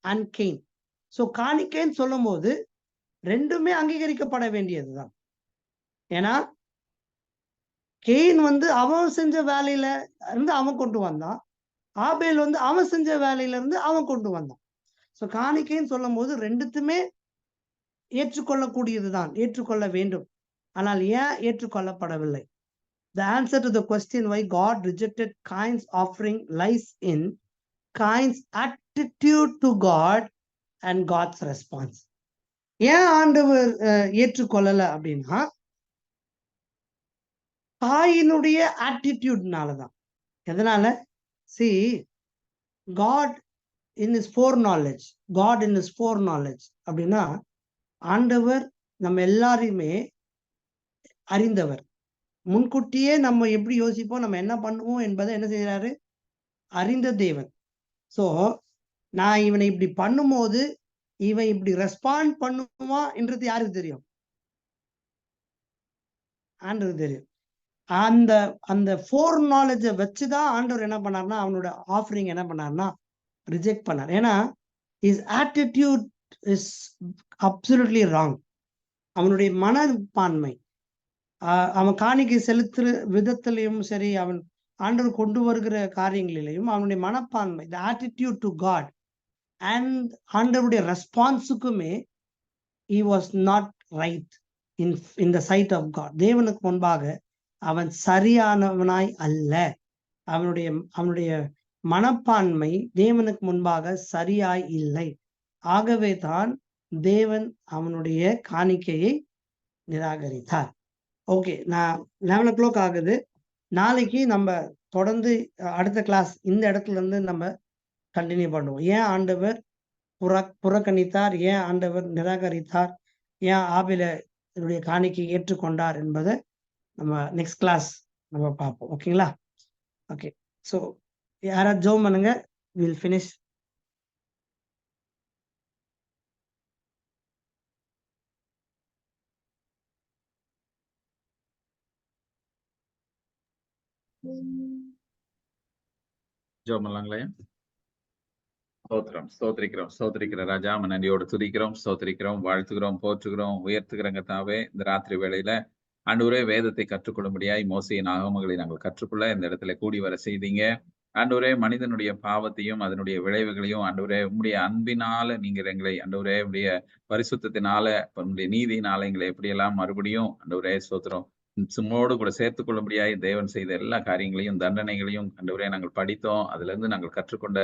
and Cain. So காணிக்கைன்னு சொல்லும் போது ரெண்டுமே அங்கீகரிக்கப்பட வேண்டியதுதான். ஏன்னா கெயின் வந்து அவன் செஞ்ச வேலையில இருந்து அவன் கொண்டு வந்தான், ஆபேல் வந்து அவன் செஞ்ச வேலையில இருந்து அவன் கொண்டு வந்தான். ஸோ காணிக்கைன்னு சொல்லும் போது ரெண்டுத்துமே ஏற்றுக்கொள்ளக்கூடியதுதான், ஏற்றுக்கொள்ள வேண்டும். ஆனால் ஏன் ஏற்றுக்கொள்ளப்படவில்லை? The answer to the question why God rejected Cain's offering lies in Cain's attitude to God and God's response. ஏன் ஆண்டவர் ஏற்றுக்கொள்ளல அப்படின்னா காயினுடைய ஆட்டிடியூட்னாலதான். எதனால? See, God in his foreknowledge, God in his foreknowledge அப்படின்னா ஆண்டவர் நம்ம எல்லாரையுமே அறிந்தவர். முன்கூட்டியே நம்ம எப்படி யோசிப்போம், நம்ம என்ன பண்ணுவோம் என்பதை என்ன செய்யறாரு? அறிந்த தேவன். சோ நான் இவனை இப்படி பண்ணும்போது இவன் இப்படி ரெஸ்பாண்ட் பண்ணுவான் என்றது யாருக்கு தெரியும்? ஆண்டவருக்கு தெரியும். அந்த அந்த ஃபோர் நாலேஜை வச்சுதான் ஆண்டவர் என்ன பண்ணார்னா அவனோட ஆஃபரிங் என்ன பண்ணார்னா ரிஜெக்ட் பண்ணார். ஏன்னா his attitude is absolutely wrong. அவனுடைய மனப்பான்மை, அவன் காணிக்கை செலுத்துற விதத்திலையும் சரி, அவன் ஆண்டவர் கொண்டு வருகிற காரியங்களிலையும் அவனுடைய மனப்பான்மை, the attitude to God and ஆண்டவருடைய ரெஸ்பான்ஸுக்குமே he was not right in the sight of God. தேவனுக்கு முன்பாக அவன் சரியானவனாய் அல்ல. அவனுடைய மனப்பான்மை தேவனுக்கு முன்பாக சரியாய் இல்லை. ஆகவே தான் தேவன் அவனுடைய காணிக்கையை நிராகரித்தார். ஓகே, நான் 11 o'clock ஆகுது. நாளைக்கு நம்ம தொடர்ந்து அடுத்த கிளாஸ் இந்த இடத்துல இருந்து நம்ம கண்டினியூ பண்ணுவோம். ஏன் ஆண்டவர் புறக்கணித்தார், ஏன் ஆண்டவர் நிராகரித்தார், ஏன் ஆபேலுடைய காணிக்கை ஏற்றுக்கொண்டார் என்பதை நம்ம நெக்ஸ்ட் கிளாஸ் நம்ம பார்ப்போம். ஓகேங்களா? ஓகே, ஸோ யாராவது ஜோம் பண்ணுங்க, வில் ஃபினிஷ். ஜெபம் பண்ணலாங்களா? ஸ்தோத்திரம், ஸ்தோத்திரிக்கிறோம், ஸ்தோத்திரிக்கிற ராஜா, நன்றியோடு துதிக்கிறோம், ஸ்தோத்திரிக்கிறோம், வாழ்த்துகிறோம், போற்றுகிறோம், உயர்த்துகிறங்க தாவே. இந்த ராத்திரி வேளையில ஆண்டவரே வேதத்தை கற்றுக்கொள்ளும்படியாய் மோசையின் ஆகமங்களை நாங்கள் கற்றுக்கொள்ள இந்த இடத்துல கூடி வர செய்தீங்க. ஆண்டவரே, மனிதனுடைய பாவத்தையும் அதனுடைய விளைவுகளையும் ஆண்டவரே உம்முடைய அன்பினால நீங்கள் எங்களை ஆண்டவரே உடைய பரிசுத்தத்தினால உங்களுடைய நீதியினால எங்களை எப்படியெல்லாம் மறுபடியும் ஆண்டவரே ஸ்தோத்திரம் சும்மோடு கூட சேர்த்துக் கொள்ளும்படியாய் தேவன் செய்த எல்லா காரியங்களையும் தண்டனைகளையும் ஆண்டவரே நாங்கள் படித்தோம். அதுல இருந்து நாங்கள் கற்றுக்கொண்ட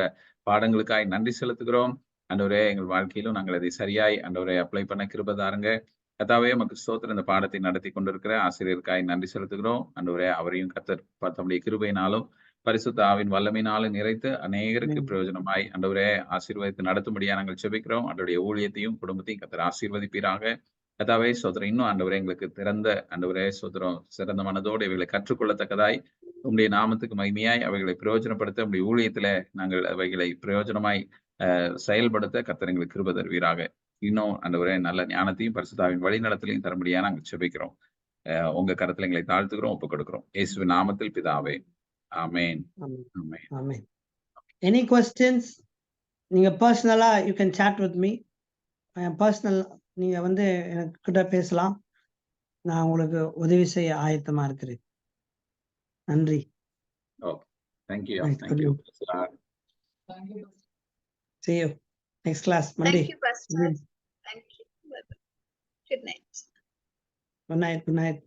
பாடங்களுக்காய் நன்றி செலுத்துகிறோம். ஆண்டவரே, எங்கள் வாழ்க்கையிலும் நாங்கள் அதை சரியாய் ஆண்டவரே அப்ளை பண்ண கிருபை தாருங்க. கர்த்தாவே, உமக்கு ஸ்தோத்திரம். இந்த பாடத்தை நடத்தி கொண்டிருக்கிற ஆசிரியருக்காய் நன்றி செலுத்துகிறோம். ஆண்டவரே, அவரையும் கர்த்தர் தம்முடைய கிருபையினாலும் பரிசுத்த ஆவின் வல்லமையினாலும் நிறைத்து அநேகருக்கு பிரயோஜனமாய் ஆண்டவரே ஆசீர்வதித்து நடத்தும்படியா நாங்கள் செபிக்கிறோம். அவருடைய ஊழியத்தையும் குடும்பத்தையும் கர்த்தர் ஆசீர்வதிப்பீராக. கர்த்தாவே ஸ்தோத்திரம். இன்னும் ஆண்டவரே எங்களுக்கு திறந்த ஆண்டவரே ஸ்தோத்திரம் சிறந்த மனதோடு இவைகளை கற்றுக்கொள்ளத்தக்கதாய் உங்களுடைய நாமத்துக்கு மகிமையாய் அவைகளை பிரயோஜனப்படுத்த உங்களுடைய ஊழியத்துல நாங்கள் அவைகளை பிரயோஜனமாய் செயல்படுத்த கர்த்தர் எங்களுக்கு கிருபை தருவீராக. இன்னும் ஆண்டவரே நல்ல ஞானத்தையும் பரிசுத்தாவின் வழி நடத்தலையும் தரும்படியா நாங்கள் செபிக்கிறோம். உங்க கருத்துல எங்களை தாழ்த்துக்கிறோம், ஒப்புக் கொடுக்கிறோம். இயேசுவின் நாமத்தில் பிதாவே, ஆமென். ஆமென். Any questions? நீங்க பர்சனலா you can chat with me. Personal நீங்க வந்து எனக்கு கிட்ட பேசலாம். நான் உங்களுக்கு உதவி செய்ய ஆயத்தமா இருக்கிறேன். நன்றி. Okay, thank you. Thank you. See you next class Monday. Thank you, Pastor. Thank you. Good night. Good night. Good night.